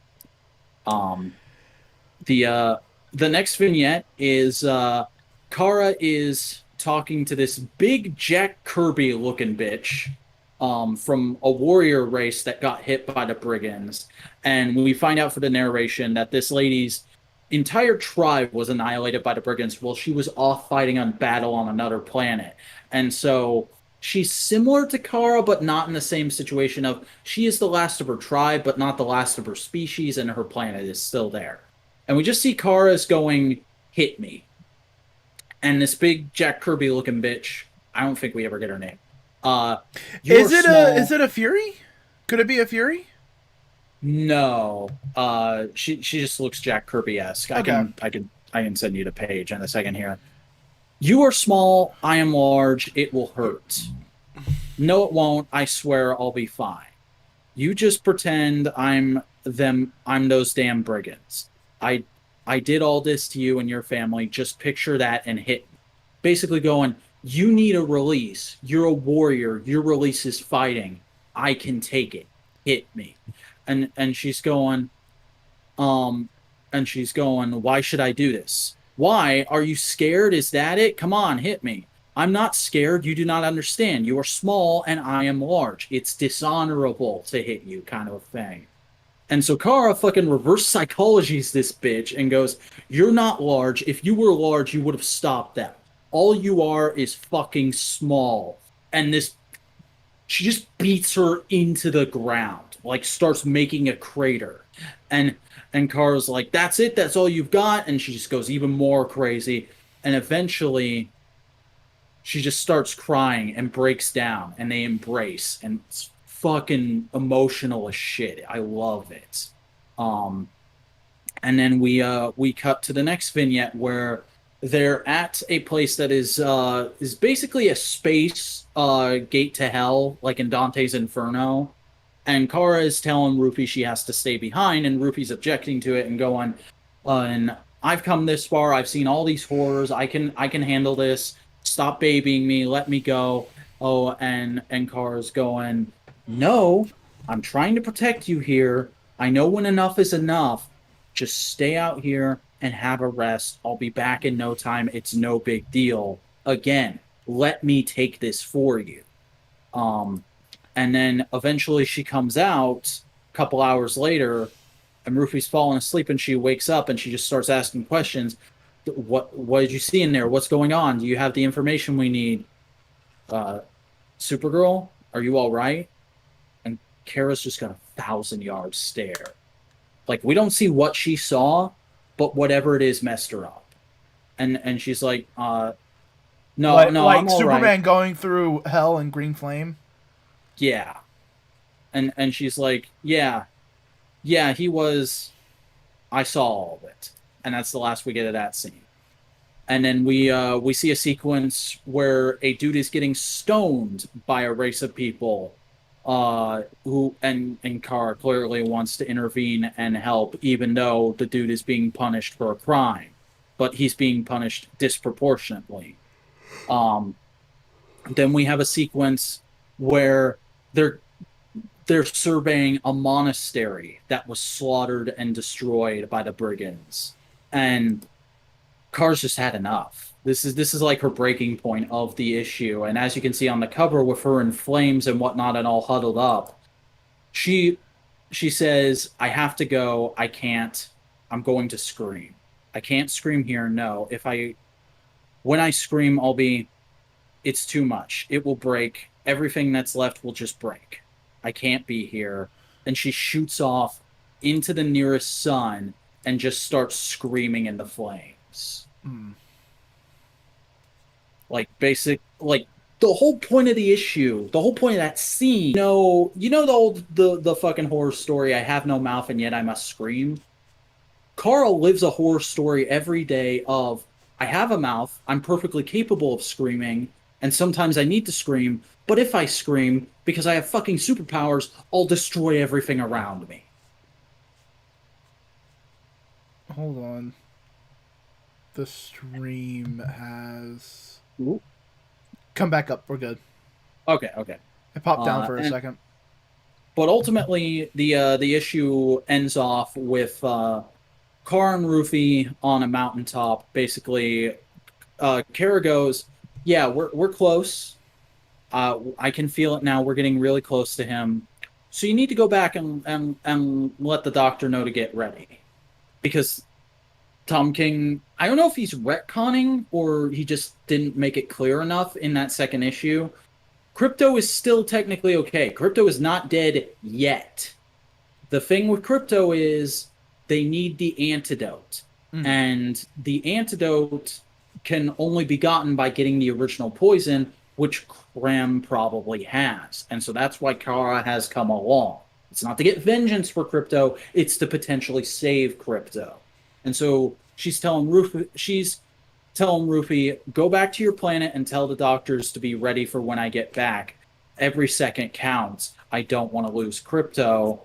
The next vignette is Kara is talking to this big Jack Kirby looking bitch from a warrior race that got hit by the brigands. And we find out for the narration that this lady's entire tribe was annihilated by the brigands while she was off fighting on battle on another planet. And so she's similar to Kara, but not in the same situation of she is the last of her tribe, but not the last of her species, and her planet is still there. And we just see Kara's going, "Hit me." And this big Jack Kirby looking bitch, I don't think we ever get her name. Is it a Fury? Could it be a Fury? No. She just looks Jack Kirby-esque. Okay. I can send you the page in a second here. "You are small, I am large, it will hurt. No, it won't, I swear I'll be fine. You just pretend I'm those damn brigands. I did all this to you and your family, just picture that and hit me." Basically going, you need a release. You're a warrior, your release is fighting. I can take it. Hit me. And she's going, "Why should I do this? Why? Are you scared? Is that it? Come on, hit me." "I'm not scared. You do not understand. You are small and I am large. It's dishonorable to hit you," kind of a thing. And so Kara fucking reverse psychologies this bitch and goes, "You're not large. If you were large, you would have stopped that. All you are is fucking small." And she just beats her into the ground, like starts making a crater. And Kara's like, "That's it? That's all you've got?" And she just goes even more crazy. And eventually she just starts crying and breaks down, and they embrace, and it's fucking emotional as shit. I love it. And then we cut to the next vignette where they're at a place that is basically a space gate to hell, like in Dante's Inferno. And Kara is telling Rufy she has to stay behind, and Rufy's objecting to it and going, and "I've come this far. I've seen all these horrors. I can handle this. Stop babying me. Let me go." Oh, and Kara's going, "No, I'm trying to protect you here. I know when enough is enough. Just stay out here and have a rest. I'll be back in no time. It's no big deal. Again, let me take this for you." And then eventually she comes out a couple hours later, and Rufy's falling asleep, and she wakes up and she just starts asking questions. What did you see in there? What's going on? Do you have the information we need? Supergirl, are you all right? And Kara's just got 1,000-yard stare. Like, we don't see what she saw, but whatever it is messed her up. And she's like, No, no, like I'm all Superman right. going through hell and green flame. Yeah. And she's like, yeah, yeah, he was. I saw all of it, and that's the last we get of that scene. And then we see a sequence where a dude is getting stoned by a race of people, who and Kara clearly wants to intervene and help, even though the dude is being punished for a crime, but he's being punished disproportionately. Um, then we have a sequence where they're they're surveying a monastery that was slaughtered and destroyed by the brigands, and Car's just had enough. This is like her breaking point of the issue, and as you can see on the cover with her in flames and whatnot and all huddled up, she she says, "I have to go. I can't. I'm going to scream. I can't scream here. No, if I when I scream, I'll be. It's too much. It will break. Everything that's left will just break. I can't be here." And she shoots off into the nearest sun and just starts screaming in the flames. Hmm. Like like the whole point of the issue, the whole point of that scene. You know the fucking horror story. I have no mouth and yet I must scream. Carl lives a horror story every day of I have a mouth, I'm perfectly capable of screaming, and sometimes I need to scream, but if I scream, because I have fucking superpowers, I'll destroy everything around me. Hold on. The stream has Ooh. come back up. We're good. Okay, okay. It popped down for a and second. But ultimately, the issue ends off with Kara and Rufy on a mountaintop. Basically, Kara goes, "Yeah, we're close. I can feel it now. We're getting really close to him. So you need to go back and let the doctor know to get ready, because Tom King. I don't know if he's retconning or he just didn't make it clear enough in that second issue. Crypto is still technically okay. Crypto is not dead yet. The thing with Crypto is they need the antidote. And the antidote can only be gotten by getting the original poison, which Krem probably has. And so that's why Kara has come along. It's not to get vengeance for Crypto, it's to potentially save Crypto. And so she's telling Rufy, go back to your planet and tell the doctors to be ready for when I get back. Every second counts. I don't want to lose Crypto.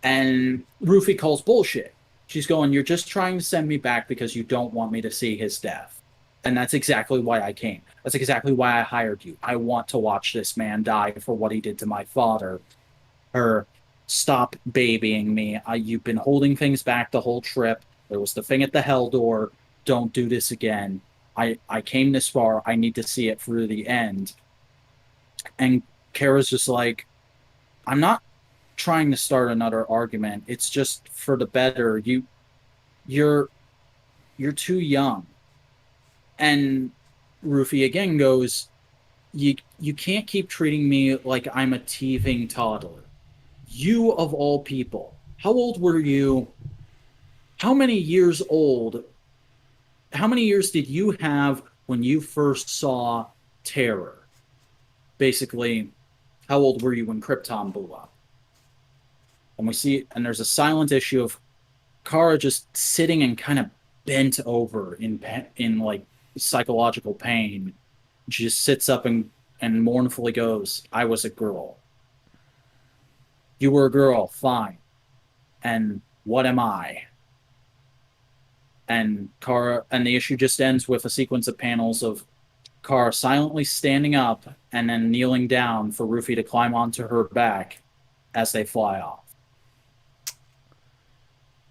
And Rufy calls bullshit. She's going, you're just trying to send me back because you don't want me to see his death. And that's exactly why I came. That's exactly why I hired you. I want to watch this man die for what he did to my father. Or stop babying me. You've been holding things back the whole trip. There was the thing at the hell door. Don't do this again. I came this far. I need to see it through the end. And Kara's just like, I'm not trying to start another argument. It's just for the better. You're too young. And Rufy again goes, you can't keep treating me like I'm a teething toddler. You of all people. How old were you? How many years old? How many years did you have when you first saw Terror? Basically, how old were you when Krypton blew up? And there's a silent issue of Kara just sitting and kind of bent over in like psychological pain. She just sits up and mournfully goes, I was a girl. You were a girl, fine. And what am I? And the issue just ends with a sequence of panels of Kara silently standing up and then kneeling down for Rufy to climb onto her back as they fly off.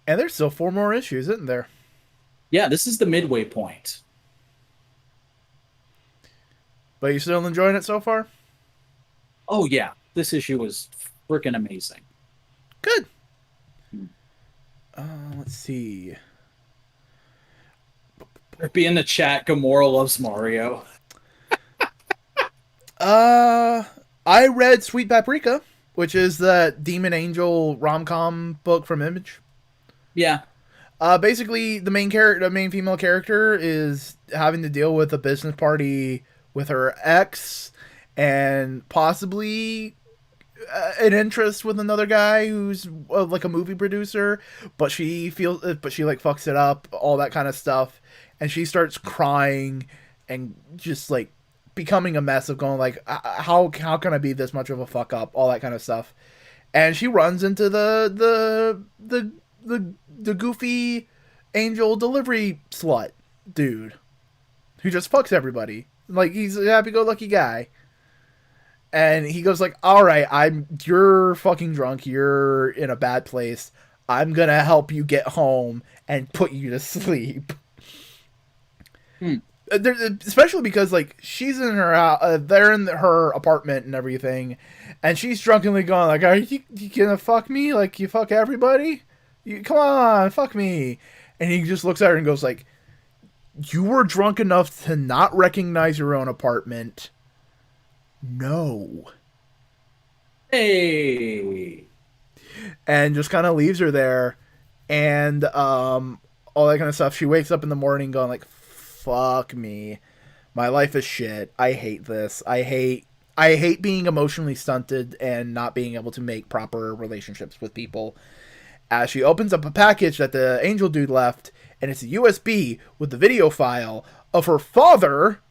And there's still 4 more issues, isn't there? Yeah, this is the midway point. But you still enjoying it so far? Oh yeah, this issue was freaking amazing. Good. Let's see. Be in the chat, Gamora loves Mario. I read Sweet Paprika, which is that Demon Angel rom-com book from Image. Yeah. Basically, the main female character is having to deal with a business party with her ex and possibly an interest with another guy who's like a movie producer, but she like fucks it up, all that kind of stuff, and she starts crying and just like becoming a mess of going like, how can I be this much of a fuck up, all that kind of stuff, and she runs into the goofy angel delivery slut dude who just fucks everybody. Like, he's a happy-go-lucky guy. And he goes like, all right, you're fucking drunk. You're in a bad place. I'm going to help you get home and put you to sleep. Especially because, like, she's in her, they're in her apartment and everything. And she's drunkenly going like, are you going to fuck me? Like, you fuck everybody? Come on, fuck me. And he just looks at her and goes like, you were drunk enough to not recognize your own apartment. No. Hey. And just kind of leaves her there. And all that kind of stuff. She wakes up in the morning going like, fuck me. My life is shit. I hate this. I hate being emotionally stunted and not being able to make proper relationships with people. As she opens up a package that the angel dude left, and it's a USB with the video file of her father,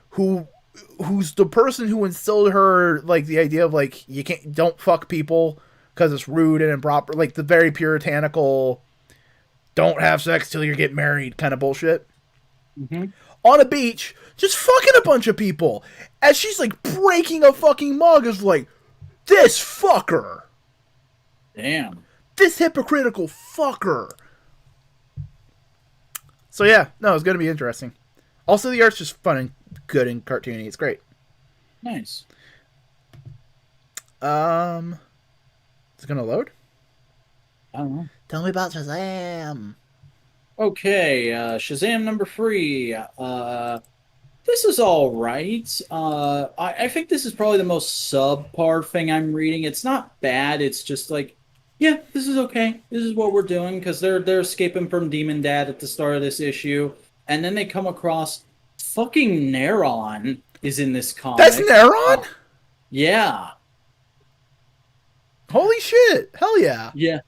who's the person who instilled her like the idea of like, don't fuck people because it's rude and improper, like the very puritanical don't have sex till you get married kind of bullshit. On a beach, just fucking a bunch of people as she's like breaking a fucking mug, is like, this fucker, Damn. this hypocritical fucker. So yeah, no, it's gonna be interesting. Also, the art's just fun and good and cartoony. It's great. Nice. It's gonna load? I don't know. Tell me about Shazam. Okay, Shazam number 3. This is all right. I think this is probably the most subpar thing I'm reading. It's not bad. It's just like, yeah, this is okay. This is what we're doing, because they're escaping from Demon Dad at the start of this issue, and then they come across fucking Neron is in this comic. That's Neron? Yeah. Holy shit! Hell yeah! Yeah.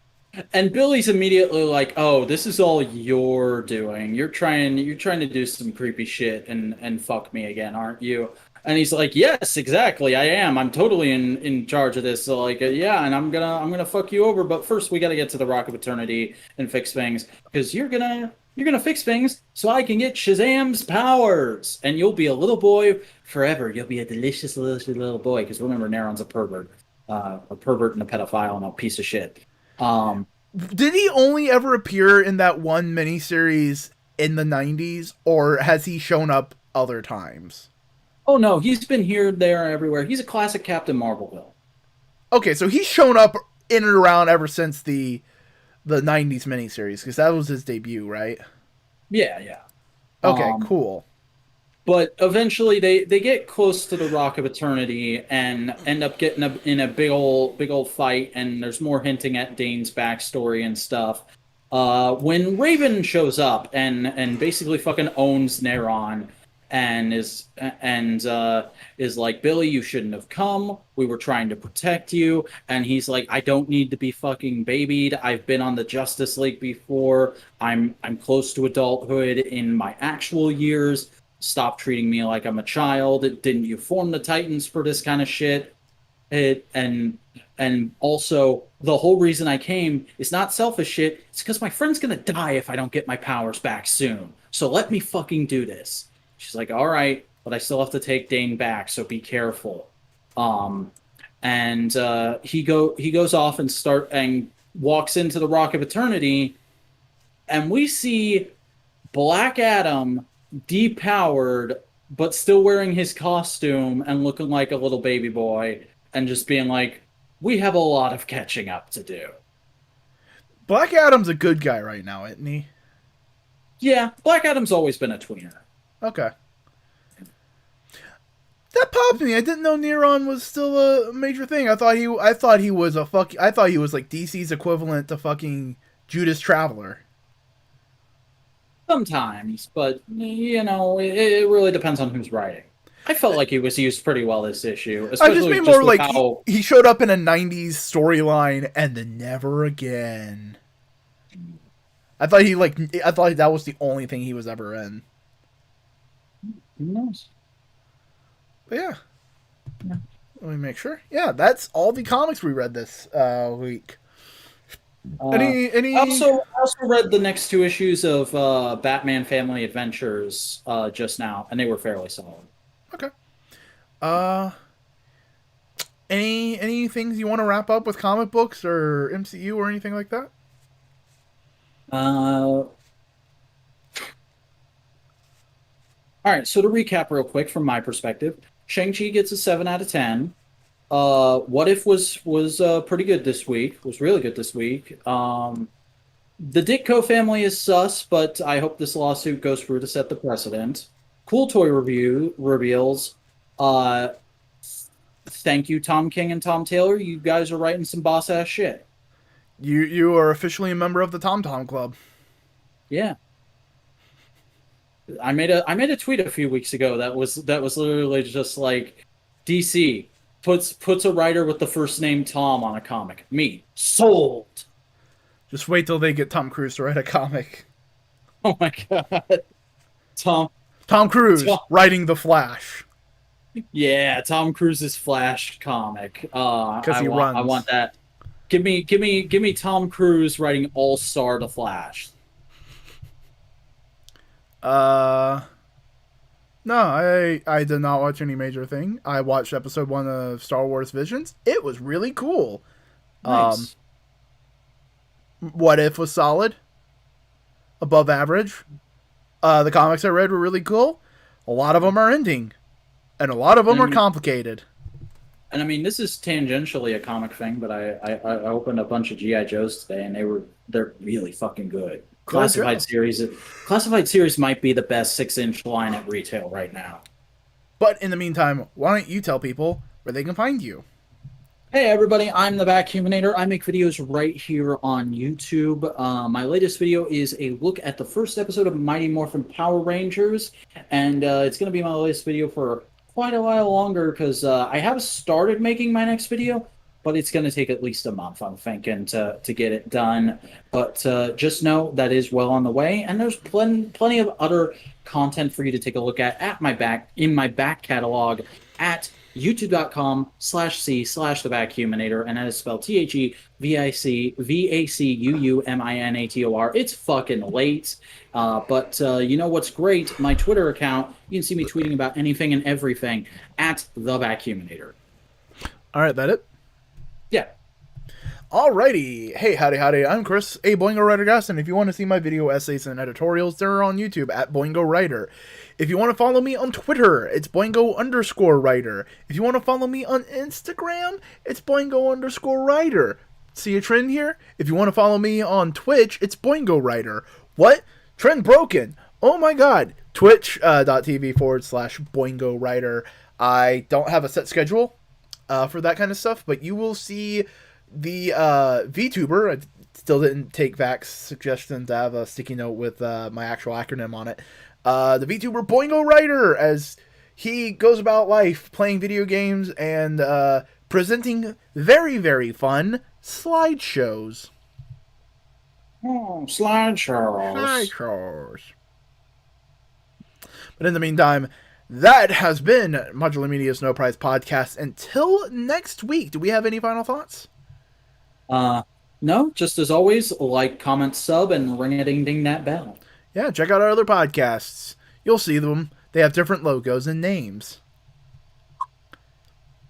And Billy's immediately like, "Oh, this is all you're doing. You're trying to do some creepy shit and fuck me again, aren't you?" And he's like, "Yes, exactly. I am. I'm totally in charge of this. So like, yeah, and I'm gonna fuck you over. But first, we got to get to the Rock of Eternity and fix things, because you're gonna fix things so I can get Shazam's powers, and you'll be a little boy forever. You'll be a delicious little boy, because remember, Neron's a pervert and a pedophile and a piece of shit." Did he only ever appear in that one miniseries in the 90s, or has he shown up other times? Oh no, he's been here, there, everywhere. He's a classic Captain Marvel villain. Okay, so he's shown up in and around ever since the 90s miniseries, because that was his debut, right? Yeah. Okay, cool. But eventually they get close to the Rock of Eternity and end up getting in a big old fight, and there's more hinting at Dane's backstory and stuff. When Raven shows up and basically fucking owns Neron and is like, "Billy, you shouldn't have come. We were trying to protect you." And he's like, "I don't need to be fucking babied. I've been on the Justice League before. I'm close to adulthood in my actual years. Stop treating me like I'm a child. Didn't you form the Titans for this kind of shit?" And also, the whole reason I came is not selfish shit. It's because my friend's gonna die if I don't get my powers back soon. So let me fucking do this. She's like, "All right, but I still have to take Dane back, so be careful." And he goes off and walks into the Rock of Eternity, and we see Black Adam depowered, but still wearing his costume and looking like a little baby boy, and just being like, "We have a lot of catching up to do." Black Adam's a good guy right now, isn't he? Yeah, Black Adam's always been a tweener. Okay. That popped me. I didn't know Neron was still a major thing. I thought he was like DC's equivalent to fucking Judas Traveler. Sometimes, but it really depends on who's writing. I felt like he was used pretty well this issue. I just Especially mean more like how... he showed up in a 90s storyline and then never again. I thought that was the only thing he was ever in. Who knows? But yeah. Let me make sure. Yeah, that's all the comics we read this week. Any? I also read the next 2 issues of Batman Family Adventures just now, and they were fairly solid. Okay. Any things you want to wrap up with comic books or MCU or anything like that? All right, so to recap real quick from my perspective, Shang-Chi gets a 7 out of 10. What If was pretty good this week. Was really good this week. The Ditko family is sus, but I hope this lawsuit goes through to set the precedent. Cool Toy reveals. Thank you, Tom King and Tom Taylor. You guys are writing some boss ass shit. You are officially a member of the Tom Tom Club. Yeah. I made a tweet a few weeks ago that was literally just like, DC puts a writer with the first name Tom on a comic. Me. Sold. Just wait till they get Tom Cruise to write a comic. Oh my god. Tom Cruise writing The Flash. Yeah, Tom Cruise's Flash comic. Because he runs. I want that. Give me Tom Cruise writing All-Star The Flash. No, I did not watch any major thing. I watched episode 1 of Star Wars Visions. It was really cool. Nice. What If was solid. Above average. The comics I read were really cool. A lot of them are ending. And a lot of them are complicated. And I mean, this is tangentially a comic thing, but I opened a bunch of G.I. Joes today, and they're really fucking good. Classified series might be the best 6-inch line at retail right now. But in the meantime, why don't you tell people where they can find you? Hey everybody, I'm the Vacuuminator. I make videos right here on YouTube. My latest video is a look at the first episode of Mighty Morphin Power Rangers, and it's going to be my latest video for quite a while longer because I have started making my next video, but it's going to take at least a month, I'm thinking, to get it done. But just know that is well on the way, and there's plenty of other content for you to take a look at in my back catalog at youtube.com/c/thevacuuminator, and that is spelled THEVICVACUUMINATOR. It's fucking late, but you know what's great? My Twitter account, you can see me tweeting about anything and everything at the Vacuuminator. All right, that it? Yeah. Alrighty. Hey, howdy. I'm Chris, a Boingo Writer Gaston. If you want to see my video essays and editorials, they're on YouTube at Boingo Writer. If you want to follow me on Twitter, it's Boingo_Writer. If you want to follow me on Instagram, it's Boingo_Writer. See a trend here? If you want to follow me on Twitch, it's Boingo Writer. What? Trend broken. Oh my god. Twitch.tv/Boingo Writer. I don't have a set schedule for that kind of stuff, but you will see the VTuber. I still didn't take Vac's suggestion to have a sticky note with my actual acronym on it. The VTuber Boingo Writer, as he goes about life playing video games and presenting very, very fun slideshows. Oh, slideshows. But in the meantime, that has been Modular Media's No Prize Podcast. Until next week, do we have any final thoughts? No, just as always, like, comment, sub, and ring-a-ding-ding that bell. Yeah, check out our other podcasts. You'll see them. They have different logos and names.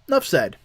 Enough said.